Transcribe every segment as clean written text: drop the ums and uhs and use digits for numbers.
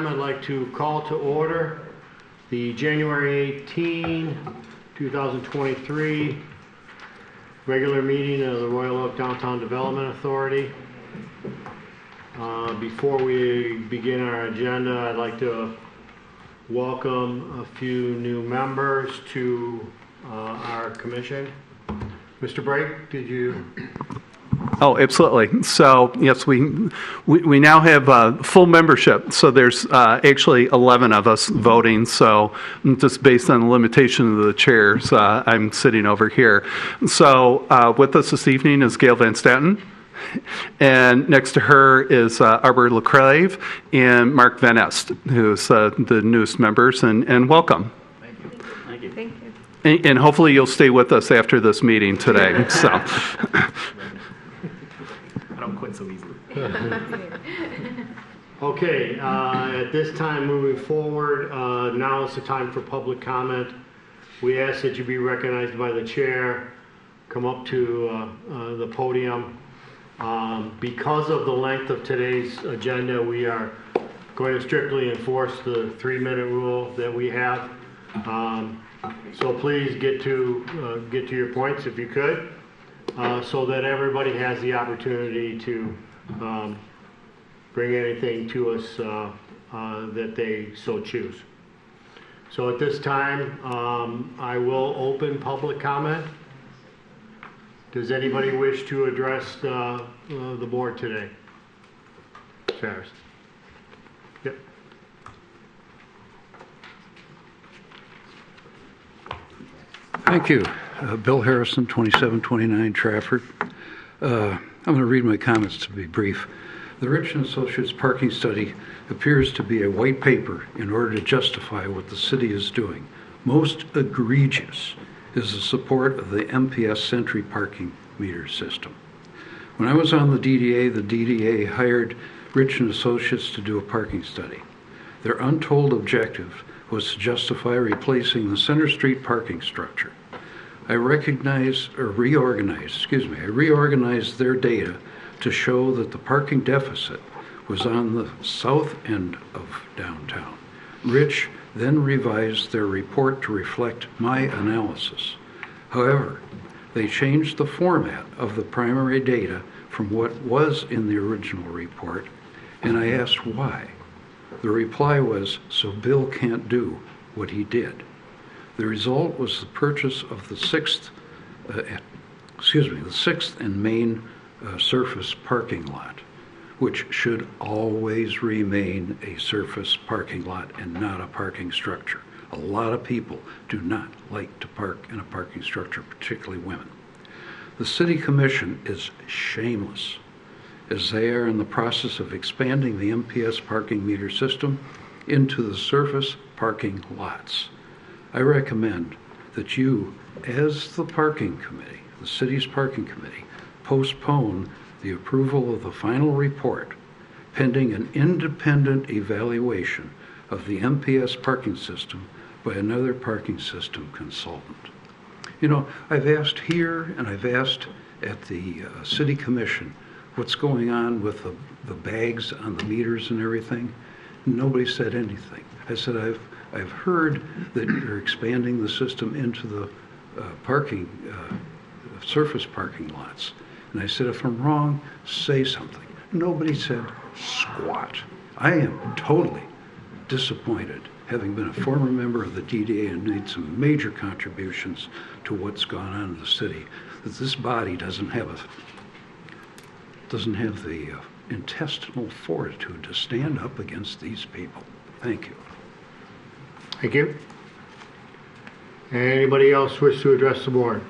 time, I'd like to call to order the January 18, 2023 regular meeting of the Royal Oak Downtown Development Authority. Before we begin our agenda, I'd like to welcome a few new members to our commission. Mr. Brake, did you? Oh, absolutely. So, yes, we now have full membership. So there's actually 11 of us voting. So just based on the limitation of the chairs, I'm sitting over here. So with us this evening is Gail Van Staten. And next to her is Arbor LeCrave and Mark Van Est, who's the newest members. And welcome. Thank you. Thank you. Thank you. And hopefully you'll stay with us after this meeting today. So. I don't quit so easily. Okay, at this time moving forward, now is the time for public comment. We ask that you be recognized by the chair, come up to the podium. Because of the length of today's agenda, we are going to strictly enforce the 3-minute rule that we have. So please get to your points if you could, so that everybody has the opportunity to bring anything to us that they so choose. So at this time, I will open public comment. Does anybody wish to address the board today? Ferris. Yep. Thank you. Bill Harrison, 2729 Trafford. I'm going to read my comments to be brief. The Rich & Associates parking study appears to be a white paper in order to justify what the city is doing. Most egregious is the support of the MPS Sentry parking meter system. When I was on the DDA hired Rich & Associates to do a parking study. Their untold objective was to justify replacing the Center Street parking structure. I reorganized their data to show that the parking deficit was on the south end of downtown. Rich then revised their report to reflect my analysis. However, they changed the format of the primary data from what was in the original report, and I asked why. The reply was, so Bill can't do what he did. The result was the purchase of the sixth and main surface parking lot, which should always remain a surface parking lot and not a parking structure. A lot of people do not like to park in a parking structure, particularly women. The City Commission is shameless, as they are in the process of expanding the MPS parking meter system into the surface parking lots. I recommend that you, as the parking committee, the city's parking committee, postpone the approval of the final report pending an independent evaluation of the MPS parking system by another parking system consultant. You know, I've asked here and I've asked at the City Commission what's going on with the bags on the meters and everything. Nobody said anything. I said, I've heard that you're expanding the system into the surface parking lots. And I said, if I'm wrong, say something. Nobody said squat. I am totally disappointed, having been a former member of the DDA and made some major contributions to what's gone on in the city, that this body doesn't have the intestinal fortitude to stand up against these people. Thank you. Thank you. Anybody else wish to address the board?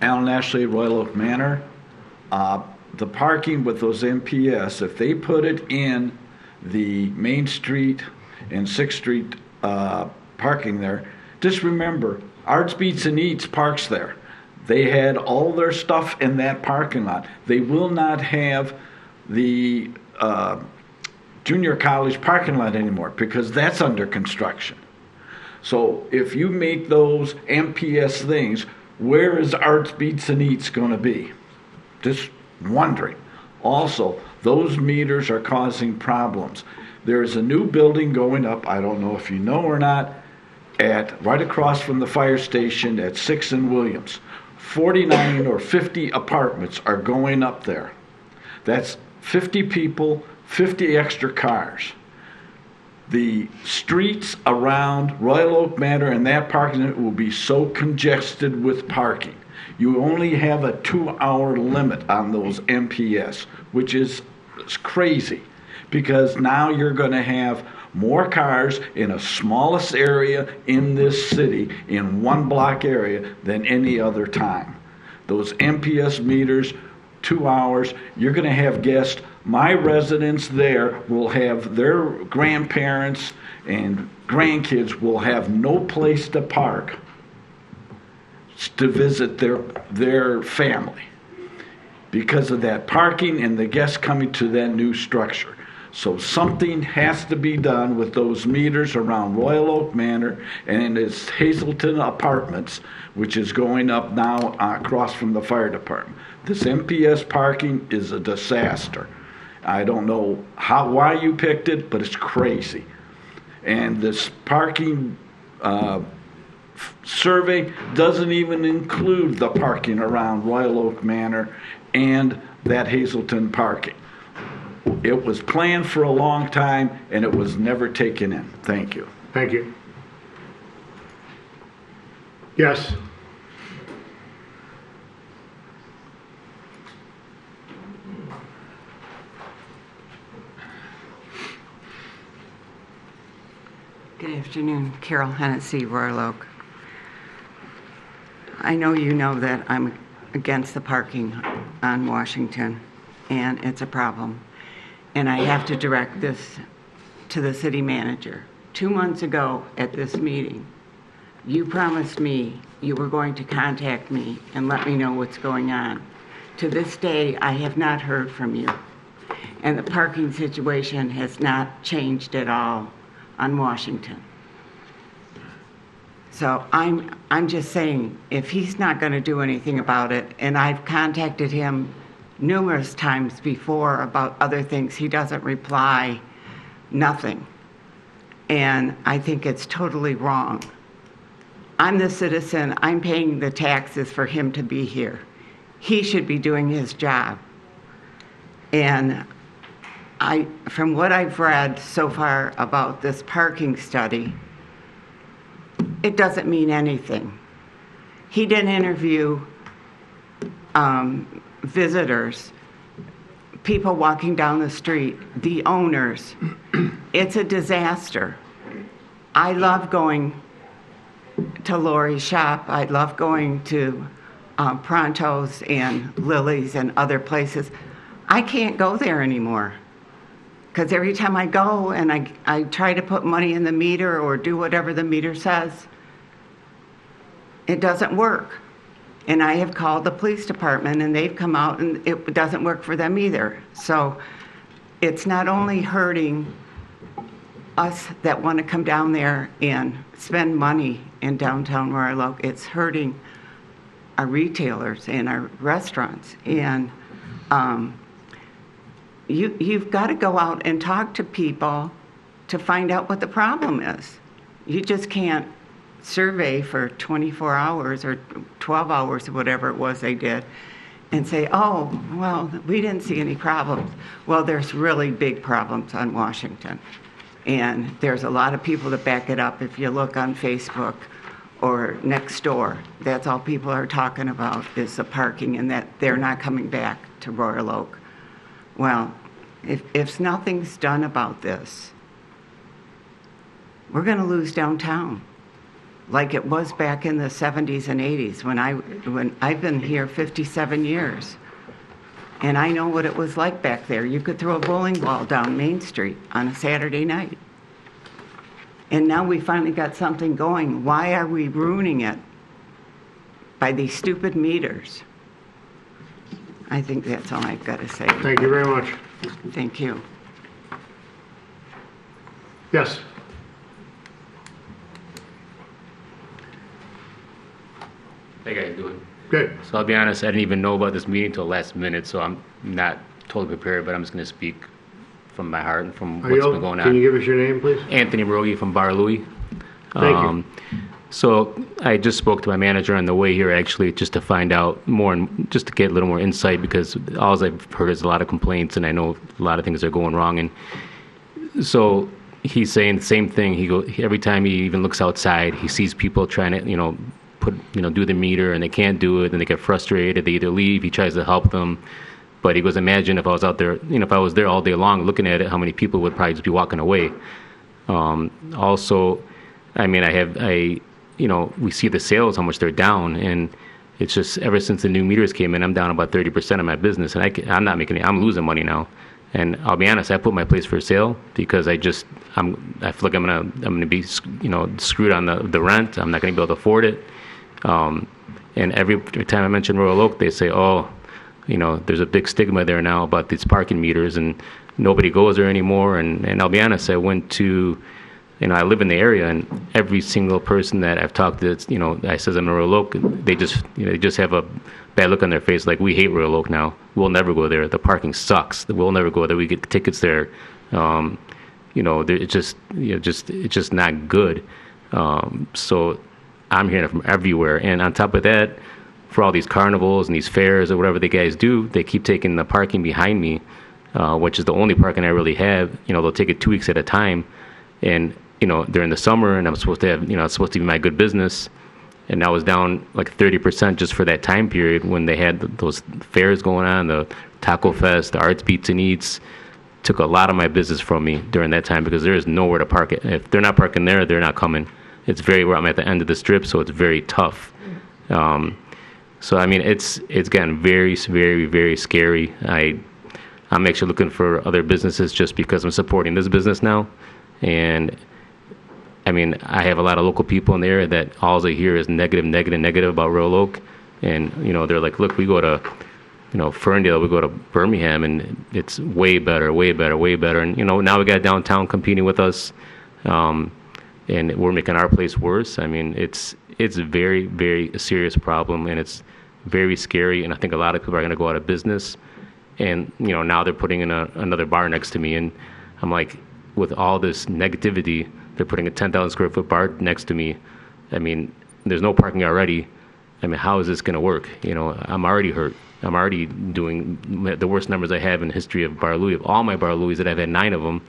Alan Ashley, Royal Oak Manor. The parking with those MPS, if they put it in the Main Street and 6th Street parking there, just remember, Arts Beats and Eats parks there. They had all their stuff in that parking lot. They will not have the junior college parking lot anymore because that's under construction. So if you make those MPS things, where is Arts Beats and Eats going to be? Just wondering. Also, those meters are causing problems. There's a new building going up, I don't know if you know or not, right across from the fire station at 6th and Williams. 49 or 50 apartments are going up there. That's 50 people, 50 extra cars. The streets around Royal Oak Manor and that parking lot will be so congested with parking. You only have a 2-hour limit on those MPS, which is crazy, because now you're going to have more cars in a smallest area in this city, in one block area, than any other time. Those MPS meters, 2 hours, you're going to have guests. My residents there will have their grandparents and grandkids will have no place to park to visit their family because of that parking and the guests coming to that new structure. So something has to be done with those meters around Royal Oak Manor and its Hazelton Apartments, which is going up now across from the fire department. This MPS parking is a disaster. I don't know why you picked it, but it's crazy. And this parking survey doesn't even include the parking around Royal Oak Manor and that Hazelton parking. It was planned for a long time, and it was never taken in. Thank you. Thank you. Yes. Good afternoon, Carol Hennessy, Royal Oak. I know you know that I'm against the parking on Washington, and it's a problem. And I have to direct this to the city manager. 2 months ago at this meeting, you promised me you were going to contact me and let me know what's going on. To this day, I have not heard from you. And the parking situation has not changed at all on Washington. So I'm just saying, if he's not going to do anything about it, and I've contacted him numerous times before about other things, he doesn't reply, nothing. And I think it's totally wrong. I'm the citizen, I'm paying the taxes for him to be here. He should be doing his job. And from what I've read so far about this parking study, it doesn't mean anything. He didn't interview visitors, people walking down the street, the owners. It's a disaster. I love going to Lori's shop. I love going to Pronto's and Lily's and other places. I can't go there anymore because every time I go and I try to put money in the meter or do whatever the meter says, it doesn't work. And I have called the police department and they've come out and it doesn't work for them either. So it's not only hurting us that want to come down there and spend money in downtown Royal Oak, it's hurting our retailers and our restaurants. And you've got to go out and talk to people to find out what the problem is. You just can't survey for 24 hours or 12 hours or whatever it was they did and say, oh, well, we didn't see any problems. Well, there's really big problems on Washington. And there's a lot of people that back it up. If you look on Facebook or next door, that's all people are talking about is the parking and that they're not coming back to Royal Oak. Well, if nothing's done about this, we're going to lose downtown like it was back in the 70s and 80s when I've been here 57 years. And I know what it was like back there. You could throw a bowling ball down Main Street on a Saturday night. And now we finally got something going. Why are we ruining it by these stupid meters? I think that's all I've got to say. Thank you very much. Thank you. Yes. How you guys doing? Good. So I'll be honest, I didn't even know about this meeting until last minute, so I'm not totally prepared, but I'm just going to speak from my heart and from Are what's you, been going can you on. give us your name, please? Anthony Rogi from Bar Louie. Thank you. So I just spoke to my manager on the way here, actually, just to find out more and just to get a little more insight, because all I've heard is a lot of complaints, and I know a lot of things are going wrong. And so he's saying the same thing. Every time he even looks outside, he sees people trying to, do the meter, and they can't do it, and they get frustrated. They either leave. He tries to help them, but he goes, imagine if I was out there, if I was there all day long looking at it, how many people would probably just be walking away. Also, I mean, we see the sales, how much they're down, and it's just ever since the new meters came in, I'm down about 30% of my business, and I'm not making it. I'm losing money now. And I'll be honest, I put my place for sale because I feel like I'm gonna be, screwed on the rent. I'm not gonna be able to afford it. And every time I mention Royal Oak, they say, oh, there's a big stigma there now about these parking meters, and nobody goes there anymore. And I'll be honest, I went to, I live in the area, and every single person that I've talked to, that says I'm a Royal Oak, they just have a bad look on their face, like, we hate Royal Oak now. We'll never go there. The parking sucks. We'll never go there. We get tickets there. It's just not good. So I'm hearing it from everywhere. And on top of that, for all these carnivals and these fairs or whatever the guys do, they keep taking the parking behind me, which is the only parking I really have. They'll take it 2 weeks at a time. And, during the summer, and I'm supposed to have, it's supposed to be my good business. And I was down like 30% just for that time period when they had those fairs going on, the Taco Fest, the Arts, Beats and Eats. Took a lot of my business from me during that time because there is nowhere to park it. If they're not parking there, they're not coming. I'm at the end of the strip, so it's very tough. So I mean, it's gotten very, very, very scary. I'm actually looking for other businesses just because I'm supporting this business now. And I mean, I have a lot of local people in the area that all they hear is negative about Royal Oak. And, they're like, look, we go to, Ferndale, we go to Birmingham, and it's way better. And, now we got downtown competing with us, and we're making our place worse. I mean, it's a very, very serious problem, and it's very scary. And I think a lot of people are going to go out of business. And, now they're putting in another bar next to me. And I'm like, with all this negativity, they're putting a 10,000 square foot bar next to me. I mean, there's no parking already. I mean, how is this going to work? I'm already hurt. I'm already doing the worst numbers I have in the history of Bar Louie. Of all my Bar Louies that I've had 9 of them,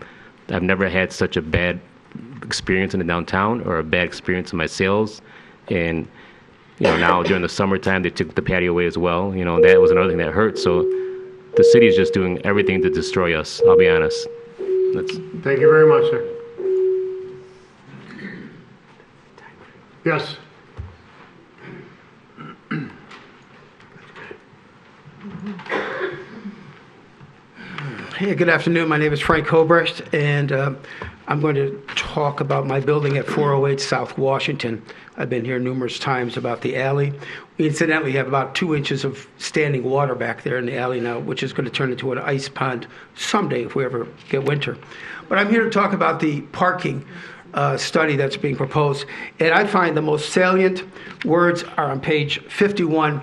I've never had such a bad experience in the downtown or a bad experience in my sales. And, now during the summertime, they took the patio away as well. That was another thing that hurt. So the city is just doing everything to destroy us. I'll be honest. Thank you very much, sir. Yes. Hey, good afternoon. My name is Frank Hobrecht, and I'm going to talk about my building at 408 South Washington. I've been here numerous times about the alley. We incidentally have about 2 inches of standing water back there in the alley now, which is going to turn into an ice pond someday if we ever get winter. But I'm here to talk about the parking study that's being proposed. And I find the most salient words are on page 51,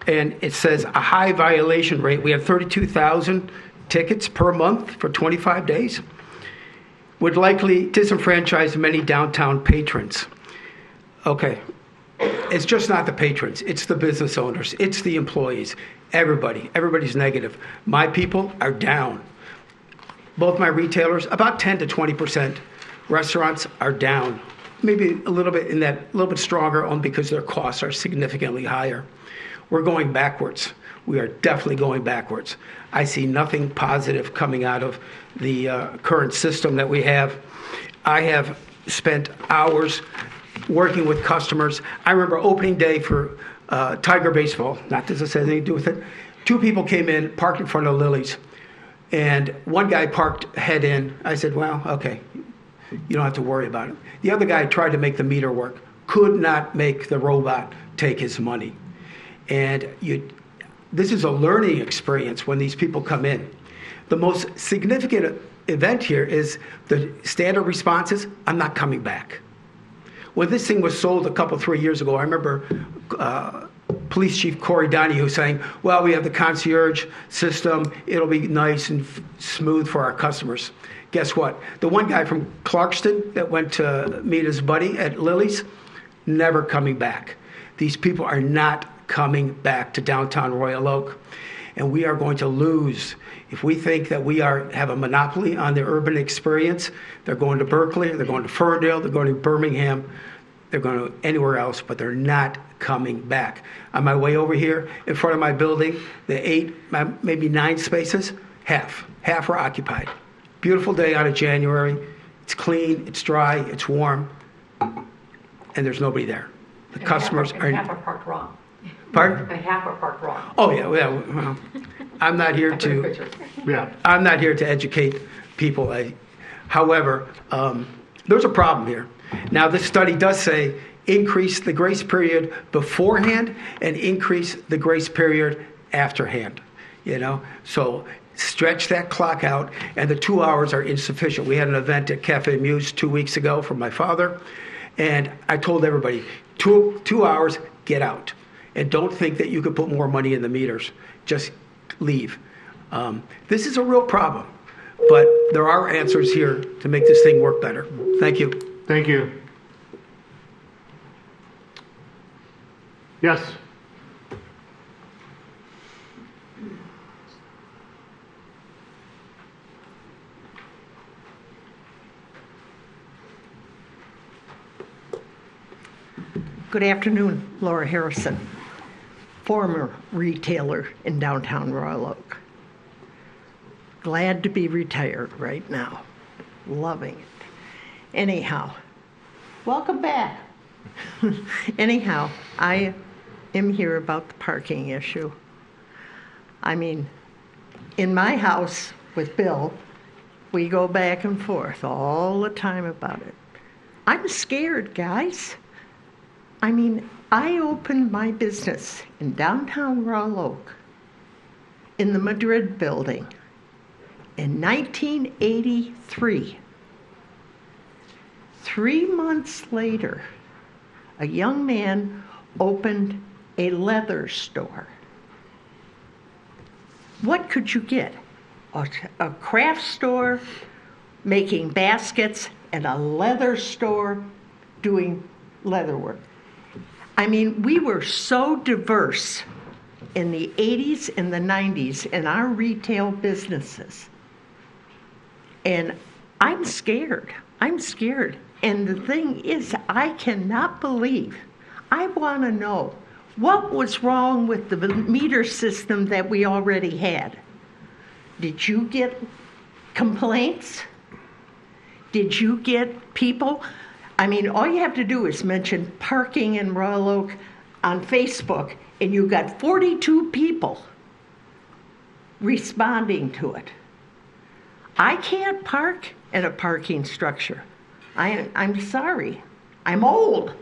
and it says a high violation rate. We have 32,000 tickets per month for 25 days. Would likely disenfranchise many downtown patrons. Okay, it's just not the patrons, it's the business owners, it's the employees, everybody's negative. My people are down. Both my retailers, about 10 to 20%. Restaurants are down, maybe a little bit stronger, only because their costs are significantly higher. We're going backwards. We are definitely going backwards. I see nothing positive coming out of the current system that we have. I have spent hours working with customers. I remember opening day for Tiger Baseball, not that this has anything to do with it. 2 people came in, parked in front of Lily's, and one guy parked head in. I said, well, okay, you don't have to worry about it. The other guy tried to make the meter work, could not make the robot take his money. And this is a learning experience when these people come in. The most significant event here is the standard response is, I'm not coming back. When this thing was sold a couple, 3 years ago, I remember Police Chief Corey Donahue saying, well, we have the concierge system. It'll be nice and smooth for our customers. Guess what? The one guy from Clarkston that went to meet his buddy at Lily's, never coming back. These people are not coming back to downtown Royal Oak. And we are going to lose. If we think that we have a monopoly on the urban experience, they're going to Berkeley, they're going to Ferndale, they're going to Birmingham, they're going to anywhere else, but they're not coming back. On my way over here, in front of my building, the 8, maybe 9 spaces, half are occupied. Beautiful day out of January. It's clean, it's dry, it's warm, and there's nobody there. The customers are... Half are parked wrong. Pardon? And half are parked wrong. Oh, yeah, well, I'm not here to... Yeah. I'm not here to educate people. However, there's a problem here. Now, this study does say increase the grace period beforehand and increase the grace period afterhand. So stretch that clock out, and the 2 hours are insufficient. We had an event at Cafe Muse 2 weeks ago for my father, and I told everybody, 2 hours, get out. And don't think that you could put more money in the meters. Just leave. This is a real problem, but there are answers here to make this thing work better. Thank you. Thank you. Yes. Good afternoon, Laura Harrison, former retailer in downtown Royal Oak. Glad to be retired right now. Loving it. Anyhow, welcome back. Anyhow, I am here about the parking issue. I mean, in my house with Bill, we go back and forth all the time about it. I'm scared, guys. I mean, I opened my business in downtown Royal Oak in the Madrid building in 1983. 3 months later, a young man opened a leather store. What could you get? A craft store making baskets and a leather store doing leather work. I mean, we were so diverse in the 80s and the 90s in our retail businesses. And I'm scared. I'm scared. And the thing is, I cannot believe, I want to know, what was wrong with the meter system that we already had? Did you get complaints? Did you get people? I mean, all you have to do is mention parking in Royal Oak on Facebook, and you got 42 people responding to it. I can't park in a parking structure. I'm sorry. I'm old.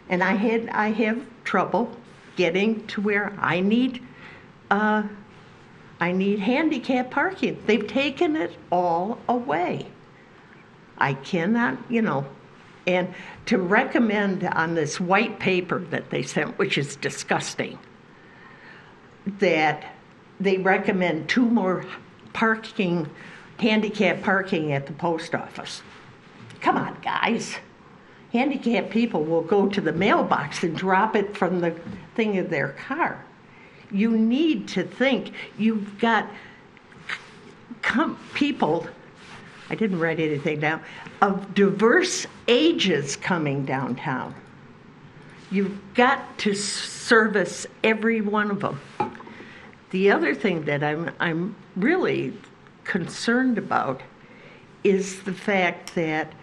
And I have trouble getting to where I need handicap parking. They've taken it all away. I cannot, and to recommend on this white paper that they sent, which is disgusting, that they recommend 2 more handicap parking at the post office. Come on, guys. Handicapped people will go to the mailbox and drop it from the thing of their car. You need to think. You've got people, I didn't write anything down, of diverse ages coming downtown. You've got to service every one of them. The other thing that I'm really concerned about is the fact that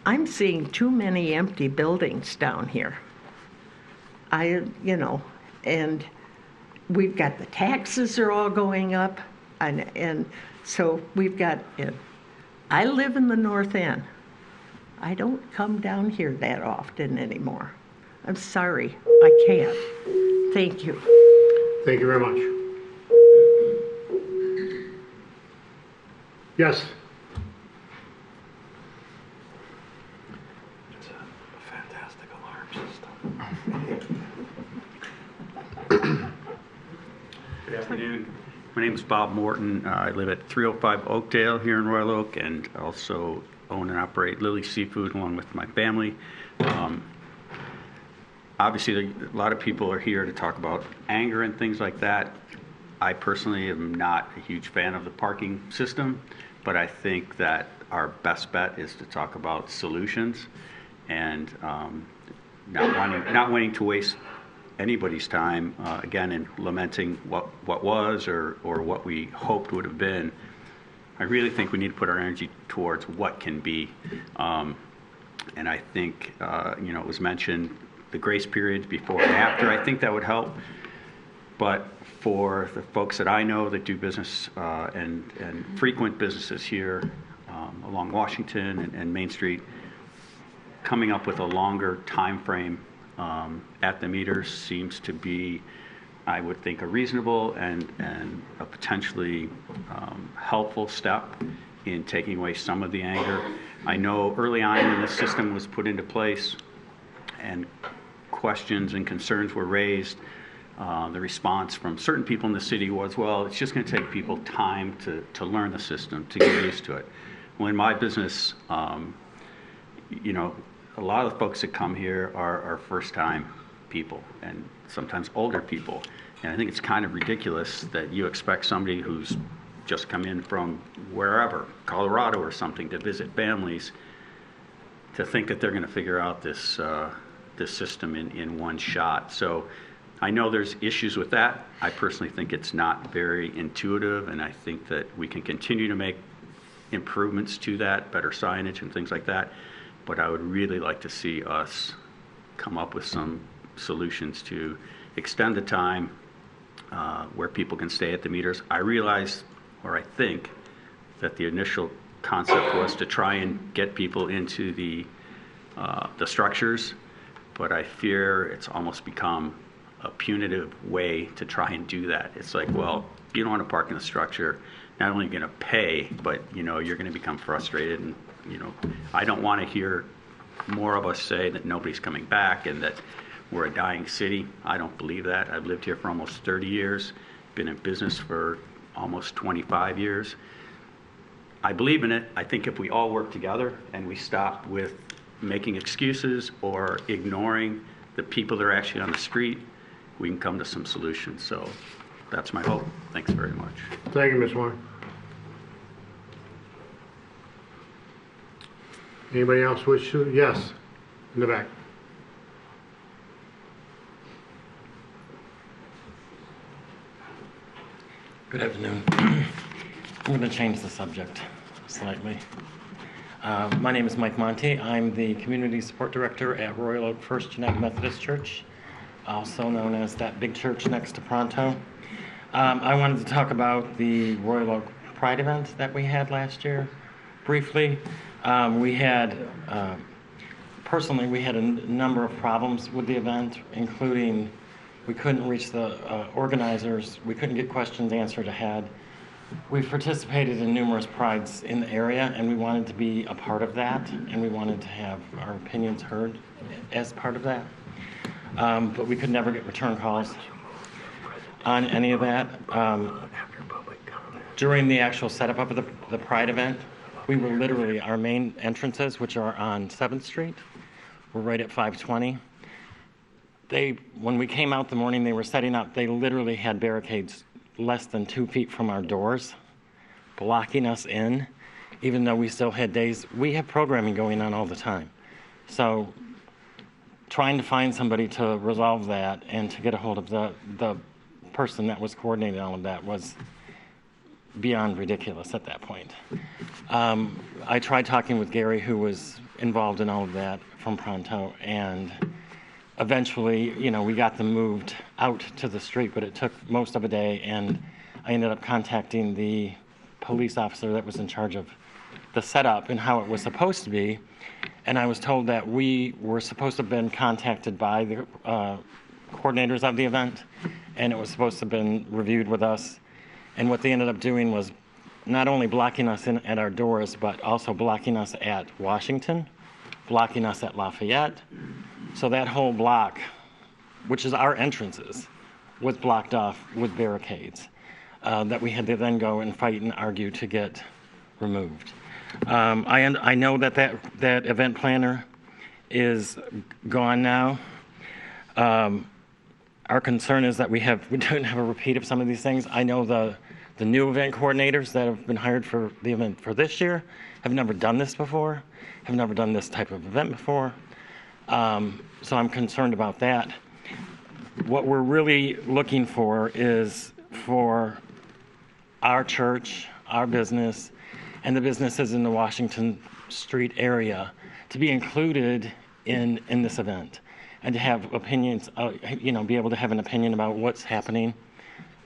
I'm seeing too many empty buildings down here. And we've got the taxes are all going up, and so we've got, I live in the North End. I don't come down here that often anymore. I'm sorry, I can't. Thank you. Thank you very much. Yes. It's a fantastic alarm system. afternoon. My name is Bob Morton. I live at 305 Oakdale here in Royal Oak, and also own and operate Lily Seafood along with my family. Obviously, a lot of people are here to talk about anger and things like that. I personally am not a huge fan of the parking system, but I think that our best bet is to talk about solutions and not wanting to waste anybody's time, again, in lamenting what was or what we hoped would have been. I really think we need to put our energy towards what can be. And I think, it was mentioned, the grace periods before and after, I think that would help. But for the folks that I know that do business and frequent businesses here along Washington and Main Street, coming up with a longer time frame at the meters seems to be, I would think, a reasonable and a potentially helpful step in taking away some of the anger. I know early on when the system was put into place and questions and concerns were raised, the response from certain people in the city was, well, it's just going to take people time to learn the system, to get used to it. Well, in my business, a lot of the folks that come here are first-time people and sometimes older people. And I think it's kind of ridiculous that you expect somebody who's just come in from wherever, Colorado or something, to visit families, to think that they're going to figure out this system in one shot. So I know there's issues with that. I personally think it's not very intuitive, and I think that we can continue to make improvements to that, better signage and things like that. But I would really like to see us come up with some solutions to extend the time where people can stay at the meters. I realize, or I think, that the initial concept was to try and get people into the structures, but I fear it's almost become a punitive way to try and do that. It's like, well, you don't want to park in a structure, not only going to pay, but you're going to become frustrated, and I don't want to hear more of us say that nobody's coming back and that we're a dying city. I don't believe that. I've lived here for almost 30 years, been in business for almost 25 years. I believe in it. I think if we all work together and we stop with making excuses or ignoring the people that are actually on the street, we can come to some solutions. So that's my hope. Thanks very much. Thank you, Ms. Warren. Anybody else wish to? Yes, in the back. Good afternoon. I'm going to change the subject slightly. My name is Mike Monte. I'm the Community Support Director at Royal Oak First United Methodist Church, also known as that big church next to Pronto. I wanted to talk about the Royal Oak Pride event that we had last year, briefly. Personally, we had a number of problems with the event, including we couldn't reach the organizers, we couldn't get questions answered ahead. We've participated in numerous prides in the area, and we wanted to be a part of that, and we wanted to have our opinions heard as part of that. But we could never get return calls on any of that. During the actual setup of the Pride event, we were literally, our main entrances, which are on 7th Street, were right at 520. When we came out the morning they were setting up, they literally had barricades less than 2 feet from our doors, blocking us in, even though we still had days. We have programming going on all the time. So trying to find somebody to resolve that and to get a hold of the person that was coordinating all of that was beyond ridiculous at that point. I tried talking with Gary, who was involved in all of that from Pronto, and eventually, we got them moved out to the street, but it took most of a day, and I ended up contacting the police officer that was in charge of the setup and how it was supposed to be, and I was told that we were supposed to have been contacted by the coordinators of the event, and it was supposed to have been reviewed with us, and what they ended up doing was not only blocking us in at our doors, but also blocking us at Washington, blocking us at Lafayette. So that whole block, which is our entrances, was blocked off with barricades. that we had to then go and fight and argue to get removed. I know that event planner is gone now. Our concern is that we don't have a repeat of some of these things. I know the new event coordinators that have been hired for the event for this year have never done this before, have never done this type of event before. So I'm concerned about that. What we're really looking for is for our church, our business, and the businesses in the Washington Street area to be included in this event and to have opinions, be able to have an opinion about what's happening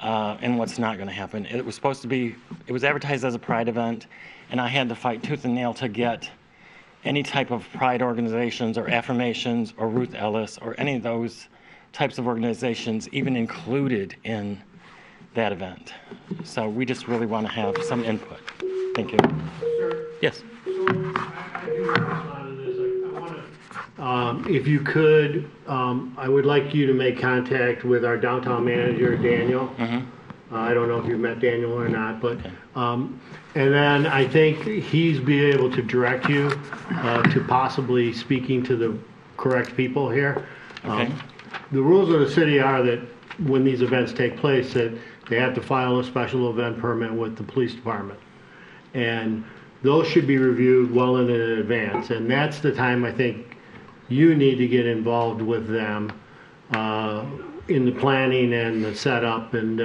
and what's not going to happen. It was advertised as a Pride event, and I had to fight tooth and nail to get any type of Pride organizations or affirmations or Ruth Ellis or any of those types of organizations even included in that event. So we just really want to have some input. Thank you. Sir? Yes. I do respond to this. I want to, if you could, I would like you to make contact with our downtown manager, Daniel. I don't know if you've met Daniel or not, but, and then I think he's be able to direct you to possibly speaking to the correct people here. Okay. The rules of the city are that when these events take place, that they have to file a special event permit with the police department. And those should be reviewed well in advance. And that's the time I think you need to get involved with them in the planning and the setup and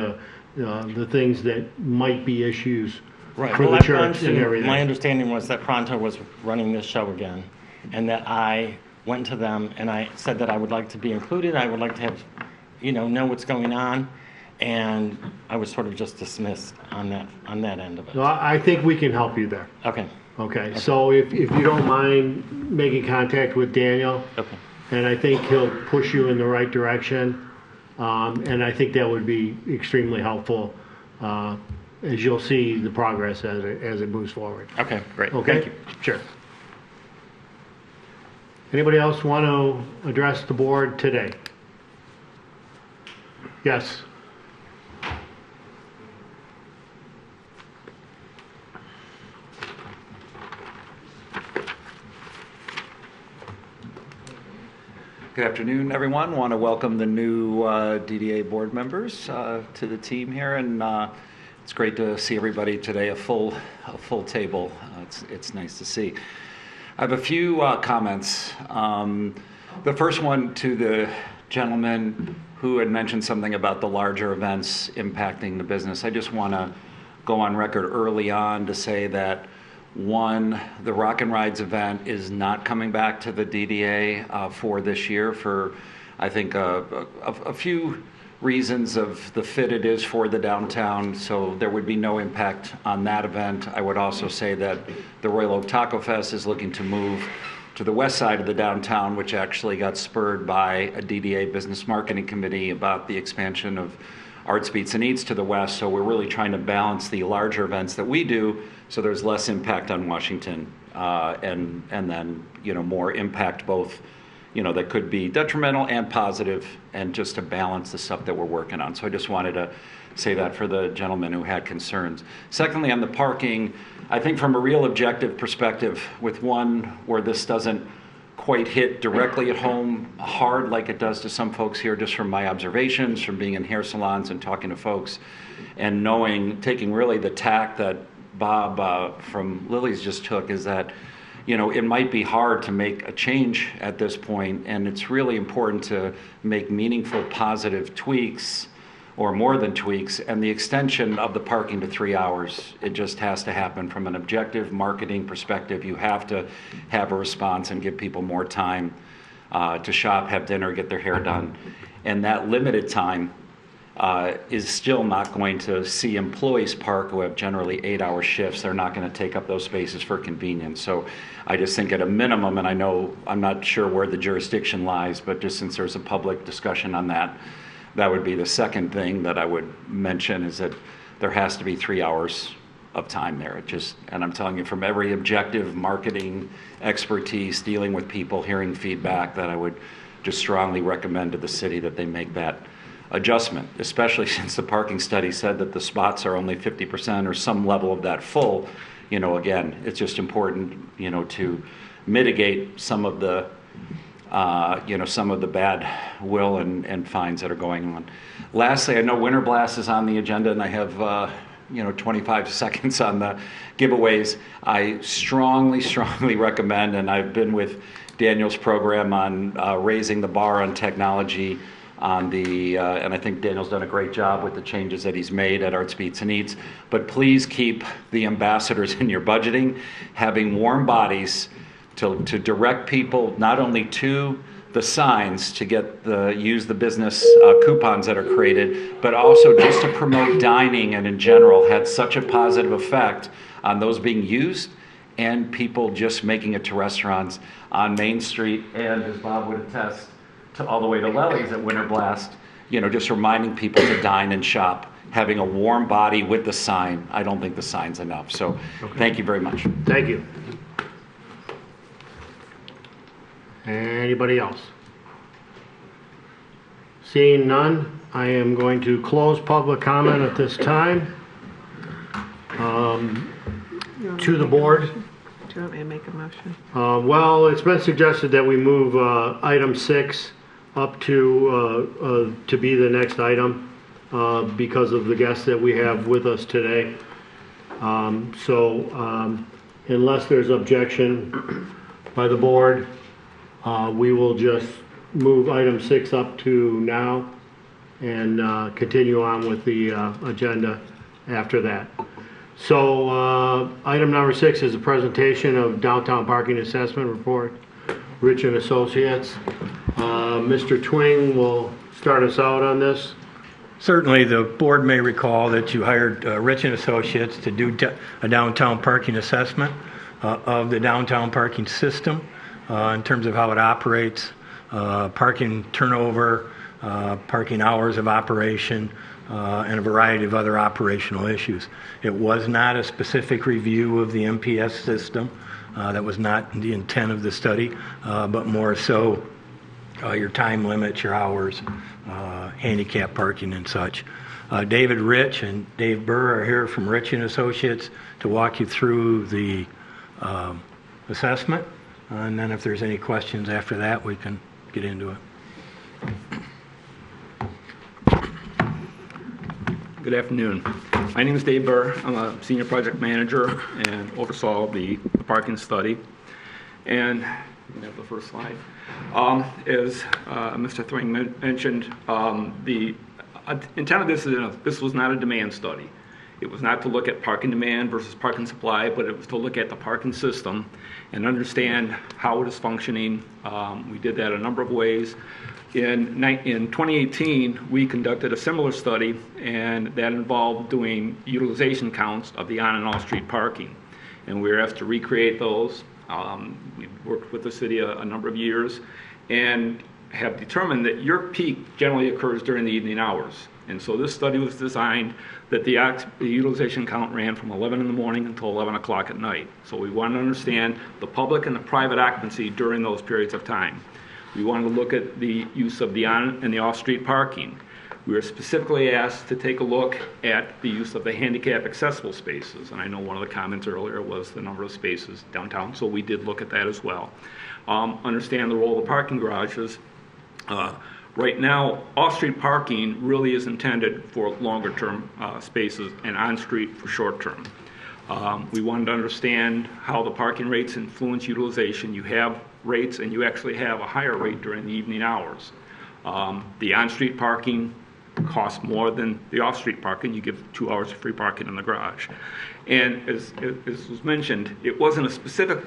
the things that might be issues Right. for Well, the I've church and mentioned, everything. my understanding was that Pronto was running this show again, and that I went to them and I said that I would like to be included. I would like to have, know what's going on, and I was sort of just dismissed on that end of it. No, I think we can help you there. Okay. Okay, so if you don't mind making contact with Daniel, Okay. and I think he'll push you in the right direction, and I think that would be extremely helpful as you'll see the progress as it moves forward. Okay. Great. Okay? Thank you. Sure. Anybody else want to address the board today? Yes. Good afternoon, everyone. Want to welcome the new DDA board members to the team here, and it's great to see everybody today. A full table. It's nice to see. I have a few comments. The first one to the gentleman who had mentioned something about the larger events impacting the business. I just want to go on record early on to say that one, the Rock and Rides event is not coming back to the DDA for this year for, I think, a few reasons of the fit it is for the downtown, so there would be no impact on that event. I would also say that the Royal Oak Taco Fest is looking to move to the west side of the downtown, which actually got spurred by a DDA business marketing committee about the expansion of Arts, Beats, and Eats to the west. So we're really trying to balance the larger events that we do so there's less impact on Washington and then, more impact both, that could be detrimental and positive, and just to balance the stuff that we're working on. So I just wanted to say that for the gentleman who had concerns. Secondly, on the parking, I think from a real objective perspective, with one where this doesn't quite hit directly at home hard like it does to some folks here, just from my observations, from being in hair salons and talking to folks, and taking really the tack that Bob from Lily's just took, is that it might be hard to make a change at this point, and it's really important to make meaningful positive tweaks, or more than tweaks, and the extension of the parking to 3 hours. It just has to happen from an objective marketing perspective. You have to have a response and give people more time to shop, have dinner, get their hair done. And that limited time is still not going to see employees park who have generally 8-hour shifts. They're not going to take up those spaces for convenience. So I just think at a minimum, and I know I'm not sure where the jurisdiction lies, but just since there's a public discussion on that, that would be the second thing that I would mention, is that there has to be 3 hours of time there. And I'm telling you, from every objective marketing expertise, dealing with people, hearing feedback, that I would just strongly recommend to the city that they make that adjustment, especially since the parking study said that the spots are only 50% or some level of that full. Again, it's just important, to mitigate some of the, some of the bad will and fines that are going on. Lastly, I know Winter Blast is on the agenda, and I have, 25 seconds on the giveaways. I strongly recommend, and I've been with Daniel's program on raising the bar on technology on the, and I think Daniel's done a great job with the changes that he's made at Arts Beats and Eats, but please keep the ambassadors in your budgeting, having warm bodies to direct people not only to the signs to use the business coupons that are created, but also just to promote dining, and in general had such a positive effect on those being used and people just making it to restaurants on Main Street, and as Bob would attest, to all the way to Lely's at Winter Blast, just reminding people to dine and shop, having a warm body with the sign. I don't think the sign's enough. So Thank you very much. Thank you. Anybody else? Seeing none, I am going to close public comment at this time. To the board. Do you want me to make a motion? Well, it's been suggested that we move item 6 up to be the next item because of the guests that we have with us today. Unless there's objection by the board, we will just move item 6 up to now and continue on with the agenda after that. So item number 6 is a presentation of downtown parking assessment report. Rich and Associates. Mr. Twing will start us out on this. Certainly, the board may recall that you hired Rich and Associates to do a downtown parking assessment of the downtown parking system in terms of how it operates, parking turnover, parking hours of operation, and a variety of other operational issues. It was not a specific review of the MPS system. That was not the intent of the study, but more so your time limits, your hours, handicap parking and such. David Rich and Dave Burr are here from Rich and Associates to walk you through the assessment. And then if there's any questions after that, we can get into it. Good afternoon. My name is Dave Burr. I'm a senior project manager and oversaw the parking study. And you can have the first slide. As Mr. Thwing mentioned, the intent of this was not a demand study. It was not to look at parking demand versus parking supply, but it was to look at the parking system and understand how it is functioning. We did that a number of ways. In 2018, we conducted a similar study, and that involved doing utilization counts of the on and off street parking. And we were asked to recreate those. We worked with the city a number of years and have determined that your peak generally occurs during the evening hours. And so this study was designed that the utilization count ran from 11 in the morning until 11 o'clock at night. So we wanted to understand the public and the private occupancy during those periods of time. We wanted to look at the use of the on and the off-street parking. We were specifically asked to take a look at the use of the handicap accessible spaces. And I know one of the comments earlier was the number of spaces downtown, so we did look at that as well. Understand the role of the parking garages. Right now, off-street parking really is intended for longer-term spaces and on-street for short-term. We wanted to understand how the parking rates influence utilization. You have rates, and you actually have a higher rate during the evening hours. The on-street parking costs more than the off-street parking. You give 2 hours of free parking in the garage. And as was mentioned, it wasn't a specific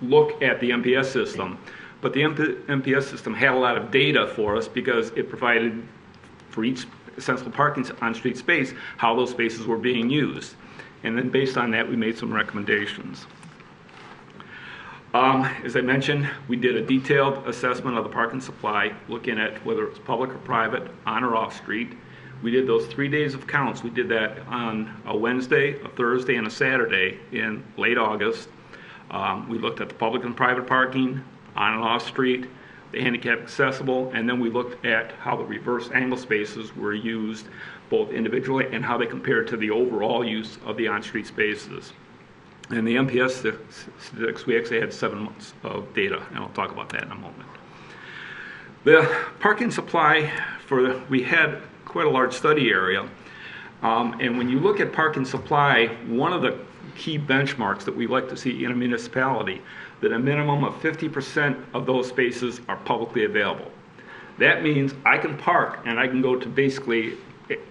look at the MPS system, but the MPS system had a lot of data for us because it provided for each sensible parking on-street space how those spaces were being used. And then based on that, we made some recommendations. As I mentioned, we did a detailed assessment of the parking supply, looking at whether it's public or private, on or off street. We did those 3 days of counts. We did that on a Wednesday, a Thursday, and a Saturday in late August. We looked at the public and private parking, on and off street. the handicap accessible, and then we looked at how the reverse angle spaces were used both individually and how they compared to the overall use of the on-street spaces. And the MPS statistics, we actually had 7 months of data, and I'll talk about that in a moment. The parking supply we had quite a large study area, and when you look at parking supply, one of the key benchmarks that we like to see in a municipality, that a minimum of 50% of those spaces are publicly available. That means I can park and I can go to basically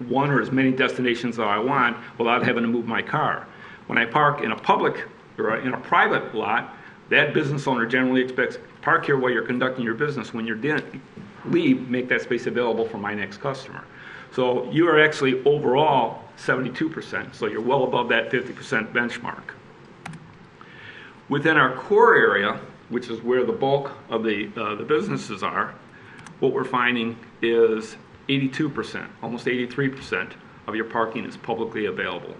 one or as many destinations that I want without having to move my car. When I park in a public or in a private lot, that business owner generally expects, park here while you're conducting your business. When you're done, leave, make that space available for my next customer. So you are actually overall 72%, so you're well above that 50% benchmark. Within our core area, which is where the bulk of the businesses are, what we're finding is 82%, almost 83% of your parking is publicly available.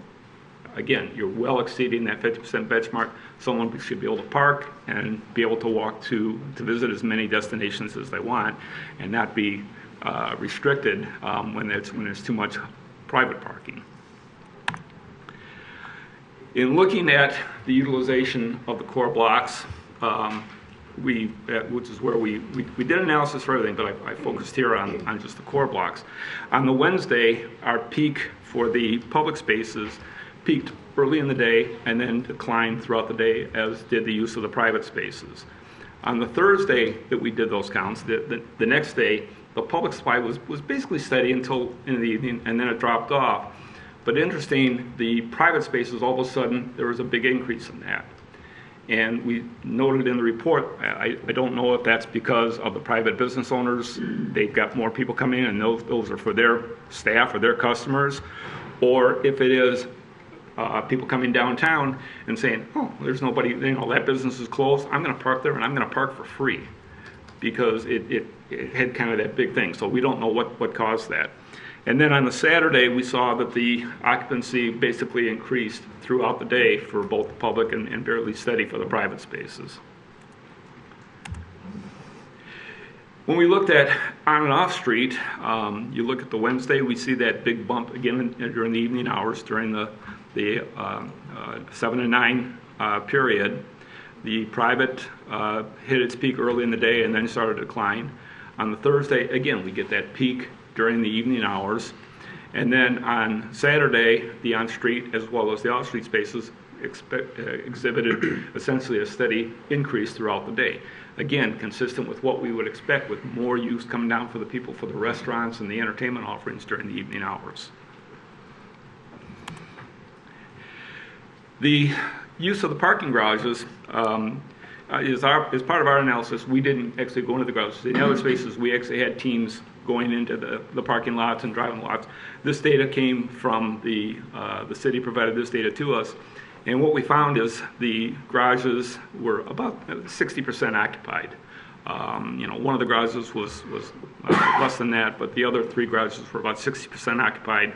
Again, you're well exceeding that 50% benchmark. Someone should be able to park and be able to walk to visit as many destinations as they want and not be restricted when there's too much private parking. In looking at the utilization of the core blocks, which is where we did analysis for everything, but I focused here on just the core blocks. On the Wednesday, our peak for the public spaces peaked early in the day and then declined throughout the day, as did the use of the private spaces. On the Thursday that we did those counts, the next day, the public supply was basically steady until in the evening, and then it dropped off. But interesting, the private spaces, all of a sudden, there was a big increase in that. And we noted in the report, I don't know if that's because of the private business owners, they've got more people coming in and those are for their staff or their customers, or if it is people coming downtown and saying, oh, there's nobody, that business is closed, I'm going to park there and I'm going to park for free, because it had kind of that big thing. So we don't know what caused that. And then on the Saturday, we saw that the occupancy basically increased throughout the day for both the public and fairly steady for the private spaces. When we looked at on and off street, you look at the Wednesday, we see that big bump again during the evening hours, during the 7 to 9 period. The private hit its peak early in the day and then started to decline. On the Thursday, again, we get that peak during the evening hours. And then on Saturday, the on-street as well as the off-street spaces exhibited essentially a steady increase throughout the day. Again, consistent with what we would expect, with more use coming down for the people for the restaurants and the entertainment offerings during the evening hours. The use of the parking garages is part of our analysis. We didn't actually go into the garages. In the other spaces, we actually had teams going into the parking lots and driving lots. This data came from the city provided this data to us, and what we found is the garages were about 60% occupied. One of the garages was less than that, but the other 3 garages were about 60% occupied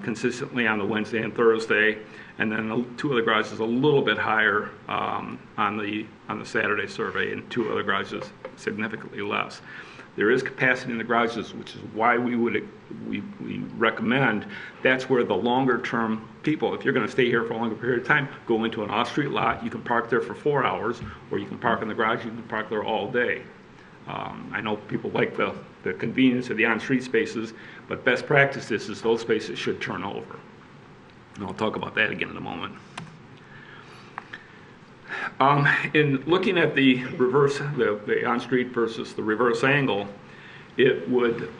consistently on the Wednesday and Thursday, and then 2 other garages a little bit higher on the Saturday survey, and 2 other garages significantly less. There is capacity in the garages, which is why we recommend that's where the longer term people, if you're going to stay here for a longer period of time, go into an off-street lot. You can park there for 4 hours, or you can park in the garage. You can park there all day. I know people like the convenience of the on-street spaces, but best practice is those spaces should turn over. And I'll talk about that again in a moment. In looking at the reverse, the on-street versus the reverse angle, it would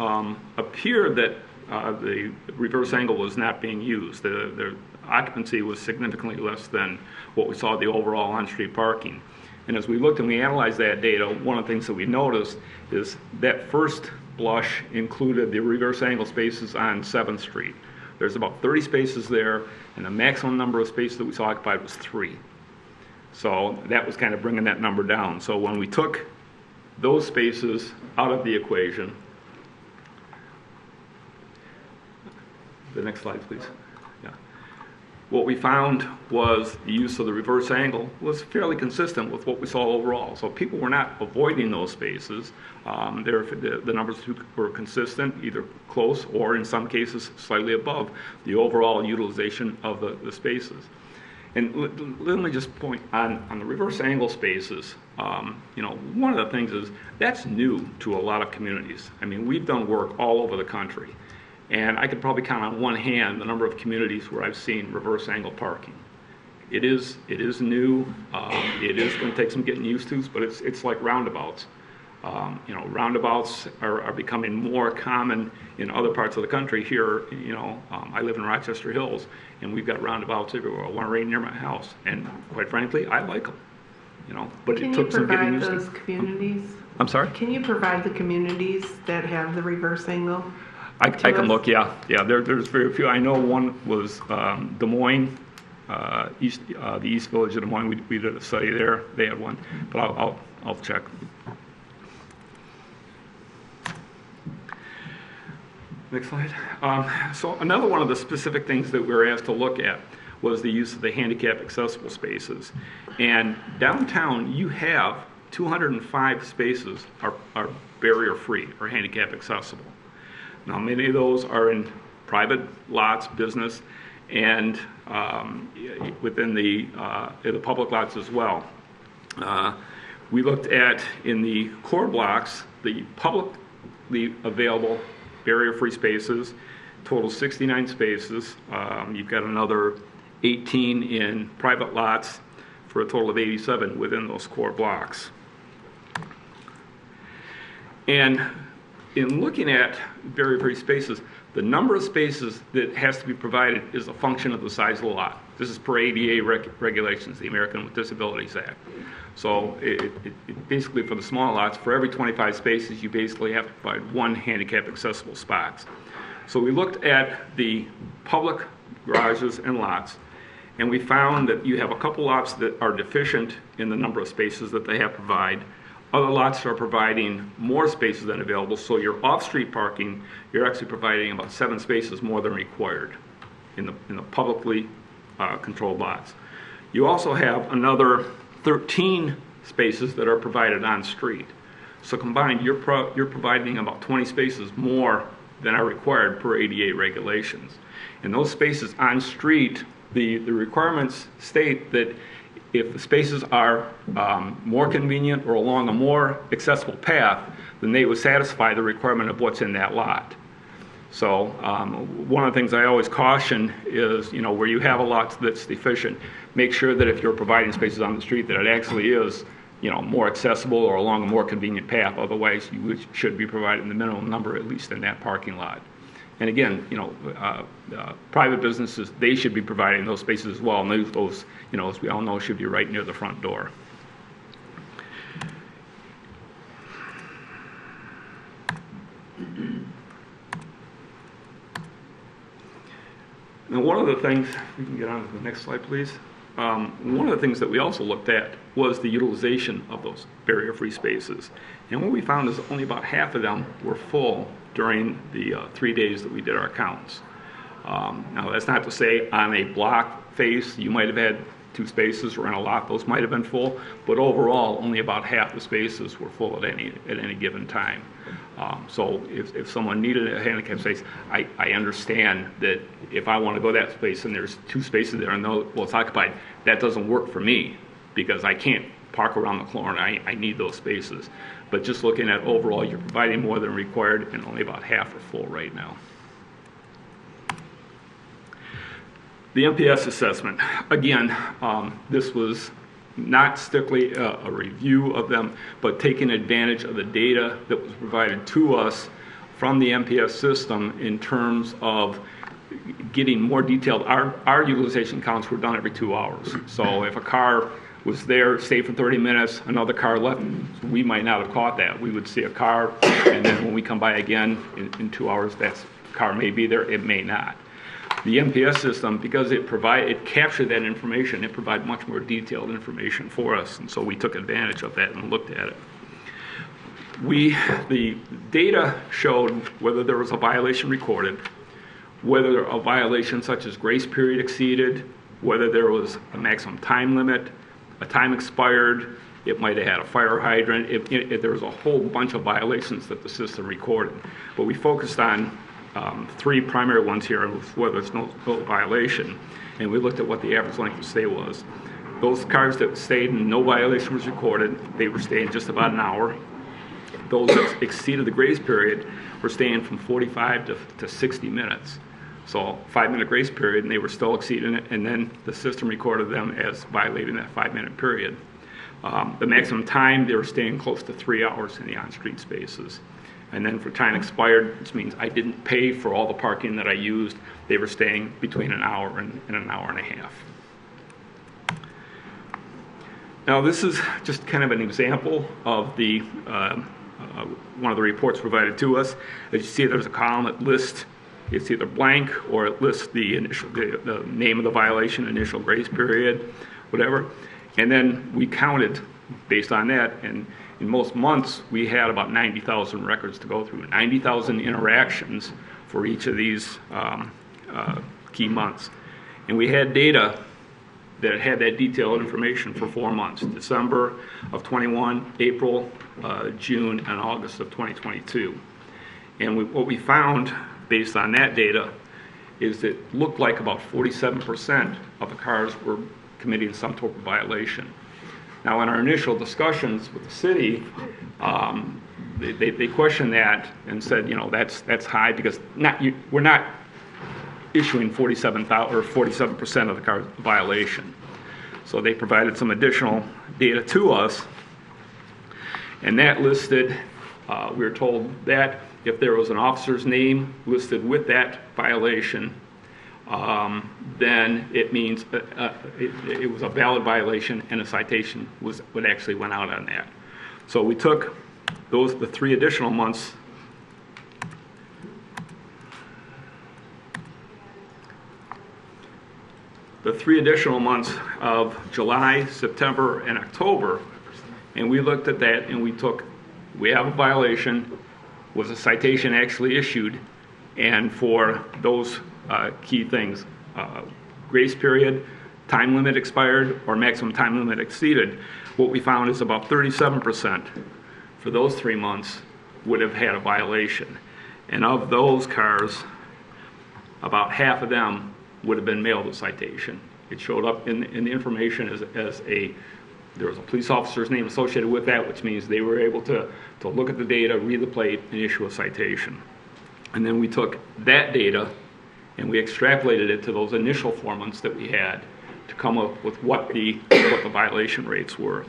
appear that the reverse angle was not being used. The occupancy was significantly less than what we saw the overall on-street parking. And as we looked and we analyzed that data, one of the things that we noticed is that first blush included the reverse angle spaces on 7th Street. There's about 30 spaces there, and the maximum number of spaces that we saw occupied was 3. So that was kind of bringing that number down. So when we took those spaces out of the equation, the next slide, please. Yeah. what we found was the use of the reverse angle was fairly consistent with what we saw overall. So people were not avoiding those spaces. The numbers were consistent, either close or in some cases slightly above the overall utilization of the spaces. And let me just point on the reverse angle spaces. One of the things is that's new to a lot of communities. I mean, we've done work all over the country. And I could probably count on one hand the number of communities where I've seen reverse angle parking. It is new. It is going to take some getting used to, but it's like roundabouts. Roundabouts are becoming more common in other parts of the country. Here, I live in Rochester Hills, and we've got roundabouts everywhere. One right near my house, and quite frankly, I like them. But it took some getting used to. Can you provide those communities? I'm sorry? Can you provide the communities that have the reverse angle? I can look, yeah. There's very few. I know one was Des Moines, the East Village of Des Moines. We did a study there. They had one, but I'll check. Next slide. So another one of the specific things that we were asked to look at was the use of the handicap accessible spaces. And downtown, you have 205 spaces are barrier free or handicap accessible. Now, many of those are in private lots, business, and within the public lots as well. We looked at, in the core blocks, the publicly available barrier-free spaces, total 69 spaces. You've got another 18 in private lots for a total of 87 within those core blocks. And in looking at barrier-free spaces, the number of spaces that has to be provided is a function of the size of the lot. This is per ADA regulations, the American with Disabilities Act. So it basically, for the small lots, for every 25 spaces, you basically have to provide one handicap accessible spot. So we looked at the public garages and lots, and we found that you have a couple lots that are deficient in the number of spaces that they have to provide. Other lots are providing more spaces than available, so your off-street parking, you're actually providing about 7 spaces more than required in the publicly controlled lots. You also have another 13 spaces that are provided on street. So combined, you're providing about 20 spaces more than are required per ADA regulations. And those spaces on street, the requirements state that if the spaces are more convenient or along a more accessible path, then they would satisfy the requirement of what's in that lot. So one of the things I always caution is, where you have a lot that's deficient, make sure that if you're providing spaces on the street that it actually is, more accessible or along a more convenient path. Otherwise, you should be providing the minimum number, at least in that parking lot. And again, private businesses, they should be providing those spaces as well. And those, as we all know, should be right near the front door. Now, one of the things, we can get on to the next slide, please. One of the things that we also looked at was the utilization of those barrier-free spaces. And what we found is only about half of them were full during the 3 days that we did our counts. Now, that's not to say on a block face, you might have had 2 spaces, or in a lot, those might have been full, but overall, only about half the spaces were full at any given time. So if someone needed a handicap space, I understand that if I want to go that space and there's 2 spaces there and it's occupied, that doesn't work for me because I can't park around the corner. I need those spaces. But just looking at overall, you're providing more than required, and only about half are full right now. The MPS assessment, again, this was not strictly a review of them, but taking advantage of the data that was provided to us from the MPS system in terms of getting more detailed. Our utilization counts were done every 2 hours. So if a car was there, stayed for 30 minutes, another car left, we might not have caught that. We would see a car, and then when we come by again in 2 hours, that car may be there, it may not. The MPS system, because it captured that information, it provided much more detailed information for us, and so we took advantage of that and looked at it. The data showed whether there was a violation recorded, whether a violation such as grace period exceeded, whether there was a maximum time limit, a time expired, it might have had a fire hydrant. If there was a whole bunch of violations that the system recorded. But we focused on 3 primary ones here, whether there's no violation. And we looked at what the average length of stay was. Those cars that stayed and no violation was recorded, they were staying just about an hour. Those that exceeded the grace period were staying from 45 to 60 minutes. So 5-minute grace period, and they were still exceeding it, and then the system recorded them as violating that 5-minute period. The maximum time, they were staying close to 3 hours in the on-street spaces. And then for time expired, which means I didn't pay for all the parking that I used, they were staying between an hour and an hour and a half. Now this is just kind of an example of the one of the reports provided to us. As you see, there's a column that lists, it's either blank or it lists the name of the violation, initial grace period, whatever. And then we counted based on that, and in most months we had about 90,000 records to go through, 90,000 interactions for each of these key months. And we had data that had that detailed information for 4 months, December of 21, April, June, and August of 2022. And what we found based on that data is it looked like about 47% of the cars were committing some type of violation. Now, in our initial discussions with the city, they questioned that and said, that's high because we're not issuing 47% of the cars violation. So they provided some additional data to us, and that listed, we were told that if there was an officer's name listed with that violation, then it means it was a valid violation and a citation would actually went out on that. So we took the 3 additional months of July, September, and October, and we looked at that and we have a violation, was a citation actually issued, and for those key things, grace period, time limit expired, or maximum time limit exceeded, what we found is about 37% for those 3 months would have had a violation. And of those cars, about half of them would have been mailed a citation. It showed up in the information there was a police officer's name associated with that, which means they were able to look at the data, read the plate, and issue a citation. And then we took that data and we extrapolated it to those initial 4 months that we had to come up with what the violation rates were.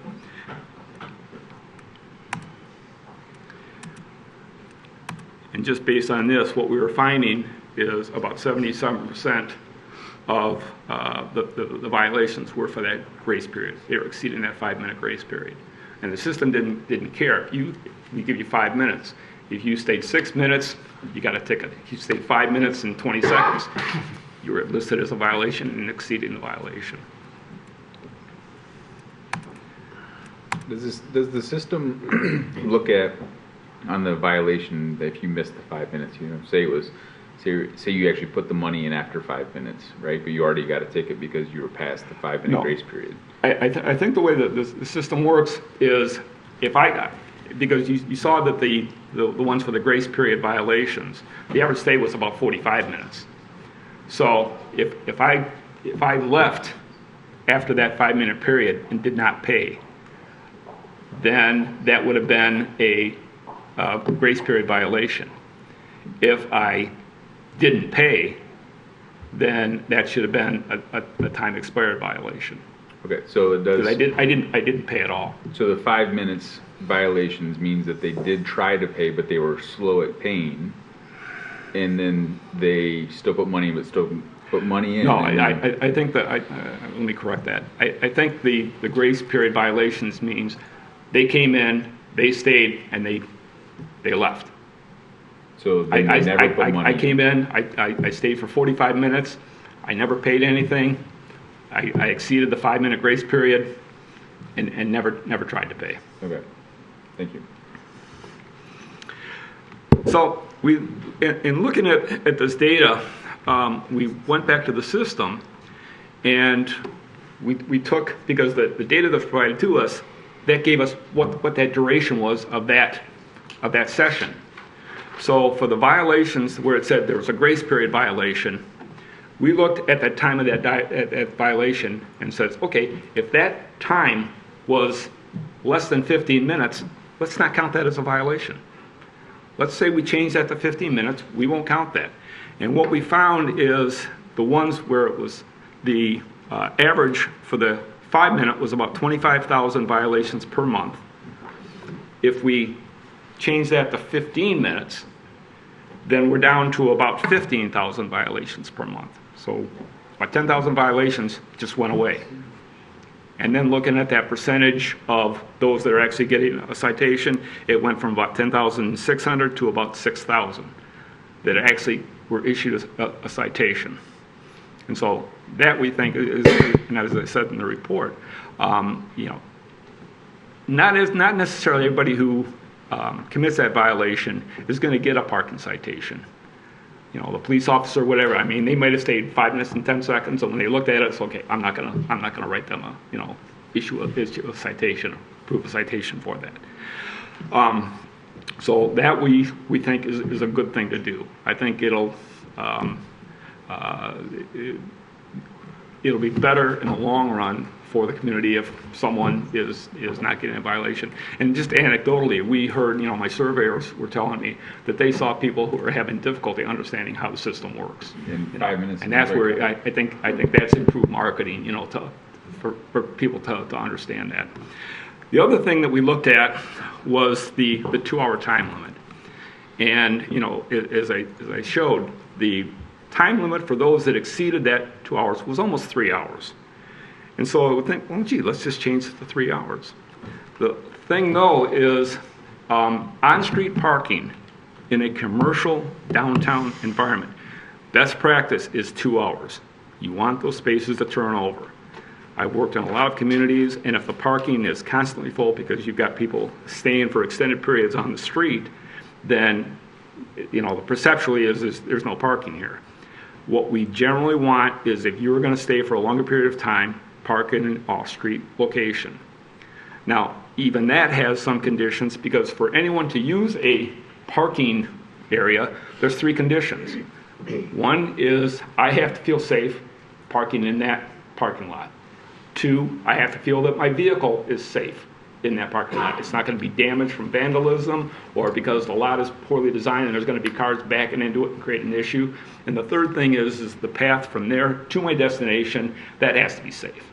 And just based on this, what we were finding is about 77% of the violations were for that grace period. They were exceeding that 5-minute grace period. And the system didn't care. We give you 5 minutes. If you stayed 6 minutes, you got a ticket. If you stayed 5 minutes and 20 seconds, you were listed as a violation and exceeding the violation. Does the system look at on the violation that if you missed the 5 minutes, say you actually put the money in after 5 minutes, right? But you already got a ticket because you were past the 5-minute grace period. I think the way that the system works is because you saw that the ones for the grace period violations, the average stay was about 45 minutes. So if I left after that 5-minute period and did not pay, then that would have been a grace period violation. If I didn't pay, then that should have been a time expired violation. Okay, so it does. I didn't pay at all. So the 5 minutes violations means that they did try to pay, but they were slow at paying, and then they still put money, but still put money in. No, I think that let me correct that. I think the grace period violations means they came in, they stayed, and they left. So they never put money. I came in, I stayed for 45 minutes, I never paid anything, I exceeded the 5-minute grace period, and never tried to pay. Okay, thank you. So in looking at this data, we went back to the system, and we took, because the data that's provided to us, that gave us what that duration was of that session. So for the violations where it said there was a grace period violation, we looked at that time of that violation and said, okay, if that time was less than 15 minutes, let's not count that as a violation. Let's say we change that to 15 minutes, we won't count that. And what we found is the ones where it was the average for the 5-minute was about 25,000 violations per month. If we change that to 15 minutes, then we're down to about 15,000 violations per month. So about 10,000 violations just went away. And then looking at that percentage of those that are actually getting a citation, it went from about 10,600 to about 6,000 that actually were issued a citation. And so that we think is, and as I said in the report, not necessarily everybody who commits that violation is going to get a parking citation. The police officer, whatever. I mean, they might have stayed 5 minutes and 10 seconds, and when they looked at it, it's okay. I'm not gonna write them issue a citation, approve a citation for that. So that we think is a good thing to do. I think it'll be better in the long run for the community if someone is not getting a violation. And just anecdotally, we heard, my surveyors were telling me that they saw people who are having difficulty understanding how the system works. In 5 minutes. And that's where I think that's improved marketing, for people to understand that. The other thing that we looked at was the 2-hour time limit. And, as I showed, the time limit for those that exceeded that 2 hours was almost 3 hours. And so I would think, well, gee, let's just change it to 3 hours. The thing, though, is on-street parking in a commercial downtown environment, best practice is 2 hours. You want those spaces to turn over. I've worked in a lot of communities, and if the parking is constantly full because you've got people staying for extended periods on the street, then, the perceptually is there's no parking here. What we generally want is if you're going to stay for a longer period of time, park in an off-street location. Now, even that has some conditions, because for anyone to use a parking area, there's 3 conditions. One is I have to feel safe parking in that parking lot. 2, I have to feel that my vehicle is safe in that parking lot. It's not going to be damaged from vandalism or because the lot is poorly designed and there's going to be cars backing into it and create an issue. And the third thing is the path from there to my destination, that has to be safe.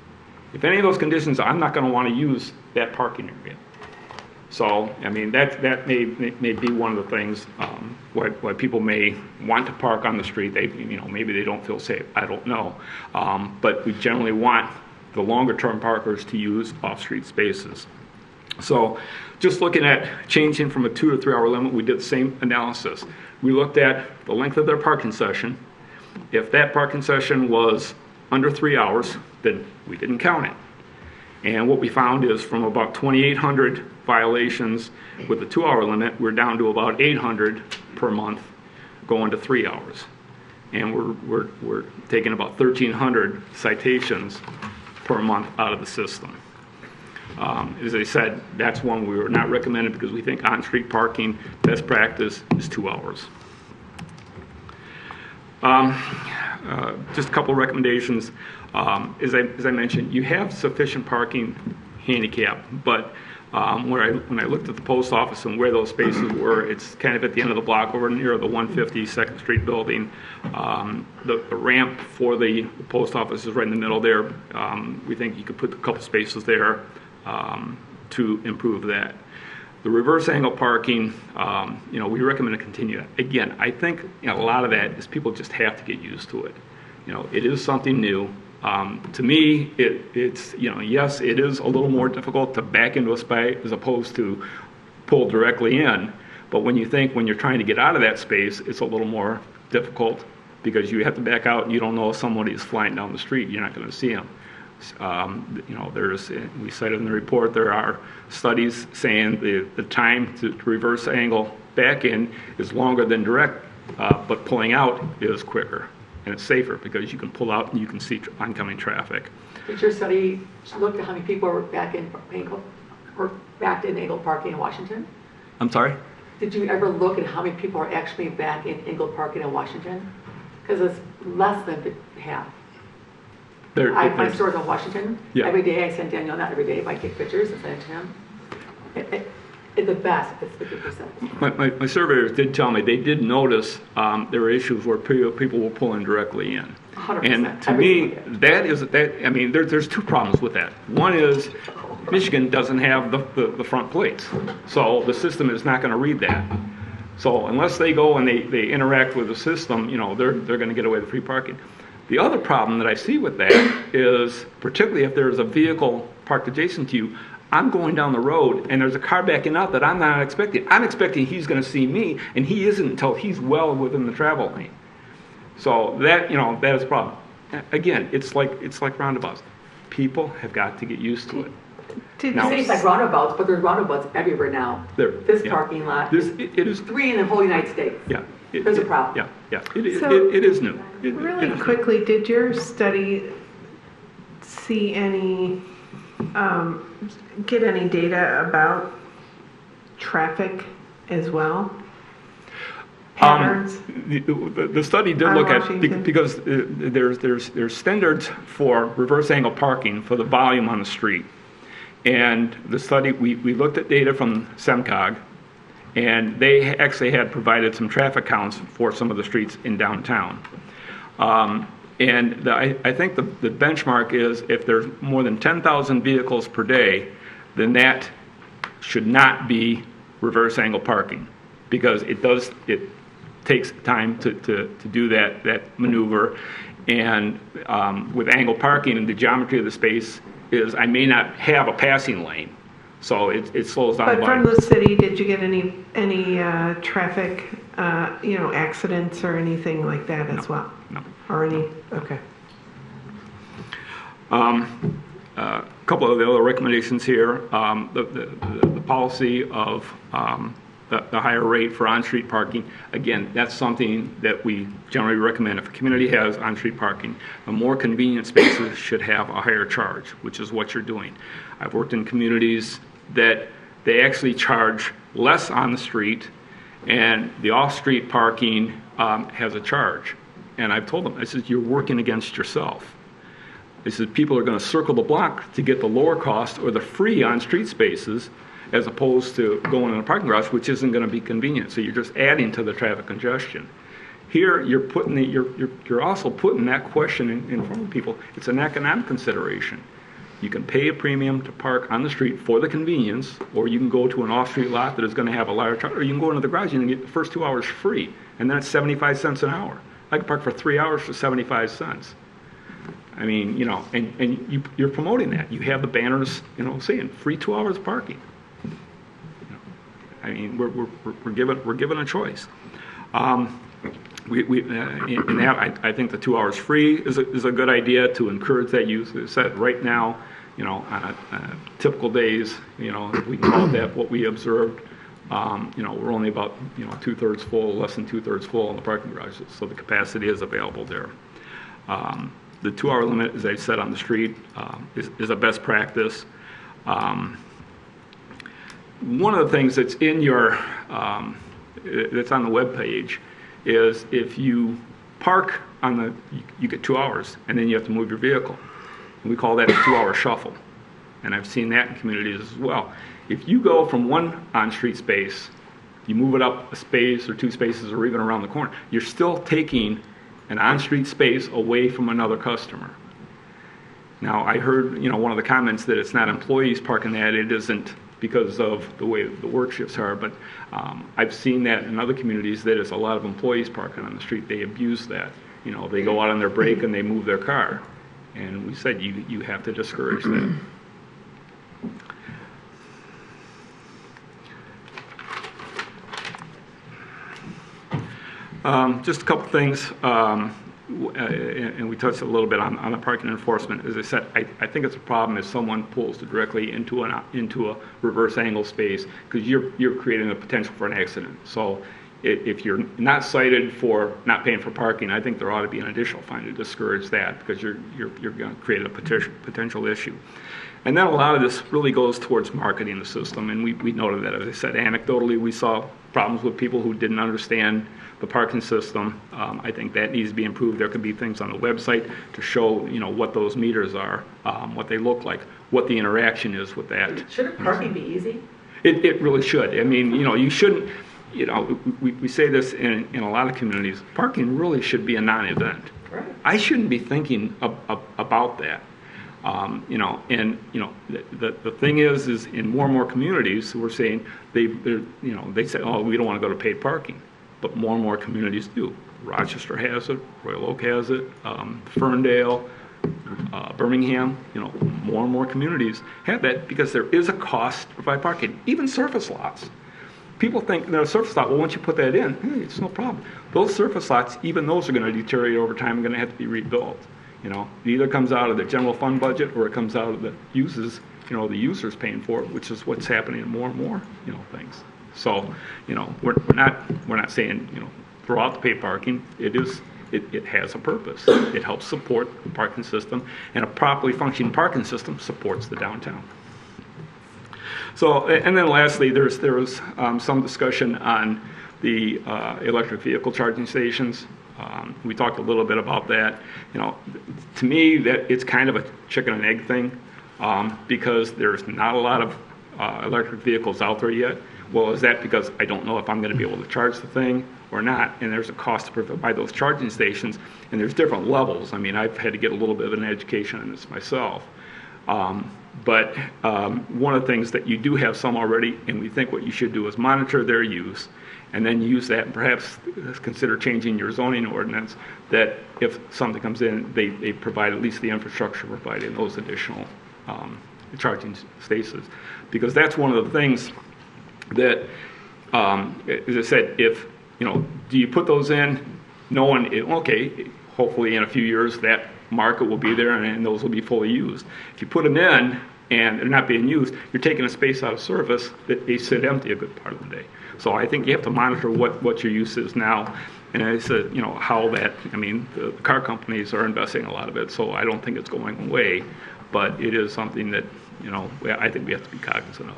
If any of those conditions, I'm not going to want to use that parking area. So, I mean, that may be one of the things why people may want to park on the street. They, maybe they don't feel safe. I don't know. But we generally want the longer-term parkers to use off-street spaces. So, just looking at changing from a 2 to 3 hour limit, we did the same analysis. We looked at the length of their parking session. If that parking session was under 3 hours, then we didn't count it. And what we found is from about 2,800 violations with the 2 hour limit, we're down to about 800 per month going to 3 hours. And we're taking about 1,300 citations per month out of the system. As I said, that's one we were not recommended because we think on-street parking best practice is 2 hours. Just a couple recommendations. As I mentioned, you have sufficient parking handicap, but when I looked at the post office and where those spaces were, it's kind of at the end of the block over near the 150 2nd Street building. The ramp for the post office is right in the middle there. We think you could put a couple spaces there to improve that. The reverse angle parking, we recommend to continue that. Again, I think a lot of that is people just have to get used to it. It is something new. To me, it's yes, it is a little more difficult to back into a space as opposed to pull directly in. But when you're trying to get out of that space, it's a little more difficult because you have to back out and you don't know if somebody is flying down the street. You're not going to see them. We cited in the report there are studies saying the time to reverse angle back in is longer than direct, but pulling out is quicker. and it's safer because you can pull out and you can see oncoming traffic. Did your study look at how many people were backed in angled parking in Washington? I'm sorry? Did you ever look at how many people are actually back in angled parking in Washington? Because it's less than half. I have my stores in Washington. Yeah. Every day I send Daniel, not every day, but I take pictures and send it to him. At the best, it's 50%. My surveyors did tell me they did notice there were issues where people were pulling directly in. 100%. And to me, there's two problems with that. One is Michigan doesn't have the front plates, so the system is not going to read that. So unless they go and they interact with the system, they're going to get away with free parking. The other problem that I see with that is, particularly if there's a vehicle parked adjacent to you, I'm going down the road and there's a car backing out that I'm not expecting. I'm expecting he's going to see me, and he isn't until he's well within the travel lane. So that is a problem. Again, it's like roundabouts. People have got to get used to it. It's like roundabouts, but there's roundabouts everywhere now. This parking lot, it is 3 in the whole United States. Yeah. There's a problem. Yeah. It is new. Really quickly, did your study see any, get any data about traffic as well? Patterns? The study did look at, because there's standards for reverse angle parking for the volume on the street. And the study, we looked at data from SEMCOG, and they actually had provided some traffic counts for some of the streets in downtown. I think the benchmark is if there's more than 10,000 vehicles per day, then that should not be reverse angle parking, because it takes time to do that maneuver. And with angle parking, and the geometry of the space is I may not have a passing lane, so it slows down. But from the city, did you get any traffic, accidents or anything like that as well? No. Or any? Okay. A couple of the other recommendations here: the policy of the higher rate for on-street parking. Again, that's something that we generally recommend. If a community has on-street parking, the more convenient spaces should have a higher charge, which is what you're doing. I've worked in communities that they actually charge less on the street, and the off-street parking has a charge. And I've told them, I said, you're working against yourself. I said, people are going to circle the block to get the lower cost or the free on-street spaces, as opposed to going in a parking garage, which isn't going to be convenient. So you're just adding to the traffic congestion. Here, you're also putting that question in front of people. It's an economic consideration. You can pay a premium to park on the street for the convenience, or you can go to an off-street lot that is going to have a larger charge, or you can go into the garage and get the first 2 hours free, and then it's 75 cents an hour. I can park for 3 hours for 75 cents. I mean, and you're promoting that. You have the banners, saying free 2 hours of parking. I mean, we're given a choice. I think the 2 hours free is a good idea to encourage that use. As I said, right now, on a typical days, if we can call it that, what we observed, we're only about 2/3 full, less than 2/3 full in the parking garages, so the capacity is available there. The 2 hour limit, as I said, on the street is a best practice. One of the things that's in that's on the web page is if you park you get 2 hours, and then you have to move your vehicle. And we call that a 2 hour shuffle. And I've seen that in communities as well. If you go from one on-street space, you move it up a space or 2 spaces or even around the corner, you're still taking an on-street space away from another customer. Now, I heard, one of the comments that it's not employees parking that, it isn't because of the way the work shifts are, but I've seen that in other communities that it's a lot of employees parking on the street. They abuse that. They go out on their break and they move their car. And we said you have to discourage that. Just a couple things, and we touched a little bit on the parking enforcement. As I said, I think it's a problem if someone pulls directly into a reverse angle space, because you're creating a potential for an accident. So if you're not cited for not paying for parking, I think there ought to be an additional fine to discourage that, because you're going to create a potential issue. And then a lot of this really goes towards marketing the system, and we noted that. As I said, anecdotally, we saw problems with people who didn't understand the parking system. I think that needs to be improved. There could be things on the website to show, what those meters are, what they look like, what the interaction is with that. Shouldn't parking be easy? It really should. I mean, you shouldn't, we say this in a lot of communities, parking really should be a non-event. Right. I shouldn't be thinking about that. The thing is in more and more communities, we're saying they say, oh, we don't want to go to paid parking, but more and more communities do. Rochester has it, Royal Oak has it, Ferndale, Birmingham, more and more communities have that, because there is a cost to provide parking, even surface lots. People think that a surface lot, well, once you put that in, it's no problem. Those surface lots, even those are going to deteriorate over time and going to have to be rebuilt. It either comes out of the general fund budget or it comes out of the uses, the users paying for it, which is what's happening in more and more, things. So, we're not saying, throw out the paid parking. It has a purpose. It helps support the parking system, and a properly functioning parking system supports the downtown. So, and then lastly, there was some discussion on the electric vehicle charging stations. We talked a little bit about that. To me, that it's kind of a chicken and egg thing, because there's not a lot of electric vehicles out there yet. Well, is that because I don't know if I'm going to be able to charge the thing or not? And there's a cost to provide those charging stations, and there's different levels. I mean, I've had to get a little bit of an education on this myself. But one of the things that you do have some already, and we think what you should do is monitor their use, and then use that, and perhaps consider changing your zoning ordinance, that if something comes in, they provide at least the infrastructure providing those additional charging stations. Because that's one of the things that, as I said, if, do you put those in knowing, okay, hopefully in a few years that market will be there and those will be fully used. If you put them in and they're not being used, you're taking a space out of service that they sit empty a good part of the day. So I think you have to monitor what your use is now. And I said, how that, the car companies are investing a lot of it, so I don't think it's going away, but it is something that, I think we have to be cognizant of.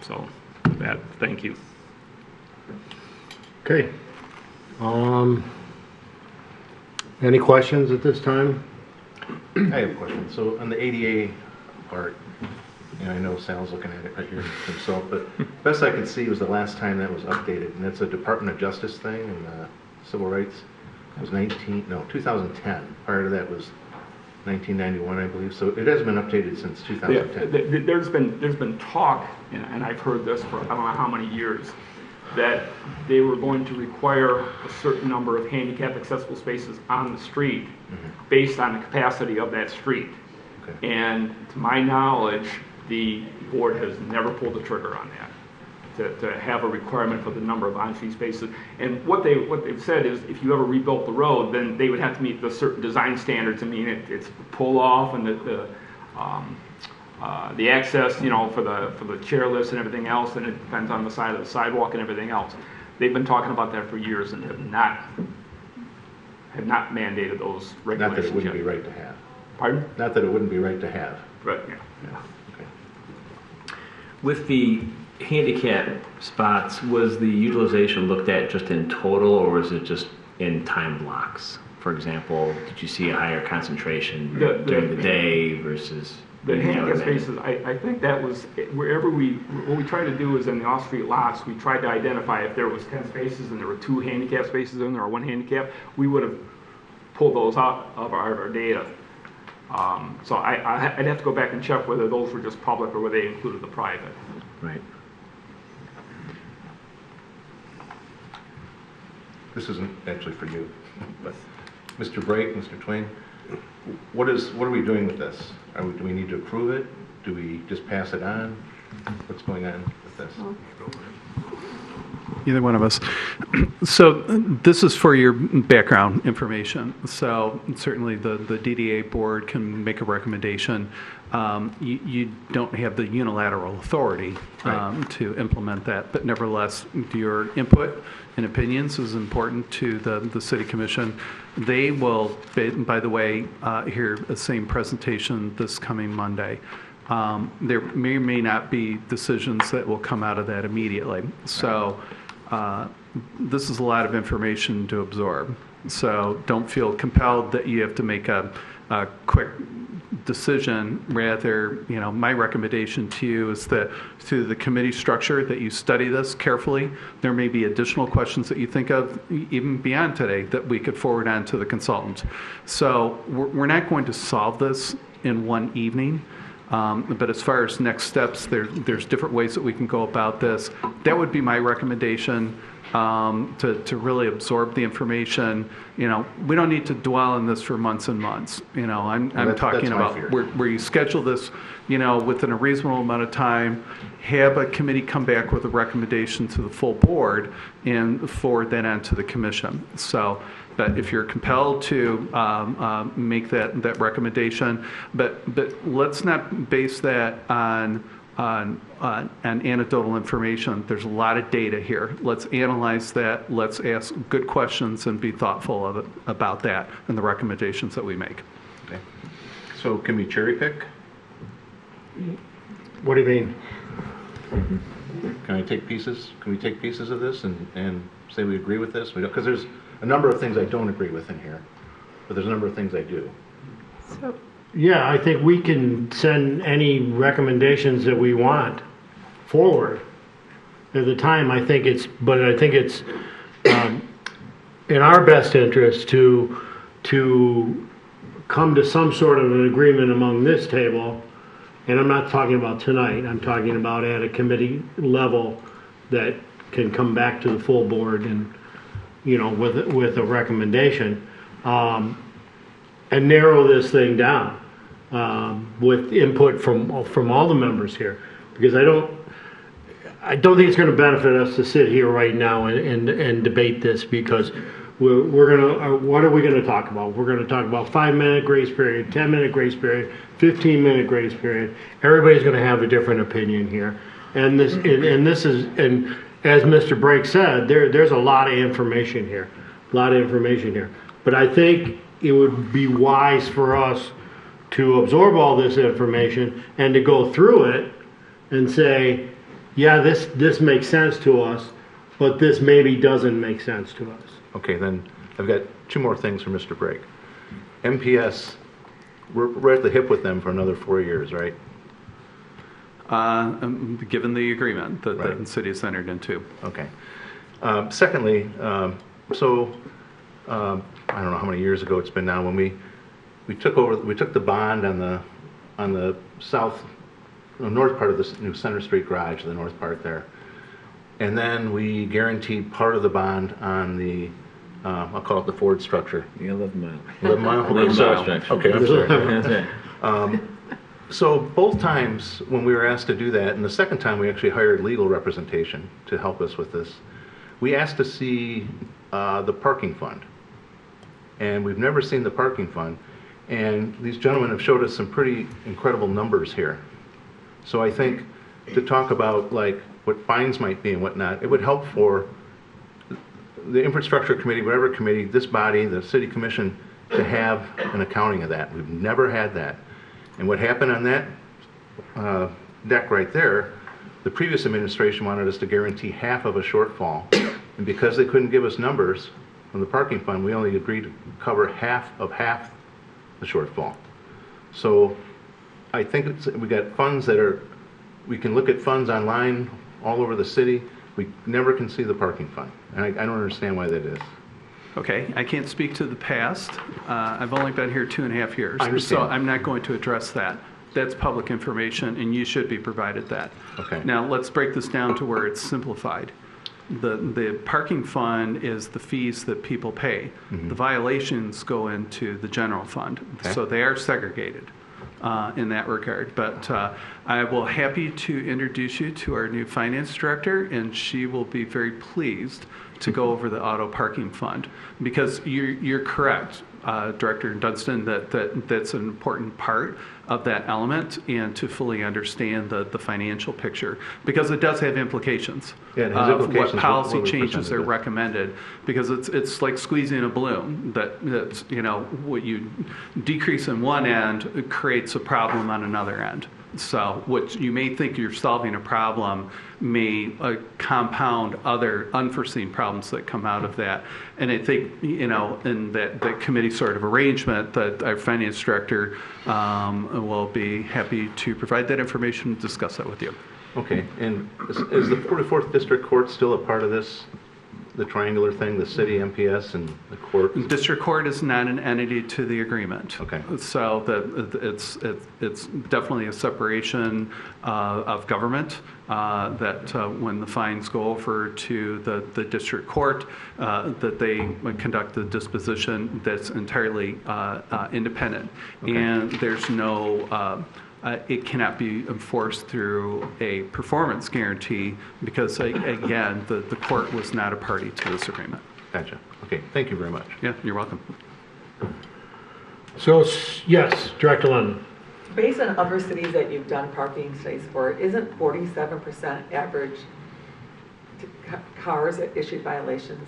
So, with that, thank you. Okay. Any questions at this time? I have a question. So on the ADA part, I know Sal's looking at it right here himself, but best I could see was the last time that was updated, and that's a Department of Justice thing and civil rights. It was 2010. Prior to that was 1991, I believe. So it hasn't been updated since 2010. Yeah, there's been talk, and I've heard this for I don't know how many years, that they were going to require a certain number of handicap accessible spaces on the street based on the capacity of that street. Okay. And to my knowledge, the board has never pulled the trigger on that, to have a requirement for the number of on-street spaces. And what they've said is if you ever rebuilt the road, then they would have to meet the certain design standards. It's pull off and the access, for the chair lifts and everything else, and it depends on the side of the sidewalk and everything else. They've been talking about that for years and have not mandated those regulations. Not that it wouldn't be right to have. Pardon? Not that it wouldn't be right to have. Right, yeah. Okay. With the handicap spots, was the utilization looked at just in total, or was it just in time blocks? For example, did you see a higher concentration during the day versus... The handicap spaces, I think that was wherever what we tried to do is in the off-street lots, we tried to identify if there was 10 spaces and there were 2 handicap spaces in there or 1 handicap, we would have pulled those out of our data. So I'd have to go back and check whether those were just public or whether they included the private. Right. This isn't actually for you, but Mr. Bright, Mr. Twain, what are we doing with this? Do we need to approve it? Do we just pass it on? What's going on with this? Either one of us. So this is for your background information. So certainly the DDA board can make a recommendation you don't have the unilateral authority to implement that. But nevertheless, your input and opinions is important to the City Commission. They will, by the way, hear the same presentation this coming Monday. There may or may not be decisions that will come out of that immediately. So this is a lot of information to absorb. So don't feel compelled that you have to make a quick decision. Rather, my recommendation to you is that through the committee structure that you study this carefully. There may be additional questions that you think of even beyond today that we could forward on to the consultant. So we're not going to solve this in one evening. But as far as next steps, there's different ways that we can go about this. That would be my recommendation, to really absorb the information. We don't need to dwell on this for months and months. I'm talking about where you schedule this, within a reasonable amount of time, have a committee come back with a recommendation to the full board and forward that on to the commission. So, but if you're compelled to make that recommendation, but let's not base that on anecdotal information. There's a lot of data here. Let's analyze that. Let's ask good questions and be thoughtful about that and the recommendations that we make. Okay. So can we cherry pick? What do you mean? Can I take pieces? Can we take pieces of this and say we agree with this? Because there's a number of things I don't agree with in here, but there's a number of things I do. So, yeah, I think we can send any recommendations that we want forward. At the time, I think it's in our best interest to come to some sort of an agreement among this table. And I'm not talking about tonight. I'm talking about at a committee level that can come back to the full board and, with a recommendation, and narrow this thing down with input from all the members here, because I don't think it's going to benefit us to sit here right now and debate this, because we're gonna. What are we going to talk about? We're going to talk about 5-minute grace period, 10-minute grace period, 15-minute grace period. Everybody's going to have a different opinion here, and this is as Mr. Brake said, there's a lot of information here, But I think it would be wise for us to absorb all this information and to go through it and say, yeah, this makes sense to us, but this maybe doesn't make sense to us. Okay, then I've got two more things for Mr. Brake. MPS, we're at the hip with them for another 4 years, right? Given the agreement that Right. the city has entered into. Okay. Secondly, I don't know how many years ago it's been now, when we took the bond on the north part of the new Center Street garage, the north part there, and then we guaranteed part of the bond on the I'll call it the Ford structure. The 11 mile. 11 mile. 11 mile structure. Okay, I'm sorry. That's right. So both times when we were asked to do that, and the second time we actually hired legal representation to help us with this, we asked to see the parking fund. And we've never seen the parking fund. And these gentlemen have showed us some pretty incredible numbers here. So I think to talk about like what fines might be and whatnot, it would help for the infrastructure committee, whatever committee, this body, the city commission, to have an accounting of that. We've never had that. And what happened on that deck right there, the previous administration wanted us to guarantee half of a shortfall. And because they couldn't give us numbers from the parking fund, we only agreed to cover half the shortfall. So I think we got funds we can look at funds online all over the city. We never can see the parking fund. And I don't understand why that is. Okay, I can't speak to the past. I've only been here 2.5 years. I understand. So I'm not going to address that. That's public information, and you should be provided that. Okay. Now, let's break this down to where it's simplified. The parking fund is the fees that people pay. Mm-hmm. The violations go into the general fund. Okay. So they are segregated. in that regard. But I will happy to introduce you to our new finance director, and she will be very pleased to go over the auto parking fund, because you're correct, Director Dunstan, that's an important part of that element, and to fully understand the financial picture, because it does have implications. Yeah, it has implications what policy when we changes presented are it. recommended, because it's like squeezing a balloon. That's what you decrease in one end, it creates a problem on another end. So what you may think you're solving a problem may compound other unforeseen problems that come out of that. And I think, in that committee sort of arrangement, that our finance director will be happy to provide that information and discuss that with you. Okay, and is the 44th District Court still a part of this? The triangular thing, the city, MPS, and the court? District Court is not an entity to the agreement. Okay. So it's definitely a separation of government, that when the fines go over to the District Court, that they conduct the disposition that's entirely independent. Okay. And there's no... it cannot be enforced through a performance guarantee, because, again, the court was not a party to this agreement. Gotcha. Okay, thank you very much. Yeah, you're welcome. So, yes, Director London. Based on other cities that you've done parking studies for, isn't 47% average to cars that issued violations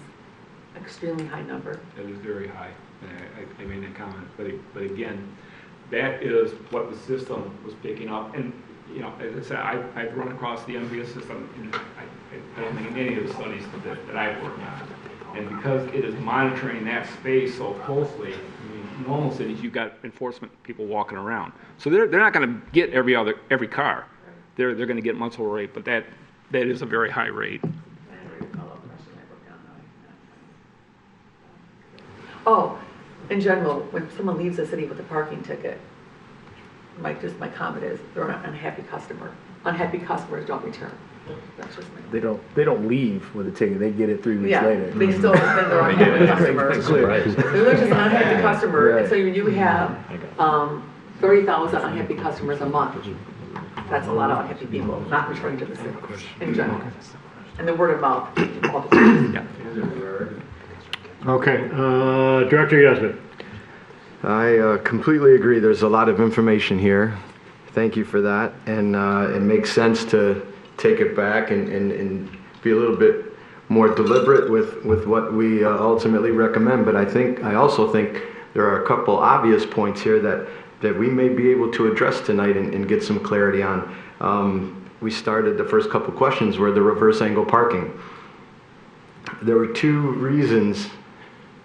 extremely high number? That is very high. I made that comment, but again, that is what the system was picking up. And, as I said, I've run across the MPS system, and I don't think in any of the studies that I've worked on. And because it is monitoring that space so closely, in normal cities, you've got enforcement people walking around. So they're not going to get every car. They're going to get municipal rate, but that is a very high rate. Oh, in general, when someone leaves the city with a parking ticket, my comment is they're an unhappy customer. Unhappy customers don't return. That's just my. They don't leave with a ticket. They get it 3 weeks later. They still have been their unhappy customer. They're just an unhappy customer, Right. and so you have 30,000 unhappy customers a month. That's a lot of unhappy people not returning to the city in general. And the word of mouth multiplies. Okay, Director Yasmin. I completely agree. There's a lot of information here. Thank you for that. And it makes sense to take it back and be a little bit more deliberate with what we ultimately recommend. But I also think there are a couple obvious points here that we may be able to address tonight and get some clarity on. We started, the first couple questions were the reverse angle parking. There were two reasons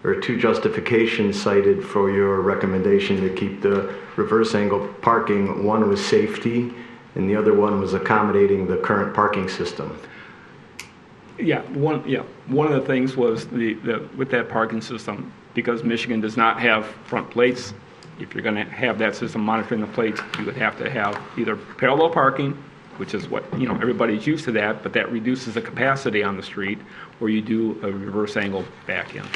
or two justifications cited for your recommendation to keep the reverse angle parking. One was safety, and the other one was accommodating the current parking system. One of the things was with that parking system, because Michigan does not have front plates. If you're going to have that system monitoring the plates, you would have to have either parallel parking, which is what everybody's used to that, but that reduces the capacity on the street, or you do a reverse angle back in.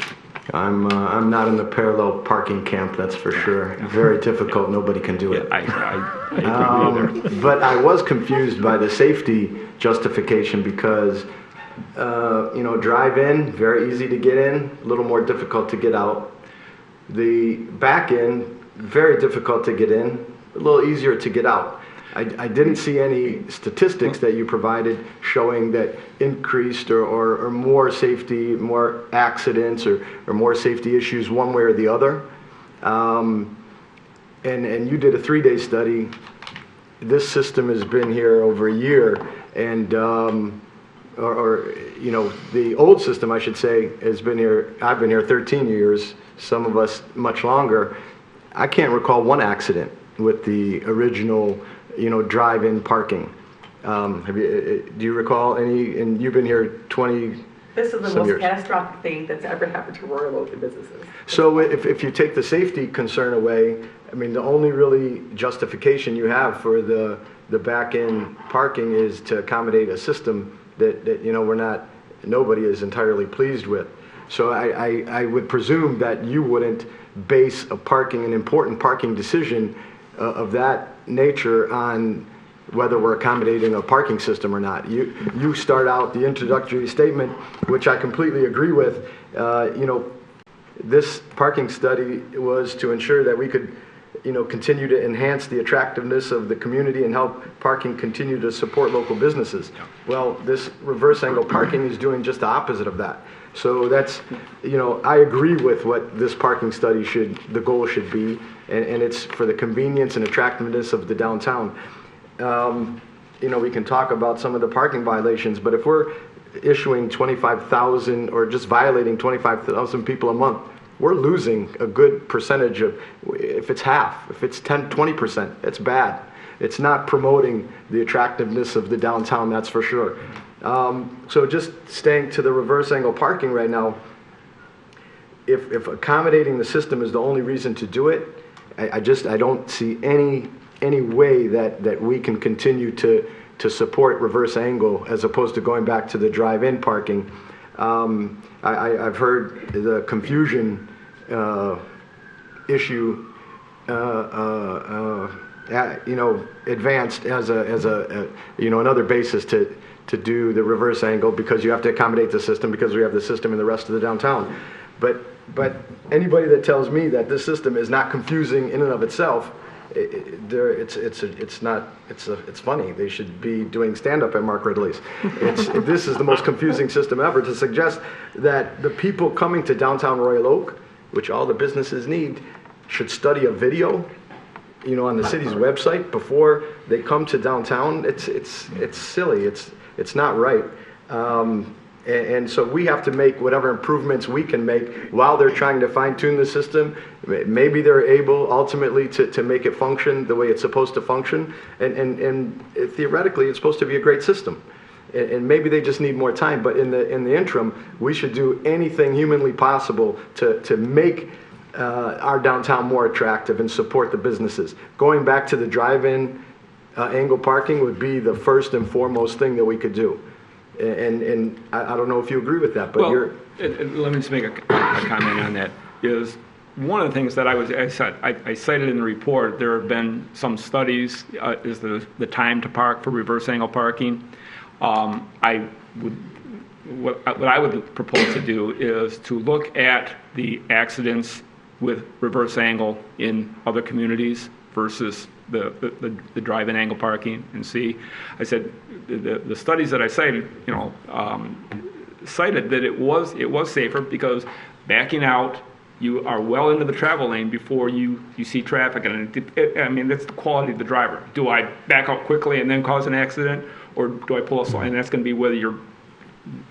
I'm not in the parallel parking camp, that's for sure. Very difficult. Nobody can do it. I agree either. But I was confused by the safety justification because, drive in, very easy to get in, a little more difficult to get out. The back in, very difficult to get in, a little easier to get out. I didn't see any statistics that you provided showing that increased or more safety, more accidents or more safety issues one way or the other. And you did a 3-day study. This system has been here over a year, and the old system, I should say, has been here. I've been here 13 years. Some of us much longer. I can't recall one accident with the original drive-in parking. Do you recall any? And you've been here 20 This is the some most years. catastrophic thing that's ever happened to Royal Oak businesses. So if you take the safety concern away, I mean, the only really justification you have for the back-end parking is to accommodate a system that nobody is entirely pleased with. So I would presume that you wouldn't base an important parking decision of that nature on whether we're accommodating a parking system or not. You start out the introductory statement, which I completely agree with. This parking study was to ensure that we could, continue to enhance the attractiveness of the community and help parking continue to support local businesses. Well, this reverse angle parking is doing just the opposite of that. So that's, I agree with what this parking study the goal should be, and it's for the convenience and attractiveness of the downtown. We can talk about some of the parking violations, but if we're issuing 25,000 or just violating 25,000 people a month, we're losing a good percentage of, if it's half, if it's 10, 20%, it's bad. It's not promoting the attractiveness of the downtown, that's for sure. So just staying to the reverse angle parking right now, if accommodating the system is the only reason to do it, I don't see any way that we can continue to support reverse angle as opposed to going back to the drive-in parking. I've heard the confusion issue, advanced as another basis to do the reverse angle because you have to accommodate the system because we have the system in the rest of the downtown. But anybody that tells me that this system is not confusing in and of itself, it's funny. They should be doing stand-up at Mark Ridley's. This is the most confusing system ever. To suggest that the people coming to downtown Royal Oak, which all the businesses need, should study a video, on the city's website before they come to downtown. It's silly. It's not right. And so we have to make whatever improvements we can make while they're trying to fine-tune the system. Maybe they're able ultimately to make it function the way it's supposed to function. And theoretically, it's supposed to be a great system. And maybe they just need more time. But in the interim, we should do anything humanly possible to make our downtown more attractive and support the businesses. Going back to the drive-in angle parking would be the first and foremost thing that we could do. And I don't know if you agree with that, but let me just make a comment on that. Is one of the things that I cited in the report. There have been some studies. Is the time to park for reverse angle parking? What I would propose to do is to look at the accidents with reverse angle in other communities versus the drive-in angle parking and see. I said the studies that I cited, cited that it was safer because backing out, you are well into the travel lane before you see traffic, and that's the quality of the driver. Do I back out quickly and then cause an accident, or do I pull a slide? And that's going to be whether you're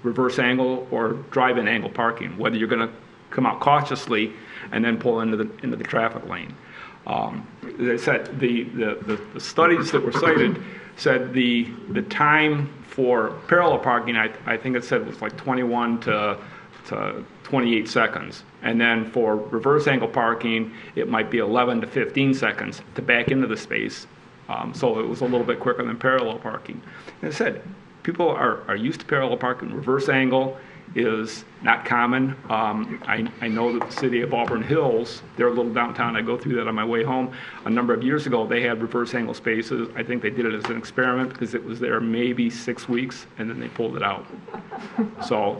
reverse angle or drive-in angle parking, whether you're going to come out cautiously and then pull into the traffic lane. They said the studies that were cited said the time for parallel parking, I think it said was like 21 to 28 seconds. And then for reverse angle parking, it might be 11 to 15 seconds to back into the space. So it was a little bit quicker than parallel parking. And it said people are used to parallel parking. Reverse angle is not common. I know that the city of Auburn Hills, their little downtown, I go through that on my way home. A number of years ago, they had reverse angle spaces. I think they did it as an experiment because it was there maybe 6 weeks, and then they pulled it out. So,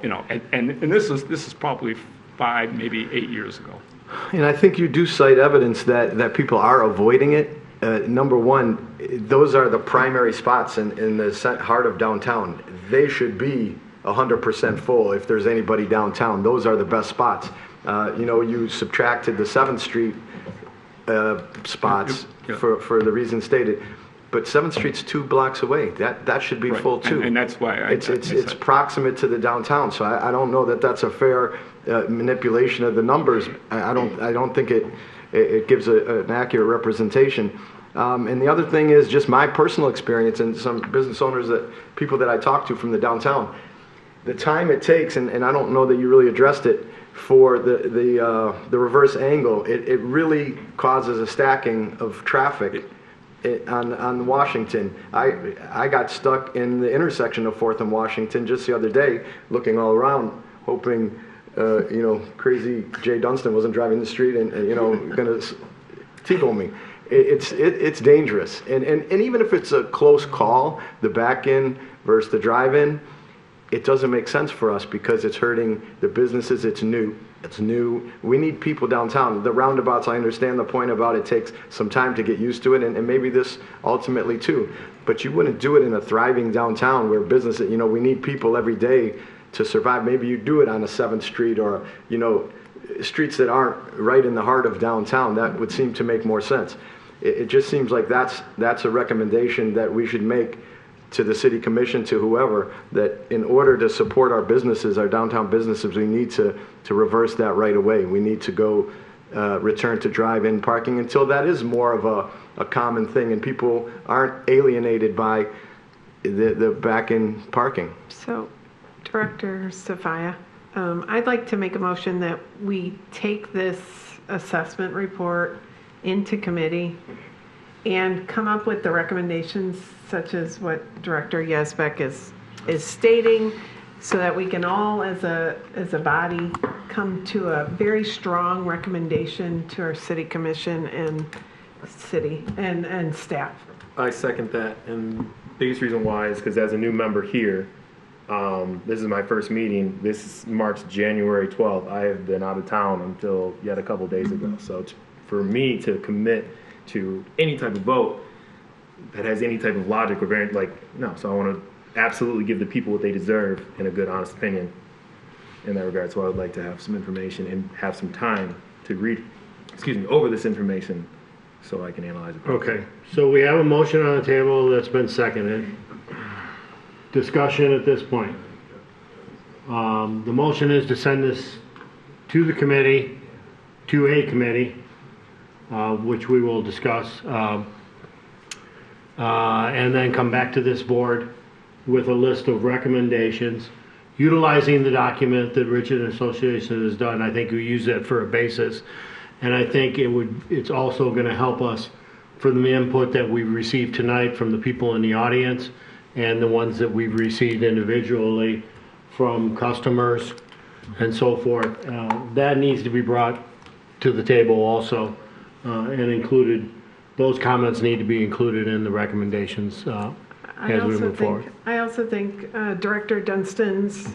and this is probably 5, maybe 8 years ago. And I think you do cite evidence that people are avoiding it. Number one, those are the primary spots in the heart of downtown. They should be 100% full if there's anybody downtown. Those are the best spots. You subtracted the 7th Street spots for the reason stated, but 7th Street's 2 blocks away. That should be full too. And that's why it's proximate to the downtown. So I don't know that that's a fair manipulation of the numbers. I don't think it gives an accurate representation. And the other thing is just my personal experience and some business owners, people that I talk to from the downtown. The time it takes, and I don't know that you really addressed it, for the reverse angle, it really causes a stacking of traffic on Washington. I got stuck in the intersection of 4th and Washington just the other day, looking all around, hoping crazy Jay Dunstan wasn't driving the street and going to T-bone me. it's dangerous. And even if it's a close call, the back end versus the drive in, it doesn't make sense for us because it's hurting the businesses. It's new. We need people downtown. The roundabouts, I understand the point about it takes some time to get used to it, and maybe this ultimately too. But you wouldn't do it in a thriving downtown where business, we need people every day to survive. Maybe you do it on a 7th Street or, streets that aren't right in the heart of downtown. That would seem to make more sense. It just seems like that's a recommendation that we should make to the city commission, to whoever, that in order to support our businesses, our downtown businesses, we need to reverse that right away. We need to go return to drive-in parking until that is more of a common thing and people aren't alienated by the back-end parking. So, Director Sophia, I'd like to make a motion that we take this assessment report into committee and come up with the recommendations such as what Director Yazbek is stating, so that we can all as a body come to a very strong recommendation to our city commission and city and staff. I second that, and the biggest reason why is because as a new member here, this is my first meeting. This marks January 12th. I have been out of town until yet a couple days ago. So for me to commit to any type of vote that has any type of logic or variant, no. So I want to absolutely give the people what they deserve in a good, honest opinion in that regard. So I would like to have some information and have some time to read, over this information so I can analyze it properly. Okay, so we have a motion on the table that's been seconded. Discussion at this point. The motion is to send this to the committee, to a committee, which we will discuss, and then come back to this board with a list of recommendations, utilizing the document that Richard Association has done. I think we use that for a basis, and I think it's also going to help us from the input that we've received tonight from the people in the audience and the ones that we've received individually from customers and so forth. That needs to be brought to the table also, and included. Those comments need to be included in the recommendations as we move forward. I also think Director Dunstan's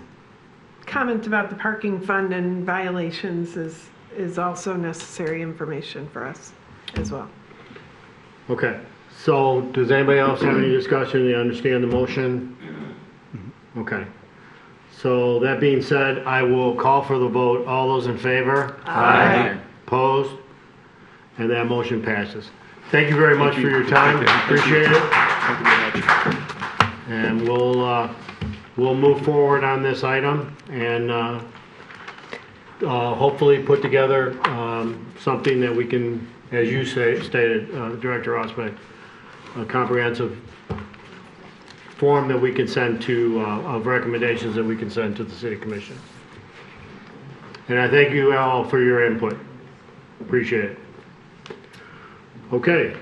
comment about the parking fund and violations is also necessary information for us as well. Okay, so does anybody else have any discussion? They understand the motion? Okay. So that being said, I will call for the vote. All those in favor? Aye. Opposed? And that motion passes. Thank you very much for your time. Appreciate it. Thank you very much. And we'll move forward on this item and hopefully put together something that we can, as you stated, Director Osbeck, a comprehensive form that we can send to, of recommendations that we can send to the City Commission. And I thank you all for your input. Appreciate it. Okay.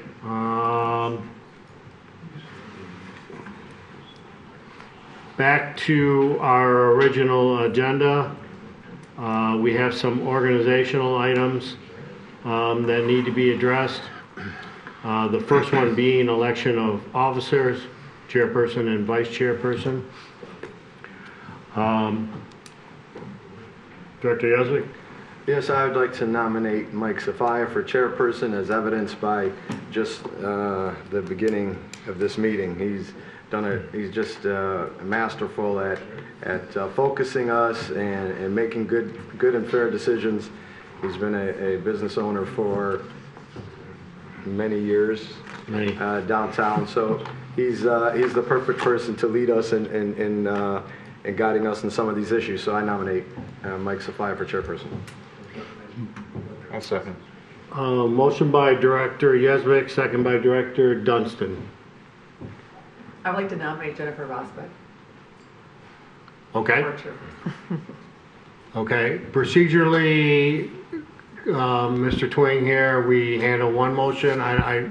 Back to our original agenda. We have some organizational items that need to be addressed. The first one being election of officers, chairperson and vice chairperson. Director Yazbek? Yes, I would like to nominate Mike Sophia for chairperson, as evidenced by just the beginning of this meeting. He's just masterful at focusing us and making good and fair decisions. He's been a business owner for many years downtown, so he's the perfect person to lead us in guiding us in some of these issues. So I nominate Mike Sophia for chairperson. I'll second. Motion by Director Yazbek, second by Director Dunstan. I would like to nominate Jennifer Rosbeck. Okay. Okay. Procedurally, Mr. Twing here, we handle one motion. I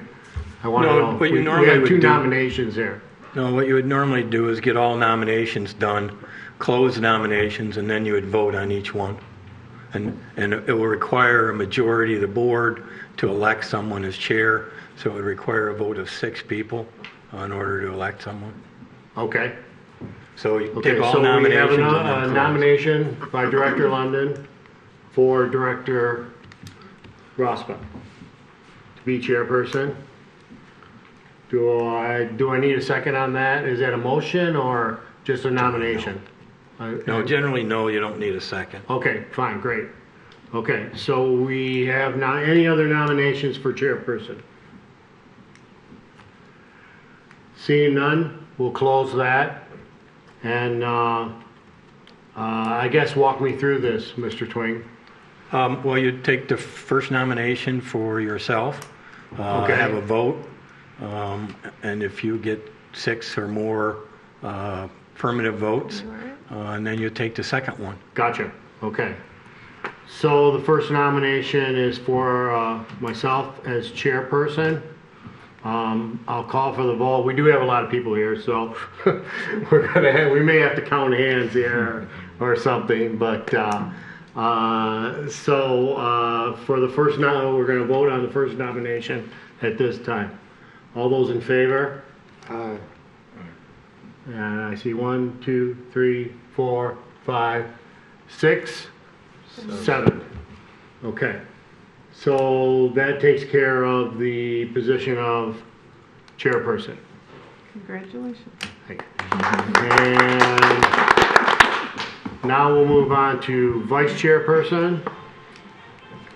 want to know. What you we normally have would two do- nominations here. No, what you would normally do is get all nominations done, close nominations, and then you would vote on each one. and it will require a majority of the board to elect someone as chair, so it would require a vote of 6 people in order to elect someone. Okay. So you Okay, take all so we have nominations and a then close. nomination by Director London for Director Rosbach to be chairperson. Do I need a second on that? Is that a motion or just a nomination? No, generally, no, you don't need a second. Okay, fine, great. Okay, so we have not any other nominations for chairperson? Seeing none, we'll close that. And I guess walk me through this, Mr. Twing. Well, you take the first nomination for yourself, Okay. have a vote, and if you get 6 or more affirmative votes, and then you take the second one. Gotcha. Okay. So the first nomination is for myself as chairperson. I'll call for the vote. We do have a lot of people here, so we may have to count hands here or something. But for the first we're going to vote on the first nomination at this time. All those in favor? Aye. And I see 1, 2, 3, 4, 5, 6, 7. Okay. So that takes care of the position of chairperson. Congratulations. And now we'll move on to vice chairperson.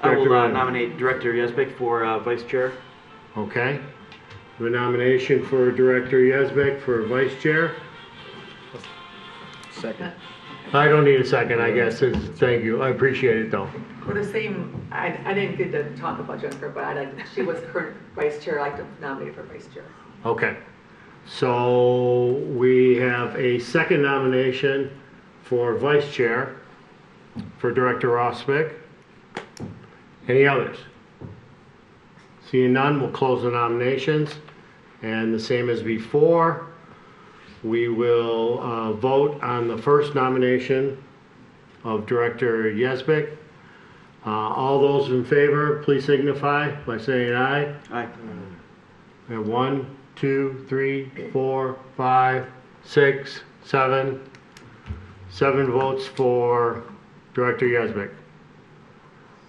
I will nominate Director Yesbeck for vice chair. Okay. A nomination for Director Yesbeck for vice chair. Second. I don't need a second, I guess. Thank you. I appreciate it, though. For the same, I didn't get to talk about Jennifer, but she was current vice chair. I'd like to nominate for vice chair. Okay. So we have a second nomination for vice chair for Director Rosbeck. Any others? Seeing none, we'll close the nominations. And the same as before, we will vote on the first nomination of Director Yesbeck. All those in favor, please signify by saying aye. Aye. We have 1, 2, 3, 4, 5, 6, 7. 7 votes for Director Yesbeck.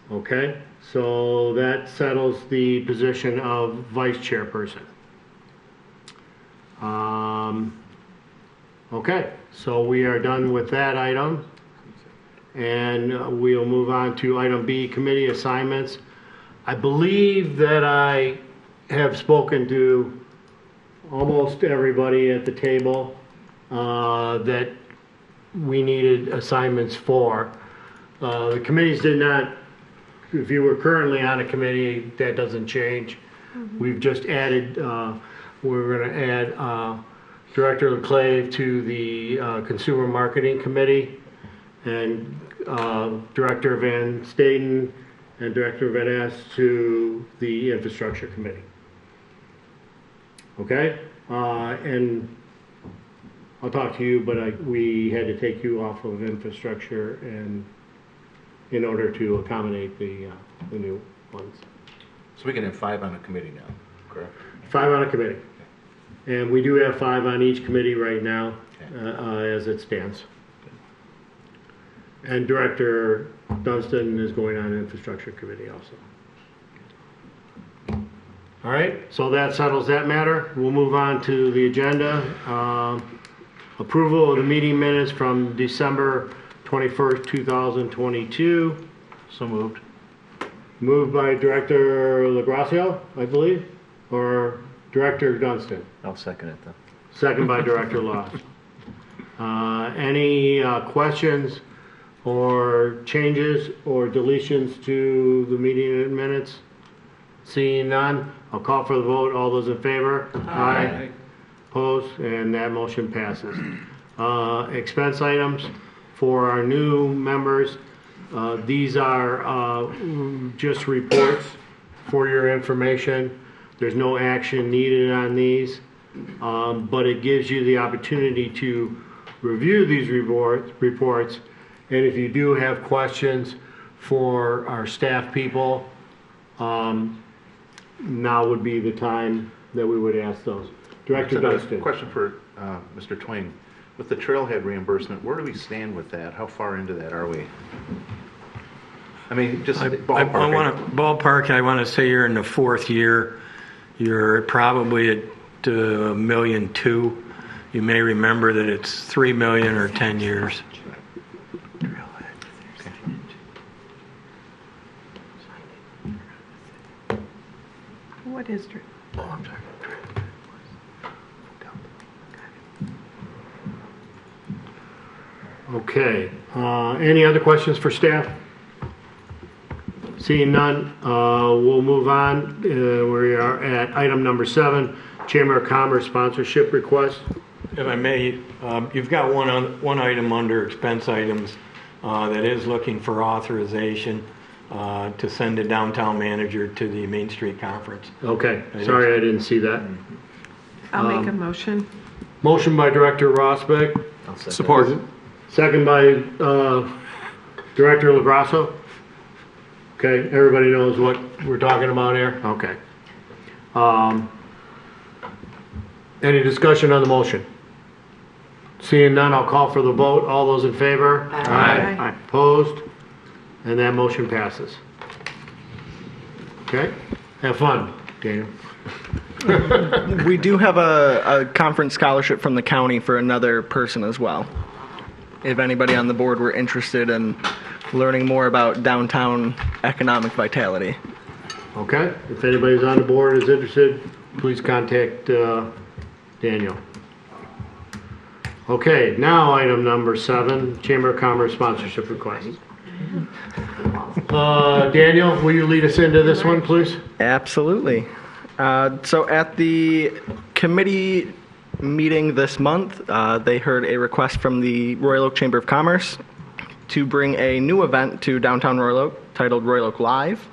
Okay, so that settles the position of vice chairperson. Okay, so we are done with that item. And we'll move on to item B, committee assignments. I believe that I have spoken to almost everybody at the table that we needed assignments for. The committees did not, if you were currently on a committee, that doesn't change. We've just added, we're going to add Director LeClave to the Consumer Marketing Committee, and Director Van Staden and Director Van Ness to the Infrastructure Committee. Okay? And I'll talk to you, but we had to take you off of infrastructure and in order to accommodate the new ones. So we can have 5 on a committee now, correct? 5 on a committee. And we do have 5 on each committee right now, as it stands. And Director Dunstan is going on Infrastructure Committee also. All right, so that settles that matter. We'll move on to the agenda. Approval of the meeting minutes from December 21st, 2022. So moved. Moved by Director LaGracio, I believe, or Director Dunstan? I'll second it then. Second by Director Law. Any questions or changes or deletions to the meeting minutes? Seeing none, I'll call for the vote. All those in favor? Aye. Opposed? And that motion passes. Expense items for our new members. These are just reports for your information. There's no action needed on these, but it gives you the opportunity to review these reports. And if you do have questions for our staff people, now would be the time that we would ask those. Director Dunstan. Question for Mr. Twain. With the trailhead reimbursement, where do we stand with that? How far into that are we? I mean, just ballpark. I want to ballpark. I want to say you're in the 4th year. You're probably at $1.2 million. You may remember that it's $3 million or 10 years. What is it? Okay, any other questions for staff? Seeing none, we'll move on. We are at item number 7, Chamber of Commerce sponsorship request. If I may, you've got one item under expense items that is looking for authorization to send a downtown manager to the Main Street Conference. Okay, sorry I didn't see that. I'll make a motion. Motion by Director Rosbeck. Support. Second by Director LaGrasso. Okay, everybody knows what we're talking about here? Okay. Any discussion on the motion? Seeing none, I'll call for the vote. All those in favor? Aye. Opposed? And that motion passes. Okay? Have fun, Daniel. We do have a conference scholarship from the county for another person as well. If anybody on the board were interested in learning more about downtown economic vitality. Okay, if anybody's on the board is interested, please contact Daniel. Okay, now item number 7, Chamber of Commerce sponsorship request. Daniel, will you lead us into this one, please? Absolutely. So at the committee meeting this month, they heard a request from the Royal Oak Chamber of Commerce to bring a new event to downtown Royal Oak titled Royal Oak Live.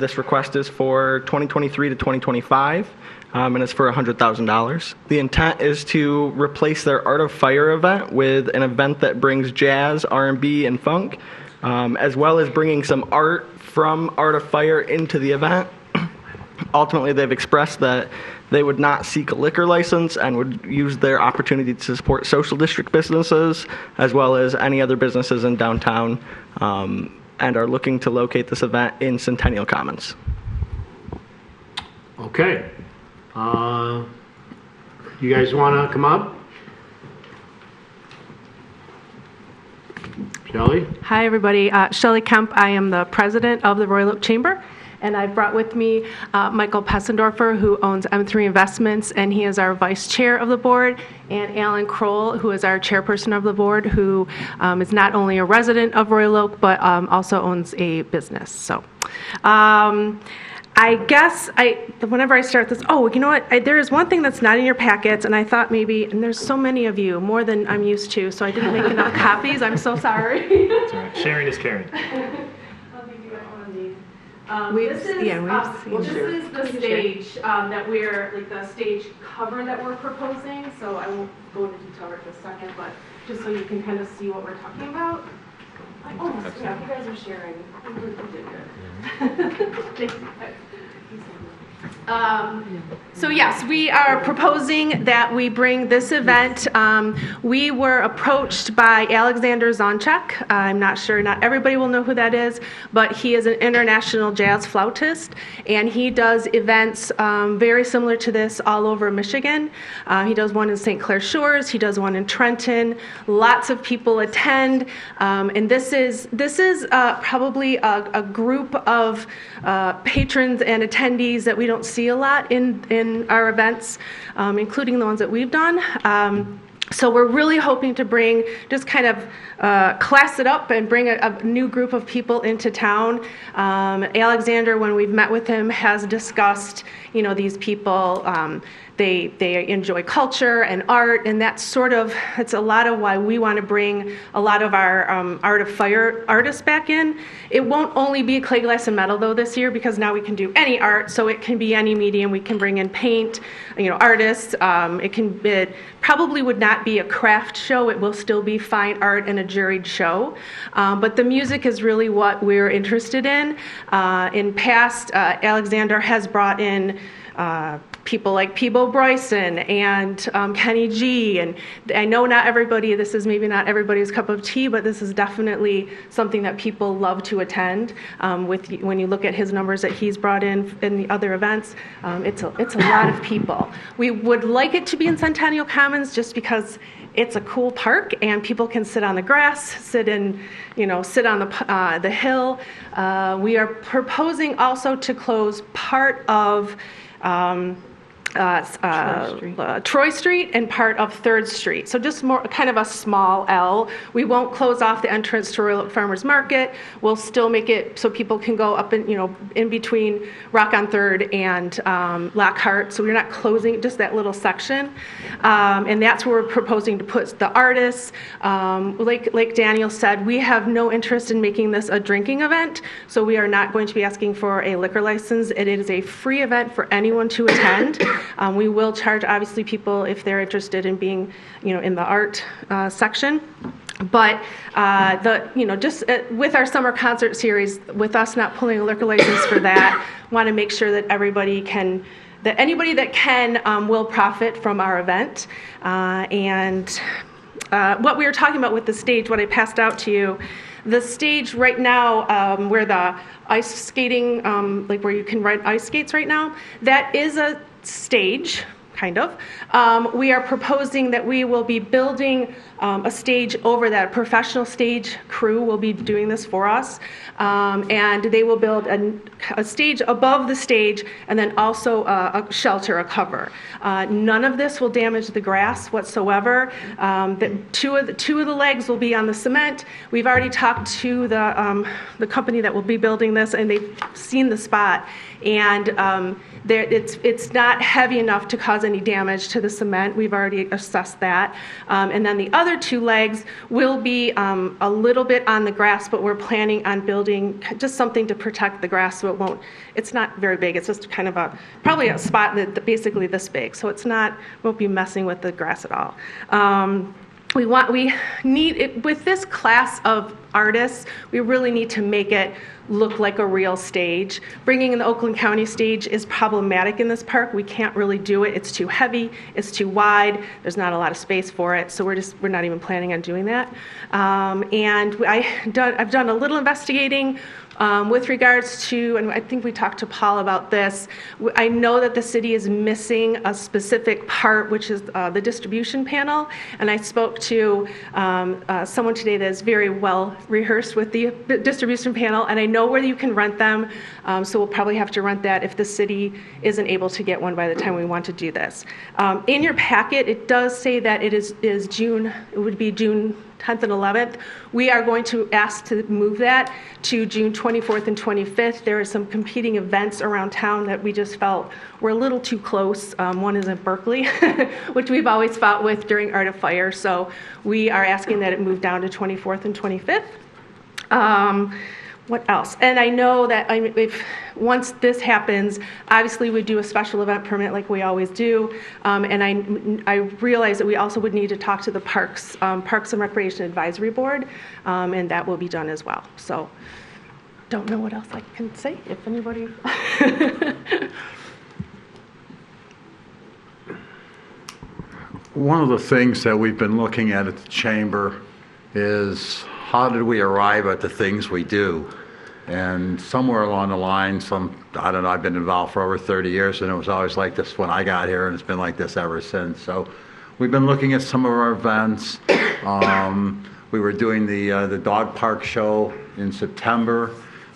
This request is for 2023 to 2025, and it's for $100,000. The intent is to replace their Art of Fire event with an event that brings jazz, R&B, and funk, as well as bringing some art from Art of Fire into the event. Ultimately, they've expressed that they would not seek a liquor license and would use their opportunity to support social district businesses as well as any other businesses in downtown, and are looking to locate this event in Centennial Commons. Okay. You guys want to come up? Shelley? Hi, everybody. Shelley Kemp. I am the president of the Royal Oak Chamber. And I've brought with me Michael Pessendorfer, who owns M3 Investments, and he is our vice chair of the board, and Alan Kroll, who is our chairperson of the board, who is not only a resident of Royal Oak, but also owns a business. So I guess whenever I start this, you know what? There is one thing that's not in your packets, and I thought maybe, and there's so many of you, more than I'm used to, so I didn't make enough copies. I'm so sorry. That's all right. Sharing is caring. This is the stage that we're, like the stage cover that we're proposing, so I won't go into detail right this second, but just so you can kind of see what we're talking about. Yeah, you guys are sharing. You did good. So yes, we are proposing that we bring this event. We were approached by Alexander Zonchak. I'm not sure, not everybody will know who that is, but he is an international jazz flautist, and he does events very similar to this all over Michigan. He does one in St. Clair Shores, he does one in Trenton. Lots of people attend, and this is probably a group of patrons and attendees that we don't see a lot in our events, including the ones that we've done. So we're really hoping to bring, just kind of class it up and bring a new group of people into town. Alexander, when we've met with him, has discussed, these people, they enjoy culture and art, and it's a lot of why we want to bring a lot of our Art of Fire artists back in. It won't only be clay, glass, and metal though this year, because now we can do any art, so it can be any medium. We can bring in paint, artists. It probably would not not be a craft show. It will still be fine art and a juried show. But the music is really what we're interested in. In past, Alexander has brought in people like Peebo Bryson and Kenny G. And I know not everybody, this is maybe not everybody's cup of tea, but this is definitely something that people love to attend. When you look at his numbers that he's brought in the other events, it's a lot of people. We would like it to be in Centennial Commons just because it's a cool park and people can sit on the grass, sit on the hill. We are proposing also to close part of Troy Street and part of 3rd Street. So just more kind of a small L. We won't close off the entrance to Royal Oak Farmers Market. We'll still make it so people can go up in between Rock on 3rd and Lockhart. So we're not closing just that little section. And that's where we're proposing to put the artists. Like Daniel said, we have no interest in making this a drinking event. So we are not going to be asking for a liquor license. It is a free event for anyone to attend. We will charge, obviously, people if they're interested in being, in the art section. But just with our summer concert series, with us not pulling a liquor license for that, want to make sure that anybody that can will profit from our event. And what we were talking about with the stage, what I passed out to you. The stage right now, where the ice skating, where you can ride ice skates right now, that is a stage, kind of. We are proposing that we will be building a stage over that. A professional stage crew will be doing this for us. And they will build a stage above the stage and then also a shelter, a cover. None of this will damage the grass whatsoever. Two of the legs will be on the cement. We've already talked to the company that will be building this, and they've seen the spot. And it's not heavy enough to cause any damage to the cement. We've already assessed that. And then the other 2 legs will be a little bit on the grass, but we're planning on building just something to protect the grass so it's not very big. It's just kind of probably a spot that basically this big. So won't be messing with the grass at all. We need it with this class of artists. We really need to make it look like a real stage. Bringing in the Oakland County stage is problematic in this park. We can't really do it. It's too heavy. It's too wide. There's not a lot of space for it. So we're not even planning on doing that. And I've done a little investigating. With regards to, and I think we talked to Paul about this, I know that the city is missing a specific part, which is the distribution panel. And I spoke to someone today that is very well rehearsed with the distribution panel, and I know where you can rent them. So we'll probably have to rent that if the city isn't able to get one by the time we want to do this. In your packet, it does say that it is June. It would be June 10th and 11th. We are going to ask to move that to June 24th and 25th. There are some competing events around town that we just felt were a little too close. One is in Berkeley, which we've always fought with during Art of Fire. So we are asking that it move down to 24th and 25th. What else? And I know that once this happens, obviously we do a special event permit like we always do. And I realize that we also would need to talk to the Parks and Recreation Advisory Board, and that will be done as well. So don't know what else I can say, if anybody. One of the things that we've been looking at the chamber is how did we arrive at the things we do? And somewhere along the line, I don't know, I've been involved for over 30 years, and it was always like this when I got here, and it's been like this ever since. So we've been looking at some of our events. We were doing the dog park show in September.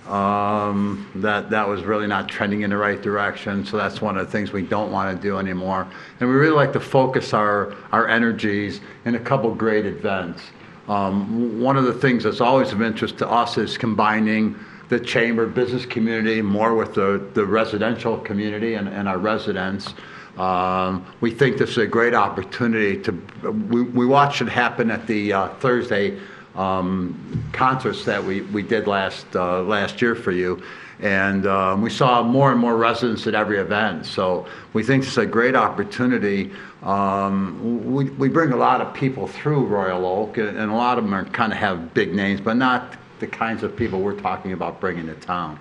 That was really not trending in the right direction, so that's one of the things we don't want to do anymore. And we really like to focus our energies in a couple great events. One of the things that's always of interest to us is combining the chamber business community more with the residential community and our residents. We think this is a great opportunity we watched it happen at the Thursday concerts that we did last year for you. And we saw more and more residents at every event. So we think it's a great opportunity. We bring a lot of people through Royal Oak, and a lot of them kind of have big names, but not the kinds of people we're talking about bringing to town.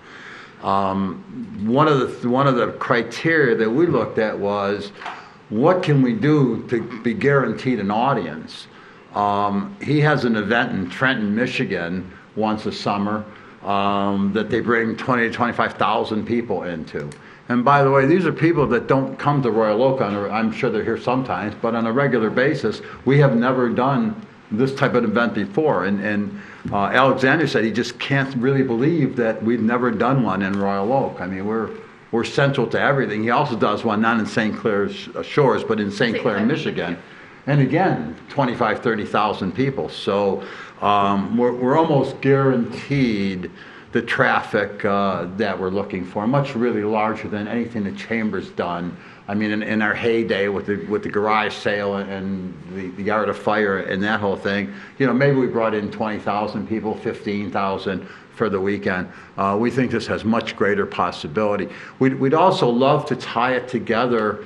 One of the criteria that we looked at was, what can we do to be guaranteed an audience? He has an event in Trenton, Michigan once a summer that they bring 20 to 25,000 people into. And by the way, these are people that don't come to Royal Oak I'm sure they're here sometimes, but on a regular basis. We have never done this type of event before. And Alexander said he just can't really believe that we've never done one in Royal Oak. I mean, we're central to everything. He also does one not in St. Clair Shores, but in St. Clair, Michigan. And again, 25, 30,000 people. So we're almost guaranteed the traffic that we're looking for, much really larger than anything the Chamber's done. I mean, in our heyday with the garage sale and the Yard of Fire and that whole thing, maybe we brought in 20,000 people, 15,000 for the weekend. We think this has much greater possibility. We'd also love to tie it together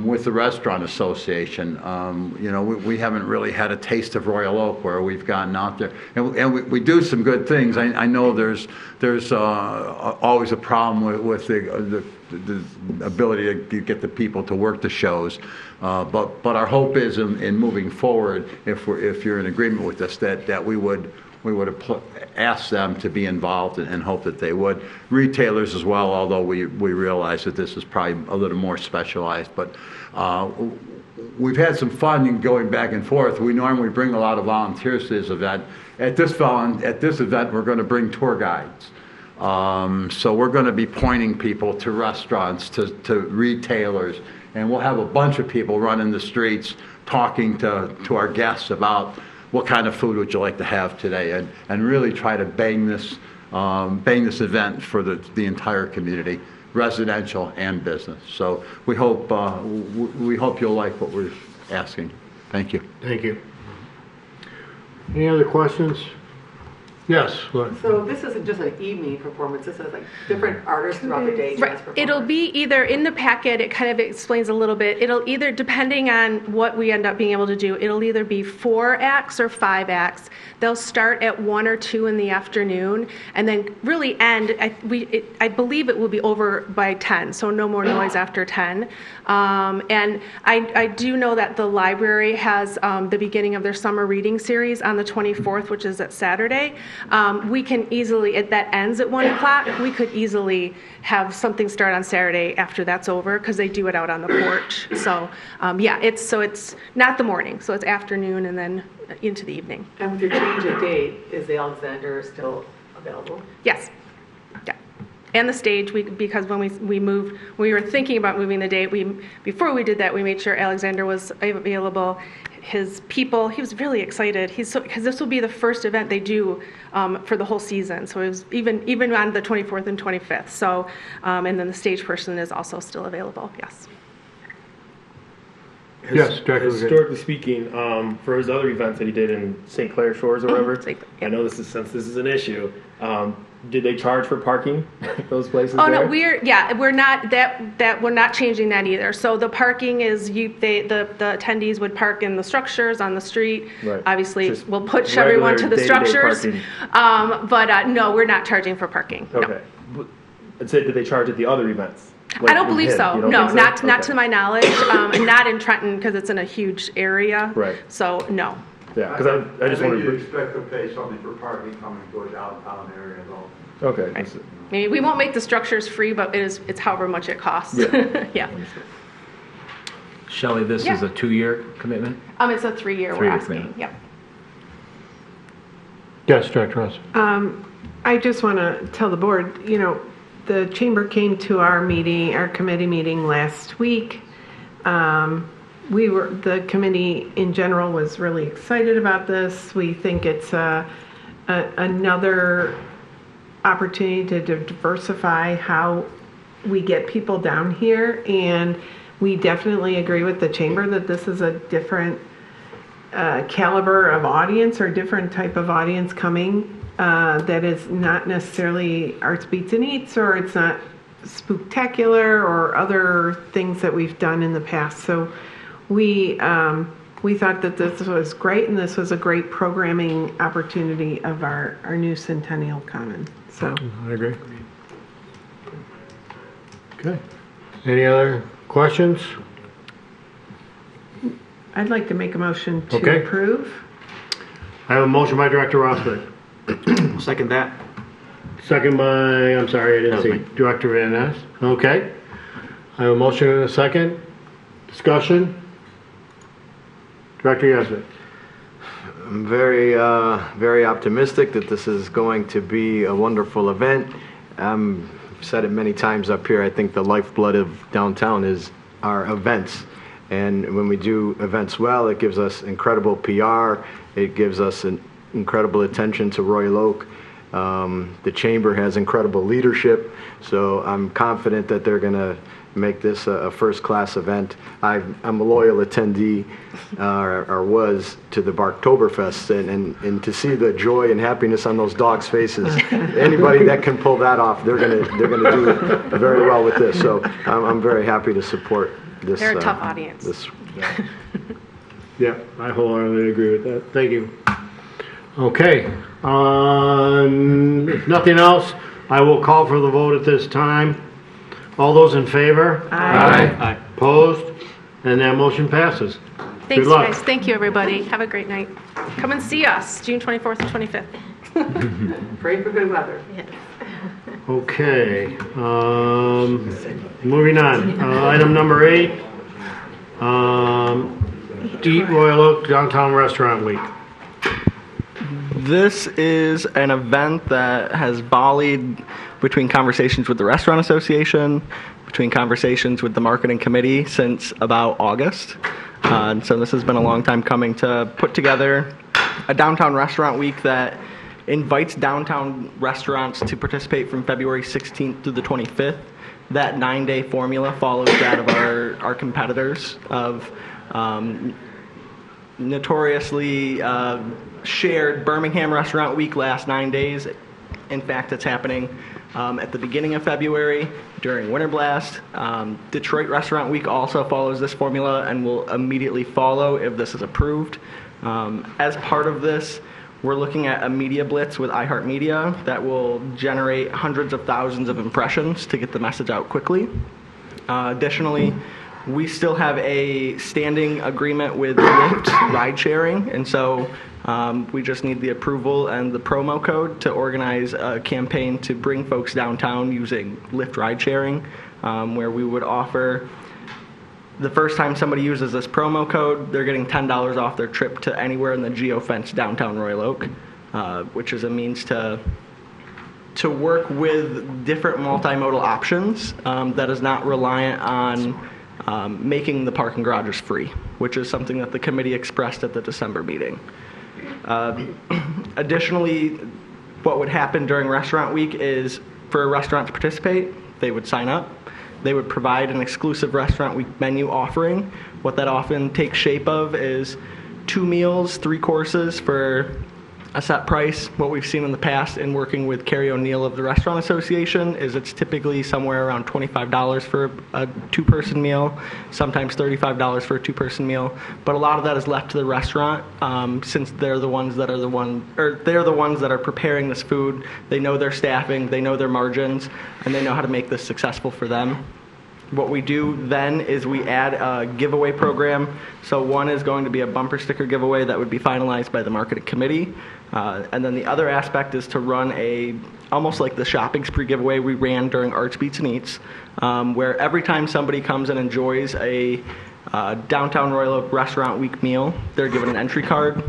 with the Restaurant Association. We haven't really had a taste of Royal Oak where we've gotten out there, and we do some good things. I know there's always a problem with the ability to get the people to work the shows, but our hope is in moving forward, if you're in agreement with us, that we would ask them to be involved and hope that they would. Retailers as well, although we realize that this is probably a little more specialized. But we've had some fun in going back and forth. We normally bring a lot of volunteers to this event. At this event, we're going to bring tour guides. So we're going to be pointing people to restaurants, to retailers, and we'll have a bunch of people running the streets talking to our guests about what kind of food would you like to have today, and really try to bang this event for the entire community, residential and business. So we hope you'll like what we're asking. Thank you. Thank you. Any other questions? Yes. So this isn't just an evening performance. This is like different artists throughout the day. Right. It'll be either in the packet. It kind of explains a little bit. It'll either, depending on what we end up being able to do, it'll either be 4 acts or 5 acts. They'll start at 1 or 2 in the afternoon, and then really end. I believe it will be over by 10. So no more noise after 10. And I do know that the library has the beginning of their summer reading series on the 24th, which is at Saturday. We can easily, that ends at 1 o'clock, we could easily have something start on Saturday after that's over, because they do it out on the porch. So it's not the morning, so it's afternoon and then into the evening. And with your change of date, is the Alexander still available? Yes. Yeah. And the stage, because when we were thinking about moving the date, before we did that, we made sure Alexander was available. His people, he was really excited. Because this will be the first event they do for the whole season. So it was even on the 24th and 25th. So, and then the stage person is also still available. Yes. Yes, Director. Historically speaking, for his other events that he did in St. Clair Shores or whatever, I know since this is an issue, did they charge for parking those places? Oh there? no, we're not changing that either. So the parking is the attendees would park in the structures on the street. Right. Obviously, we'll push everyone to the structures. But no, we're not charging for parking. Okay. No. Did they charge at the other events? I don't believe so. No, think so? not to my knowledge. Not in Trenton, because it's in a huge area. Right. So no. Yeah, because I just wanted to expect to pay something for parking coming to a downtown area though. Okay. Right. Maybe we won't make the structures free, but it's however much it costs. Yeah. Yeah. Shelley, this is a 2-year commitment? It's a 3-year we're asking. Commitment. Yep. Yes, Director Ross. I just want to tell the board, the chamber came to our committee meeting last week. The committee in general was really excited about this. We think it's another opportunity to diversify how we get people down here, and we definitely agree with the chamber that this is a different caliber of audience or different type of audience coming that is not necessarily Arts Beats and Eats, or it's not spooktacular or other things that we've done in the past. So we thought that this was great, and this was a great programming opportunity of our new Centennial Common. So I agree. Okay. Any other questions? I'd like to make a motion to Okay. approve. I have a motion by Director Rosbeck. Second that. Second by, I'm sorry, I didn't see, Director Van Ness. Okay. I have a motion and a second. Discussion? Director Yazbek. I'm very optimistic that this is going to be a wonderful event. I've said it many times up here, I think the lifeblood of downtown is our events. And when we do events well, it gives us incredible PR. It gives us an incredible attention to Royal Oak. The Chamber has incredible leadership, so I'm confident that they're going to make this a first-class event. I'm a loyal attendee, or was, to the Barktoberfest, and to see the joy and happiness on those dogs' faces, anybody that can pull that off, they're gonna do very well with this. So I'm very happy to support this. They're a tough audience. Yeah, I wholeheartedly agree with that. Thank you. Okay. If nothing else, I will call for the vote at this time. All those in favor? Aye. Opposed? And that motion passes. Thanks, Good you luck. guys. Thank you, everybody. Have a great night. Come and see us, June 24th and 25th. Pray for good weather. Okay. Moving on. Item number 8. Eat Royal Oak Downtown Restaurant Week. This is an event that has volleyed between conversations with the Restaurant Association, between conversations with the marketing committee since about August. And so this has been a long time coming to put together a downtown restaurant week that invites downtown restaurants to participate from February 16th through the 25th. That 9-day formula follows that of our competitors of notoriously shared Birmingham Restaurant Week last 9 days. In fact, it's happening at the beginning of February during Winter Blast. Detroit Restaurant Week also follows this formula and will immediately follow if this is approved. As part of this, we're looking at a media blitz with iHeartMedia that will generate hundreds of thousands of impressions to get the message out quickly. Additionally, we still have a standing agreement with Lyft ride sharing, and so we just need the approval and the promo code to organize a campaign to bring folks downtown using Lyft ride sharing, where we would offer, the first time somebody uses this promo code, they're getting $10 off their trip to anywhere in the geo-fenced downtown Royal Oak, which is a means to work with different multimodal options that is not reliant on making the parking garages free, which is something that the committee expressed at the December meeting. Additionally, what would happen during Restaurant Week is for a restaurant to participate, they would sign up. They would provide an exclusive Restaurant Week menu offering. What that often takes shape of is 2 meals, 3 courses for a set price. What we've seen in the past in working with Carrie O'Neill of the Restaurant Association is it's typically somewhere around $25 for a 2-person meal, sometimes $35 for a 2-person meal. But a lot of that is left to the restaurant since they're the ones that are preparing this food. They know their staffing, they know their margins, and they know how to make this successful for them. What we do then is we add a giveaway program. So one is going to be a bumper sticker giveaway that would be finalized by the marketing committee. And then the other aspect is to run almost like the shopping spree giveaway we ran during Arts Beats and Eats, where every time somebody comes and enjoys a downtown Royal Oak Restaurant Week meal, they're given an entry card.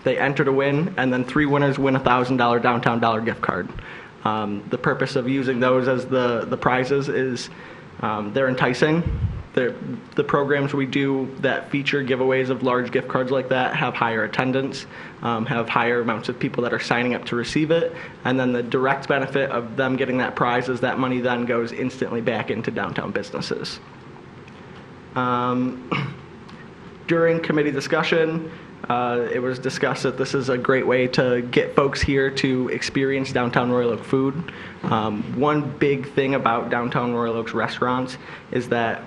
They enter to win, and then 3 winners win a $1,000 downtown dollar gift card. The purpose of using those as the prizes is they're enticing. The programs we do that feature giveaways of large gift cards like that have higher attendance, have higher amounts of people that are signing up to receive it, and then the direct benefit of them getting that prize is that money then goes instantly back into downtown businesses. During committee discussion, It was discussed that this is a great way to get folks here to experience downtown Royal Oak food. One big thing about downtown Royal Oak's restaurants is that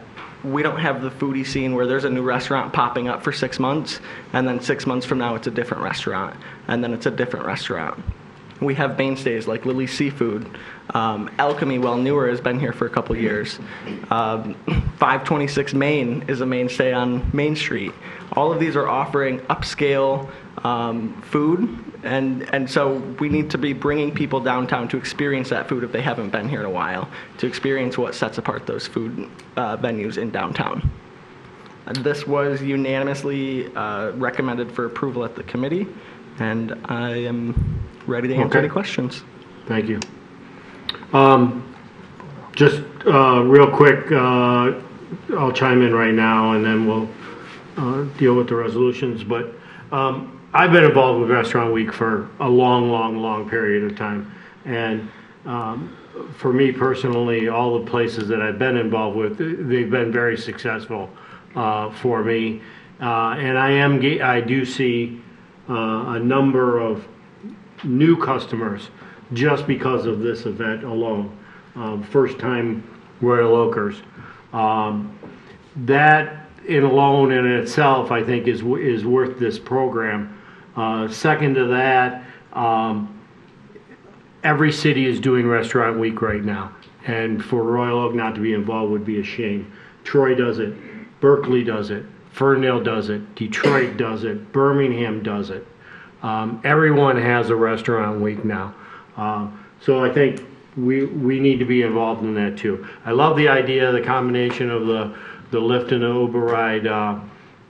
we don't have the foodie scene where there's a new restaurant popping up for 6 months, and then 6 months from now it's a different restaurant, and then it's a different restaurant. We have mainstays like Lily's Seafood. Alchemy, while newer, has been here for a couple years. 526 Main is a mainstay on Main Street. All of these are offering upscale food, and so we need to be bringing people downtown to experience that food if they haven't been here in a while, to experience what sets apart those food venues in downtown. This was unanimously recommended for approval at the committee, and I am ready to answer any questions. Thank you. Just real quick, I'll chime in right now and then we'll deal with the resolutions. But I've been involved with Restaurant Week for a long period of time. And for me personally, all the places that I've been involved with, they've been very successful for me. And I do see a number of new customers just because of this event alone. First time Royal Oakers. That alone in itself, I think, is worth this program. Second to that, every city is doing Restaurant Week right now. And for Royal Oak not to be involved would be a shame. Troy does it. Berkeley does it. Ferndale does it. Detroit does it. Birmingham does it. Everyone has a Restaurant Week now. So I think we need to be involved in that too. I love the idea, the combination of the Lyft and the Uber ride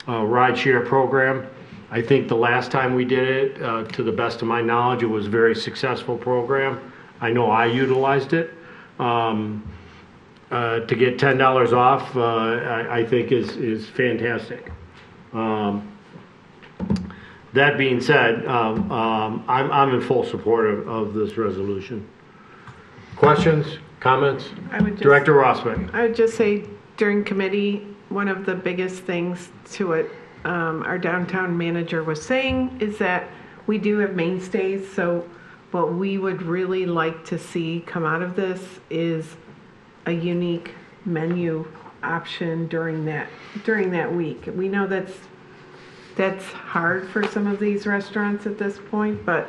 rideshare program. I think the last time we did it, to the best of my knowledge, it was a very successful program. I know I utilized it. To get $10 off, I think is fantastic. That being said, I'm in full support of this resolution. Questions, comments? Director Rossman. I would just say during committee, one of the biggest things to it, our downtown manager was saying, is that we do have mainstays. So what we would really like to see come out of this is a unique menu option during that week. We know that's hard for some of these restaurants at this point, but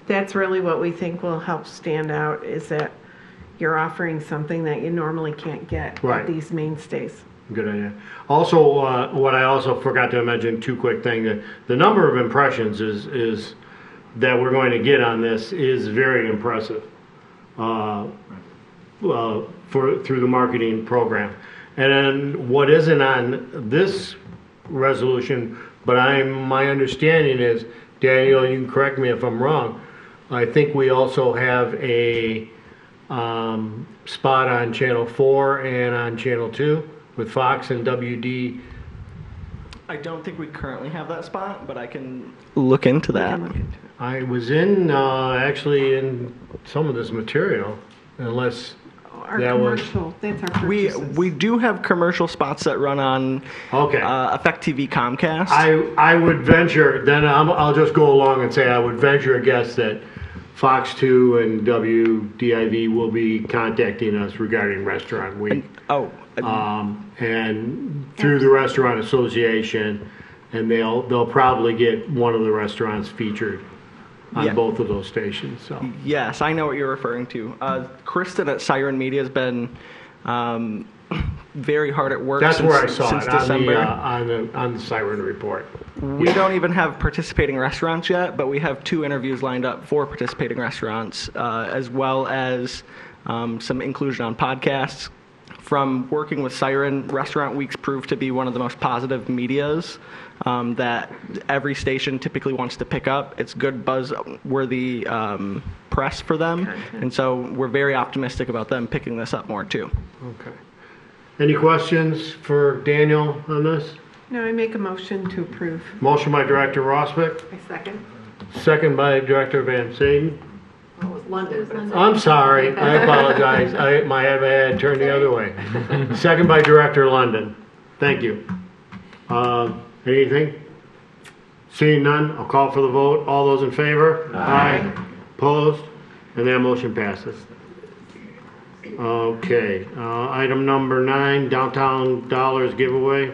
that's really what we think will help stand out, is that you're offering something that you normally can't get at these mainstays. Good idea. Also, what I also forgot to mention, two quick things. The number of impressions is that we're going to get on this is very impressive through the marketing program. And then what isn't on this resolution, but my understanding is, Daniel, you can correct me if I'm wrong, I think we also have a spot on Channel 4 and on Channel 2 with Fox and WD. I don't think we currently have that spot, but I can look into that. I was in actually in some of this material, unless Our commercial, that's our purchases. We do have commercial spots that run on Effect TV Comcast. I would venture, then I'll just go along and say I would venture a guess that Fox 2 and WDIV will be contacting us regarding Restaurant Week. And through the Restaurant Association, and they'll probably get one of the restaurants featured on both of those stations. So yes, I know what you're referring to. Kristen at Siren Media has been very hard at work. That's since, where I saw since it December. on the Siren Report. We don't even have participating restaurants yet, but we have 2 interviews lined up for participating restaurants, as well as some inclusion on podcasts. From working with Siren, Restaurant Weeks proved to be one of the most positive medias that every station typically wants to pick up. It's good buzz-worthy press for them, and so we're very optimistic about them picking this up more too. Okay. Any questions for Daniel on this? No, I make a motion to approve. Motion by Director Rosbeck. I second. Second by Director Van Saden. Oh, it was London. I'm sorry. I apologize. My head turned the other way. Second by Director London. Thank you. Anything? Seeing none, I'll call for the vote. All those in favor? Aye. Opposed? And that motion passes. Okay, item number 9, Downtown Dollars giveaway.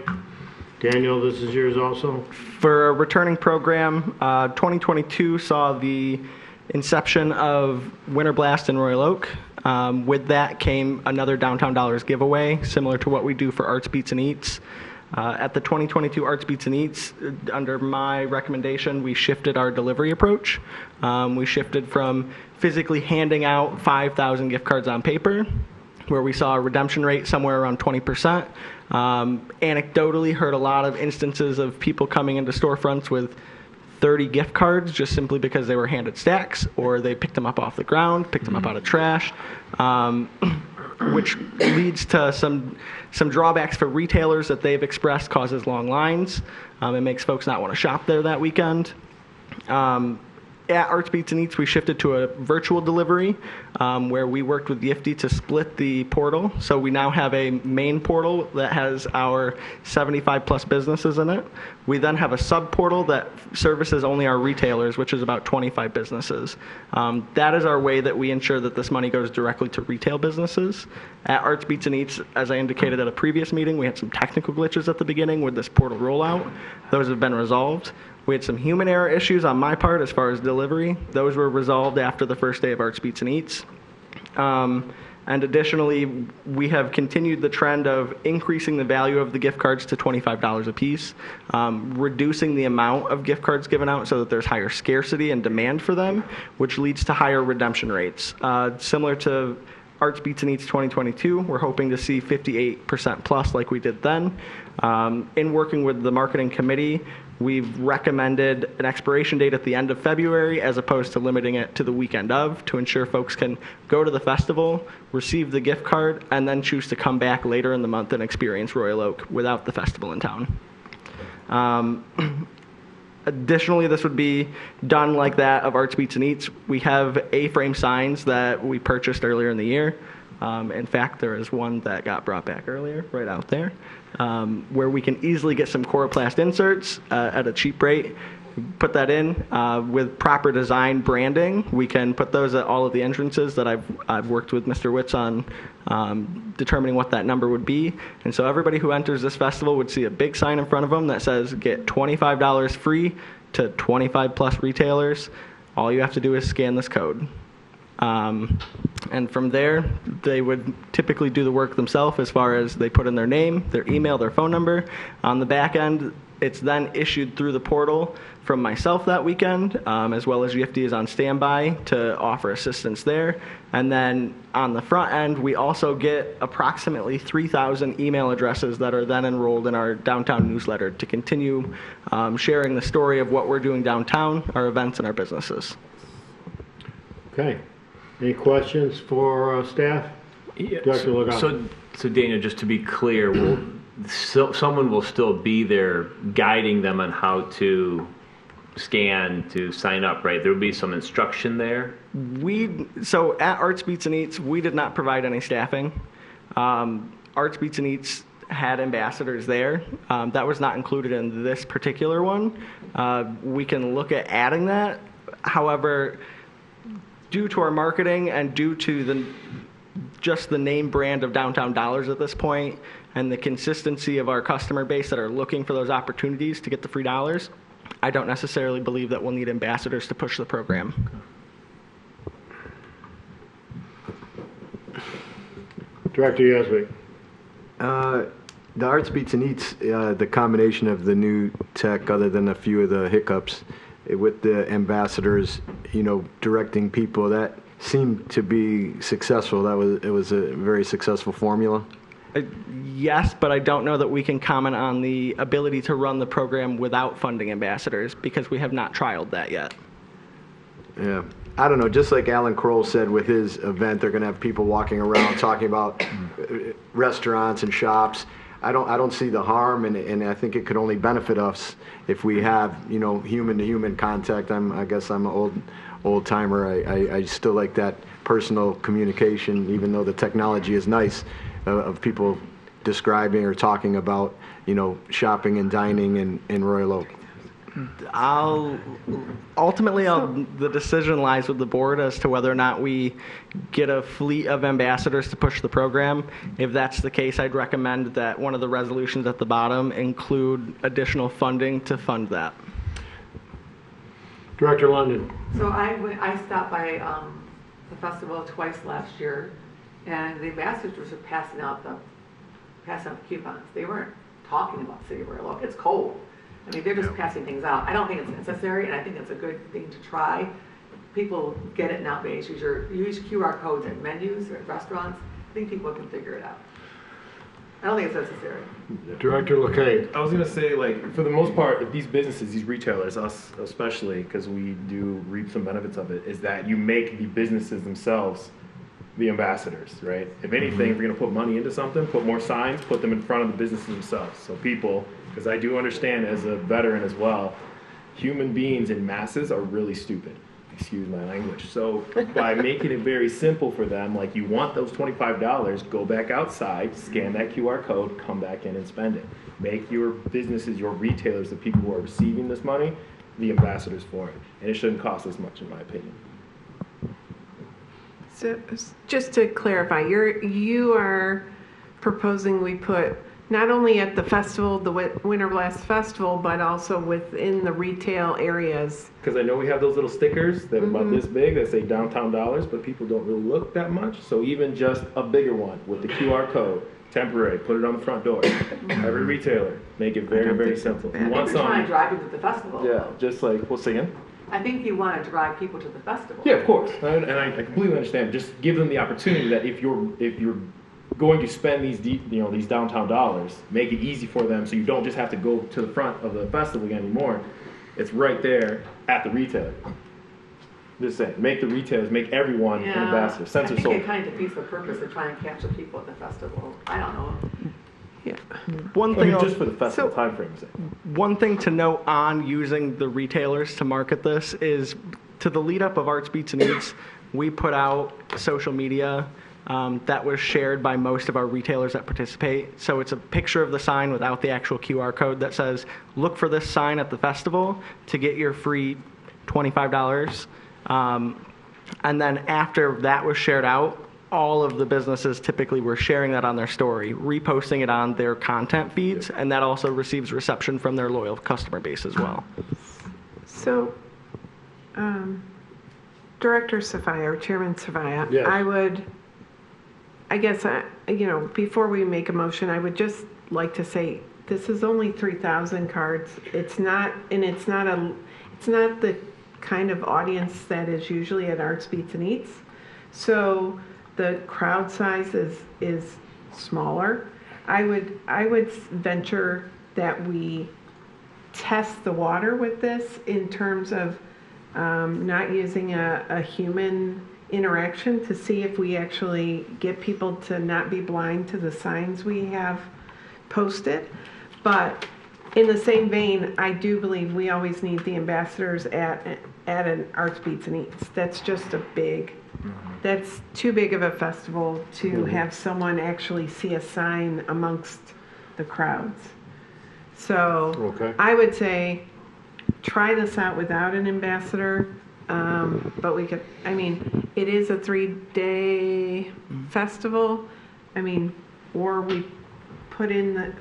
Daniel, this is yours also. For a returning program, 2022 saw the inception of Winter Blast in Royal Oak. With that came another Downtown Dollars giveaway, similar to what we do for Arts Beats and Eats. At the 2022 Arts Beats and Eats, under my recommendation, we shifted our delivery approach. We shifted from physically handing out 5,000 gift cards on paper, where we saw a redemption rate somewhere around 20%. Anecdotally, heard a lot of instances of people coming into storefronts with 30 gift cards just simply because they were handed stacks, or they picked them up off the ground, picked them up out of trash, which leads to some drawbacks for retailers that they've expressed, causes long lines. It makes folks not want to shop there that weekend. At Arts Beats and Eats, we shifted to a virtual delivery where we worked with Yifty to split the portal. So we now have a main portal that has our 75 plus businesses in it. We then have a sub portal that services only our retailers, which is about 25 businesses. That is our way that we ensure that this money goes directly to retail businesses. At Arts Beats and Eats, as I indicated at a previous meeting, we had some technical glitches at the beginning with this portal rollout. Those have been resolved. We had some human error issues on my part as far as delivery. Those were resolved after the first day of Arts Beats and Eats. And additionally, we have continued the trend of increasing the value of the gift cards to $25 a piece, reducing the amount of gift cards given out so that there's higher scarcity and demand for them, which leads to higher redemption rates. Similar to Arts Beats and Eats 2022, we're hoping to see 58% plus like we did then. In working with the marketing committee, we've recommended an expiration date at the end of February as opposed to limiting it to the weekend of, to ensure folks can go to the festival, receive the gift card, and then choose to come back later in the month and experience Royal Oak without the festival in town. Additionally, this would be done like that of Arts Beats and Eats. We have A-frame signs that we purchased earlier in the year. In fact, there is one that got brought back earlier, right out there, where we can easily get some Coroplast inserts at a cheap rate. Put that in with proper design branding. We can put those at all of the entrances that I've worked with Mr. Witz on determining what that number would be. And so everybody who enters this festival would see a big sign in front of them that says get $25 free to 25 plus retailers. All you have to do is scan this code. And from there, they would typically do the work themselves as far as they put in their name, their email, their phone number. On the back end, it's then issued through the portal from myself that weekend, as well as Yifty is on standby to offer assistance there. And then on the front end, we also get approximately 3,000 email addresses that are then enrolled in our downtown newsletter to continue sharing the story of what we're doing downtown, our events, and our businesses. Okay. Any questions for staff? Dr. Logano. So Daniel, just to be clear, someone will still be there guiding them on how to scan to sign up, right? There will be some instruction there? So at Arts Beats and Eats, we did not provide any staffing. Arts Beats and Eats had ambassadors there. That was not included in this particular one. We can look at adding that. However, due to our marketing and due to just the name brand of Downtown Dollars at this point and the consistency of our customer base that are looking for those opportunities to get the free dollars, I don't necessarily believe that we'll need ambassadors to push the program. Director Yasbeck. The Arts Beats and Eats, the combination of the new tech, other than a few of the hiccups, with the ambassadors, directing people, that seemed to be successful. It was a very successful formula. Yes, but I don't know that we can comment on the ability to run the program without funding ambassadors because we have not trialed that yet. Yeah. I don't know, just like Alan Kroll said with his event, they're going to have people walking around talking about restaurants and shops. I don't see the harm, and I think it could only benefit us if we have, human-to-human contact. I guess I'm an old timer. I still like that personal communication, even though the technology is nice, of people describing or talking about, shopping and dining in Royal Oak. The decision lies with the board as to whether or not we get a fleet of ambassadors to push the program. If that's the case, I'd recommend that one of the resolutions at the bottom include additional funding to fund that. Director London. So I stopped by the festival twice last year, and the ambassadors were passing out the coupons. They weren't talking about City of Royal. It's cold. I mean, they're just passing things out. I don't think it's necessary, and I think it's a good thing to try. People get it nowadays. Use QR codes at menus or at restaurants. I think people can figure it out. I don't think it's necessary. Director LeCain. I was going to say, like, for the most part, if these businesses, these retailers, us especially, because we do reap some benefits of it, is that you make the businesses themselves the ambassadors, right? If anything, if you're going to put money into something, put more signs, put them in front of the businesses themselves. So people, because I do understand as a veteran as well, human beings in masses are really stupid. Excuse my language. So by making it very simple for them, like you want those $25, go back outside, scan that QR code, come back in and spend it. Make your businesses, your retailers, the people who are receiving this money, the ambassadors for it. And it shouldn't cost as much, in my opinion. So just to clarify, you are proposing we put not only at the festival, the Winter Blast Festival, but also within the retail areas. Because I know we have those little stickers that are about this big that say downtown dollars, but people don't really look that much. So even just a bigger one with the QR code, temporary, put it on the front door. Every retailer, make it very, very simple. I think you're trying to drive people to the festival. Yeah, just like, what's again? I think you want to drive people to the festival. Yeah, of course, and I completely understand. Just give them the opportunity that if you're going to spend these downtown dollars, make it easy for them, so you don't just have to go to the front of the festival anymore. It's right there at the retailer. Just saying, make the retailers, make everyone an ambassador. I think it kind of defeats the purpose of trying to capture people at the festival. I don't know. Yeah. One thing just for the festival time frame. One thing to note on using the retailers to market this is to the lead up of Arts Beats and Eats, we put out social media that was shared by most of our retailers that participate. So it's a picture of the sign without the actual QR code that says, look for this sign at the festival to get your free $25. And then after that was shared out, all of the businesses typically were sharing that on their story, reposting it on their content feeds, and that also receives reception from their loyal customer base as well. So, Director Safaya, or Chairman Safaya, yes. I guess, before we make a motion, I would just like to say, this is only 3,000 cards. It's not the kind of audience that is usually at Arts Beats and Eats. So the crowd size is smaller. I would venture that we test the water with this in terms of not using a human interaction to see if we actually get people to not be blind to the signs we have posted. But in the same vein, I do believe we always need the ambassadors at an Arts Beats and Eats. That's just that's too big of a festival to have someone actually see a sign amongst the crowds. So I would say try this out without an ambassador, but we could, it is a 3-day festival. Or we put into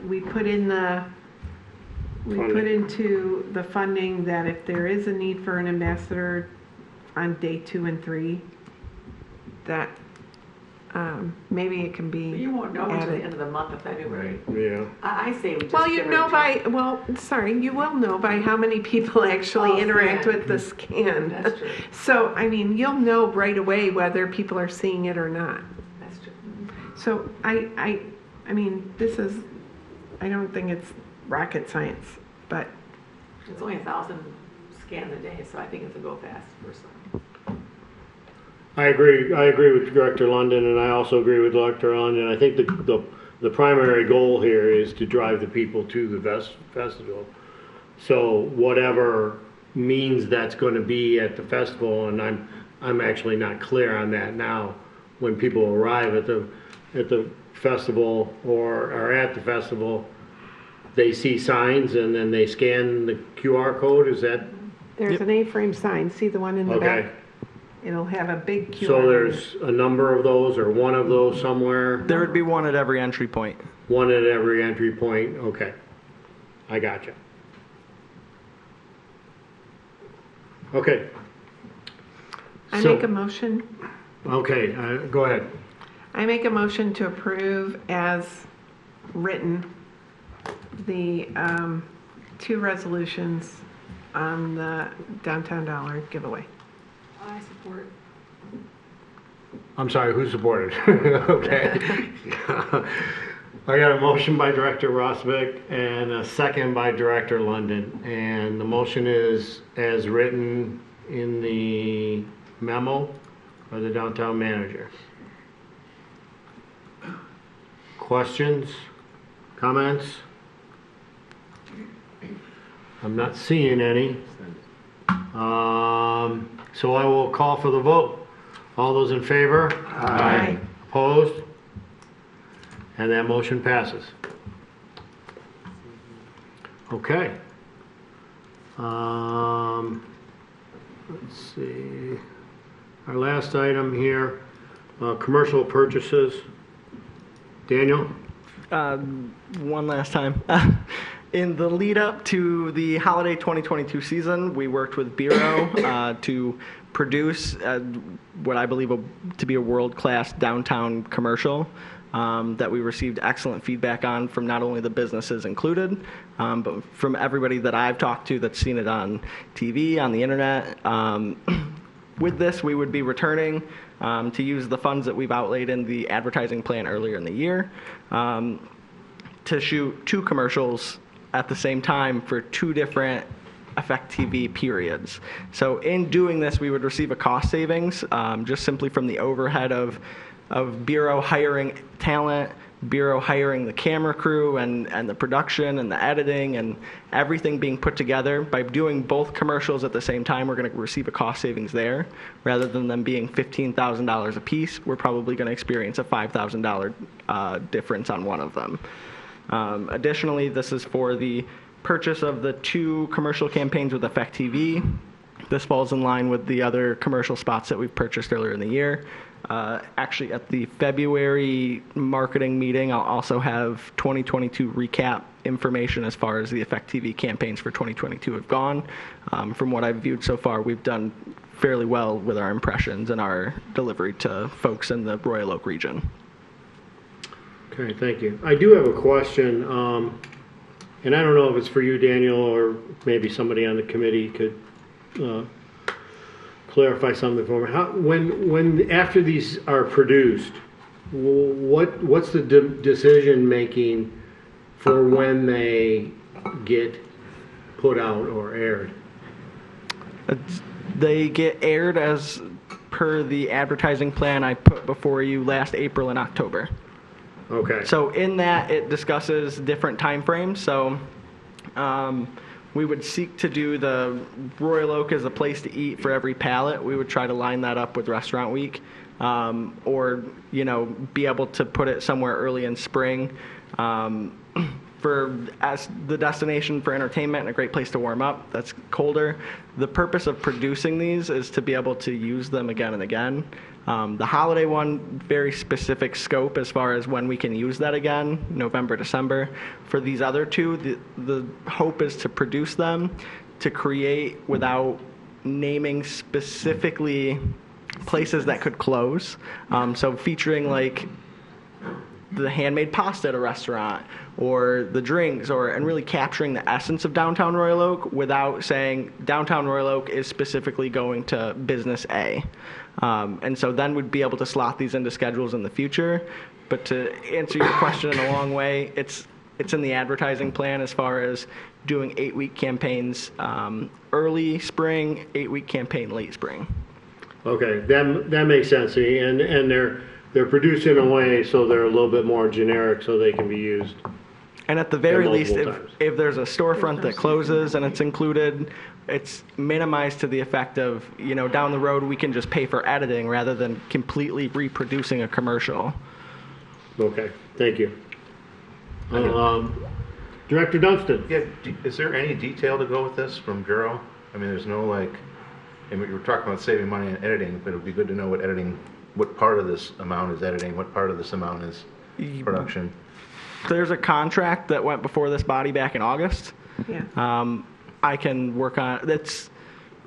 the funding that if there is a need for an ambassador on day 2 and 3, that maybe it can be But you won't know until the added. end of the month of February. Yeah. I say we just Well, give it a try. you will know by how many people actually interact with the scan. That's true. So, you'll know right away whether people are seeing it or not. That's true. So, I don't think it's rocket science, but It's only 1,000 scans a day, so I think it's a go fast personally. I agree with Director London, and I also agree with Dr. London. I think the primary goal here is to drive the people to the festival. So whatever means that's going to be at the festival, and I'm actually not clear on that now. When people arrive at the festival or are at the festival, they see signs and then they scan the QR code, is that? There's an A-frame sign. See the one in the Okay. back? It'll have a big QR. So there's a number of those or one of those somewhere? There would be one at every entry point. One at every entry point, okay. I got you. Okay. I So- make a motion. Okay, go ahead. I make a motion to approve as written the 2 resolutions on the Downtown Dollar giveaway. I support. I'm sorry, who supported? Okay. I got a motion by Director Rosbeck and a second by Director London. And the motion is as written in the memo by the downtown manager. Questions? Comments? I'm not seeing any. So I will call for the vote. All those in favor? Aye. Opposed? And that motion passes. Okay. Let's see. Our last item here, commercial purchases. Daniel? One last time. In the lead up to the holiday 2022 season, we worked with Bureau to produce what I believe to be a world-class downtown commercial that we received excellent feedback on from not only the businesses included, but from everybody that I've talked to that's seen it on TV, on the internet. With this, we would be returning to use the funds that we've outlaid in the advertising plan earlier in the year to shoot 2 commercials at the same time for 2 different Effect TV periods. So in doing this, we would receive a cost savings just simply from the overhead of Bureau hiring talent, Bureau hiring the camera crew and the production and the editing and everything being put together. By doing both commercials at the same time, we're going to receive a cost savings there. Rather than them being $15,000 a piece, we're probably going to experience a $5,000 difference on one of them. Additionally, this is for the purchase of the 2 commercial campaigns with Effect TV. This falls in line with the other commercial spots that we've purchased earlier in the year. Actually, at the February marketing meeting, I'll also have 2022 recap information as far as the Effect TV campaigns for 2022 have gone. From what I've viewed so far, we've done fairly well with our impressions and our delivery to folks in the Royal Oak region. Okay, thank you. I do have a question, and I don't know if it's for you, Daniel, or maybe somebody on the committee could clarify something for me. When after these are produced, what's the decision making for when they get put out or aired? They get aired as per the advertising plan I put before you last April and October. Okay. So in that, it discusses different time frames. So we would seek to do the Royal Oak as a place to eat for every pallet. We would try to line that up with Restaurant Week, or be able to put it somewhere early in spring as the destination for entertainment and a great place to warm up. That's colder. The purpose of producing these is to be able to use them again and again. The holiday one, very specific scope as far as when we can use that again, November, December. For these other 2, the hope is to produce them, to create without naming specifically places that could close. So featuring like the handmade pasta at a restaurant or the drinks and really capturing the essence of downtown Royal Oak without saying downtown Royal Oak is specifically going to business A. And so then we'd be able to slot these into schedules in the future. But to answer your question in a long way, it's in the advertising plan as far as doing 8-week campaigns early spring, 8-week campaign late spring. Okay, that makes sense to me, and they're produced in a way so they're a little bit more generic so they can be used. And at the very least, multiple times. if there's a storefront that closes and it's included, it's minimized to the effect of, down the road we can just pay for editing rather than completely reproducing a commercial. Okay, thank you. Director Dunstan? Yeah, is there any detail to go with this from Bureau? I mean, there's no like, and we were talking about saving money on editing, but it would be good to know what part of this amount is editing, what part of this amount is production. There's a contract that went before this body back in August. Yeah. I can work on it. That's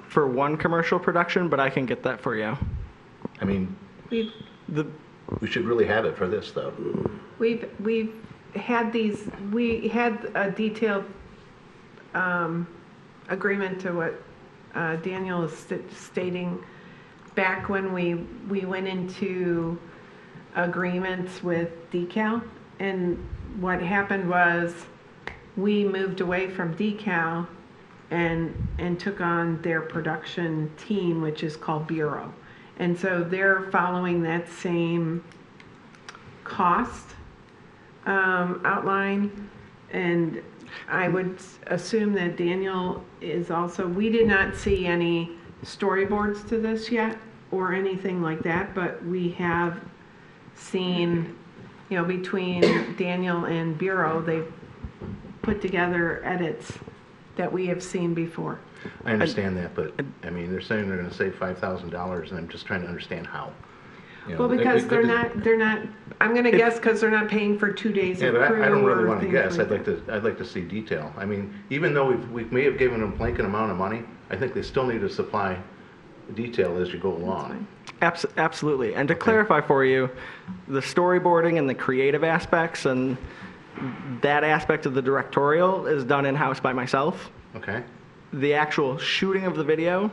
for one commercial production, but I can get that for you. I mean, We've we should really have it for this, though. We've had these, we had a detailed agreement to what Daniel is stating back when we went into agreements with Decal. And what happened was we moved away from Decal and took on their production team, which is called Bureau. And so they're following that same cost outline, and I would assume that Daniel is also, we did not see any storyboards to this yet or anything like that, but we have seen, you know, between Daniel and Bureau, they've put together edits that we have seen before. I understand that, but I mean, they're saying they're going to save $5,000, and I'm just trying to understand how. You know, Well, because they're not, I'm going to guess because they're not paying for 2 days Yeah, of but crew I don't really or want to things guess. like I'd like to see detail. I mean, even though we may have given them a blanket amount of money, I think they still need to supply detail as you go along. Absolutely. And to clarify for you, the storyboarding and the creative aspects and that aspect of the directorial is done in-house by myself. Okay. The actual shooting of the video,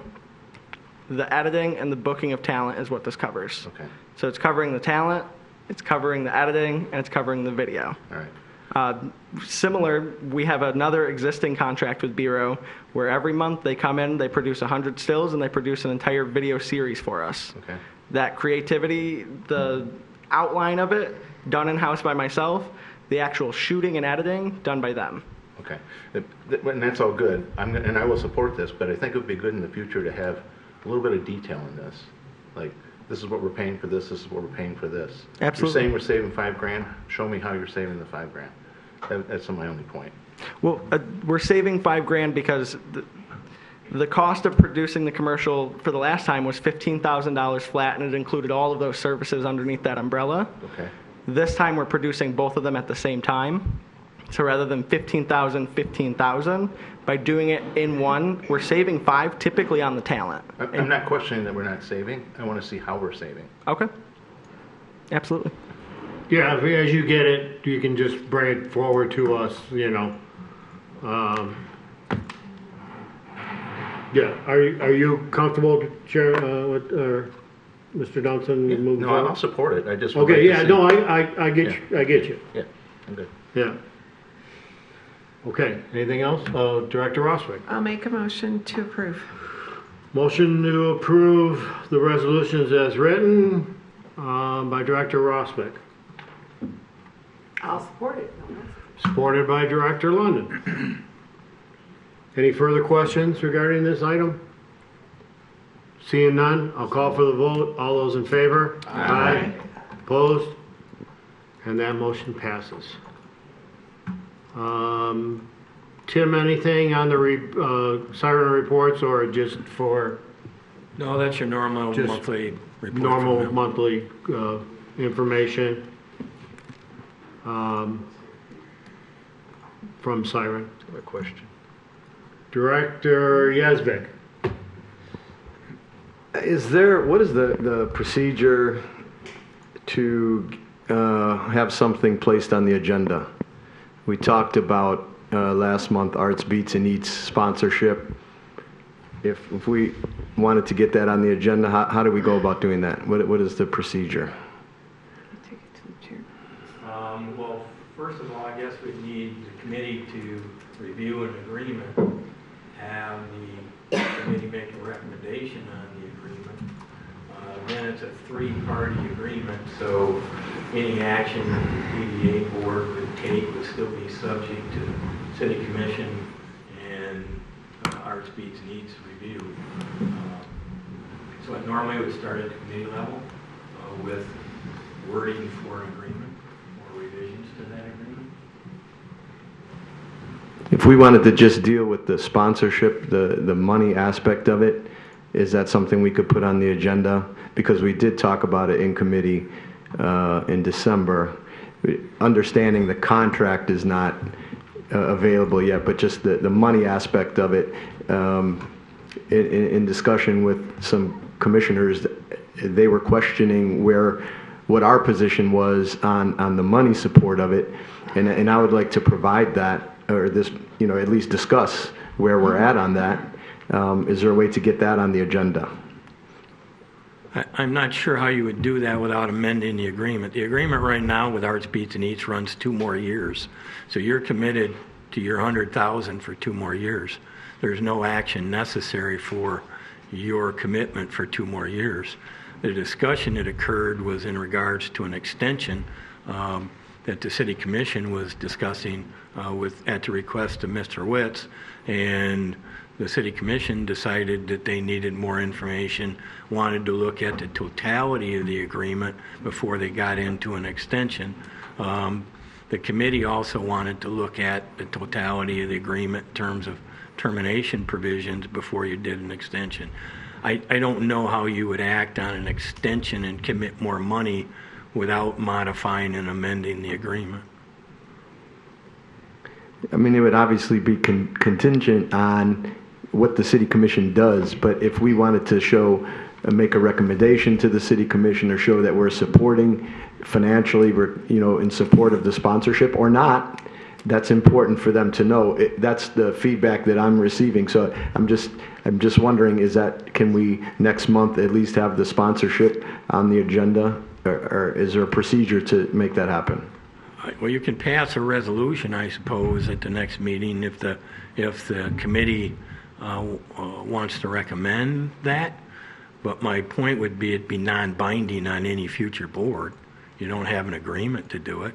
the editing, and the booking of talent is what this covers. Okay. So it's covering the talent, it's covering the editing, and it's covering the video. All right. Similar, we have another existing contract with Bureau where every month they come in, they produce 100 stills, and they produce an entire video series for us. Okay. That creativity, the outline of it, done in-house by myself, the actual shooting and editing, done by them. Okay. And that's all good. And I will support this, but I think it would be good in the future to have a little bit of detail in this. Like, this is what we're paying for this, this is what we're paying for this. Absolutely. You're saying we're saving $5,000. Show me how you're saving the $5,000. That's my only point. Well, we're saving $5,000 because the cost of producing the commercial for the last time was $15,000 flat, and it included all of those services underneath that umbrella. Okay. This time we're producing both of them at the same time. So rather than $15,000, by doing it in one, we're saving $5,000 typically on the talent. I'm not questioning that we're not saving. I want to see how we're saving. Okay. Absolutely. Yeah, as you get it, you can just bring it forward to us, you know. Yeah, are you comfortable, Chair, with Mr. Johnson moving No, forward? I'll support it. I just would Okay, like to yeah, see- no, I get you, I get you. Yeah, I'm good. Yeah. Okay, anything else? Director Roswick. I'll make a motion to approve. Motion to approve the resolutions as written by Director Roswick, I'll support it. supported by Director London. Any further questions regarding this item? Seeing none, I'll call for the vote. All those in favor? Aye. Opposed? And that motion passes. Tim, anything on the siren reports or just for No, that's your normal Just monthly report. normal from them. monthly information from siren? I have a question. Director Yazbek. What is the procedure to have something placed on the agenda? We talked about last month Arts Beats and Eats sponsorship. If we wanted to get that on the agenda, how do we go about doing that? What is the procedure? Well, first of all, I guess we need the committee to review an agreement, have the committee make a recommendation on the agreement. Then it's a three-party agreement, so any action the DDA board would take would still be subject to City Commission and Arts Beats Needs review. So it normally would start at the committee level with wording for an agreement or revisions to that agreement. If we wanted to just deal with the sponsorship, the money aspect of it, is that something we could put on the agenda? Because we did talk about it in committee in December. Understanding the contract is not available yet, but just the money aspect of it, in discussion with some commissioners, they were questioning what our position was on the money support of it, and I would like to provide that, or this, at least discuss where we're at on that. Is there a way to get that on the agenda? I'm not sure how you would do that without amending the agreement. The agreement right now with Arts, Beats, and Eats runs 2 more years. So you're committed to your $100,000 for 2 more years. There's no action necessary for your commitment for 2 more years. The discussion that occurred was in regards to an extension that the City Commission was discussing at the request of Mr. Witz, and the City Commission decided that they needed more information, wanted to look at the totality of the agreement before they got into an extension. The committee also wanted to look at the totality of the agreement in terms of termination provisions before you did an extension. I don't know how you would act on an extension and commit more money without modifying and amending the agreement. I mean, it would obviously be contingent on what the City Commission does, but if we wanted to make a recommendation to the City Commission or show that we're supporting financially, in support of the sponsorship or not, that's important for them to know. That's the feedback that I'm receiving. So I'm just wondering, can we next month at least have the sponsorship on the agenda, or is there a procedure to make that happen? Well, you can pass a resolution, I suppose, at the next meeting if the committee wants to recommend that. But my point would be it'd be non-binding on any future board. You don't have an agreement to do it.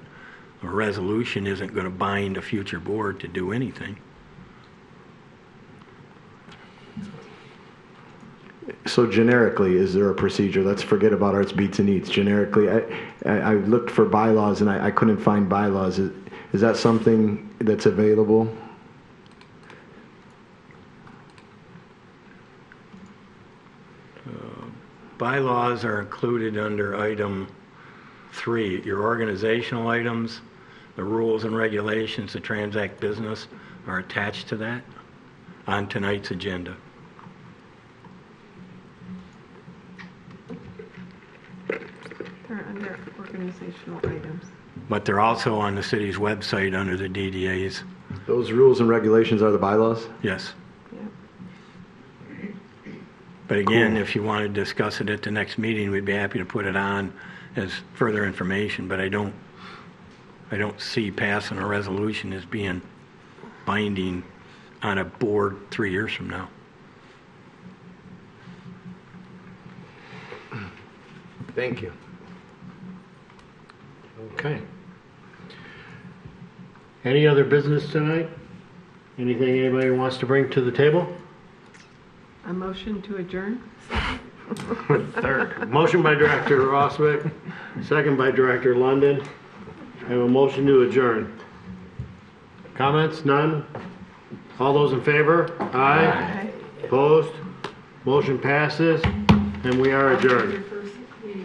A resolution isn't going to bind a future board to do anything. So generically, is there a procedure? Let's forget about Arts, Beats, and Eats. Generically, I looked for bylaws and I couldn't find bylaws. Is that something that's available? Bylaws are included under item 3. Your organizational items, the rules and regulations to transact business are attached to that on tonight's agenda. They're under organizational items. But they're also on the city's website under the DDAs. Those rules and regulations are the bylaws? Yes. But again, if you want to discuss it at the next meeting, we'd be happy to put it on as further information, but I don't see passing a resolution as being binding on a board 3 years from now. Thank you. Okay. Any other business tonight? Anything anybody wants to bring to the table? A motion to adjourn? Third. Motion by Director Roswick, second by Director London. I have a motion to adjourn. Comments? None? All those in favor? Aye. Opposed? Motion passes, and we are adjourned.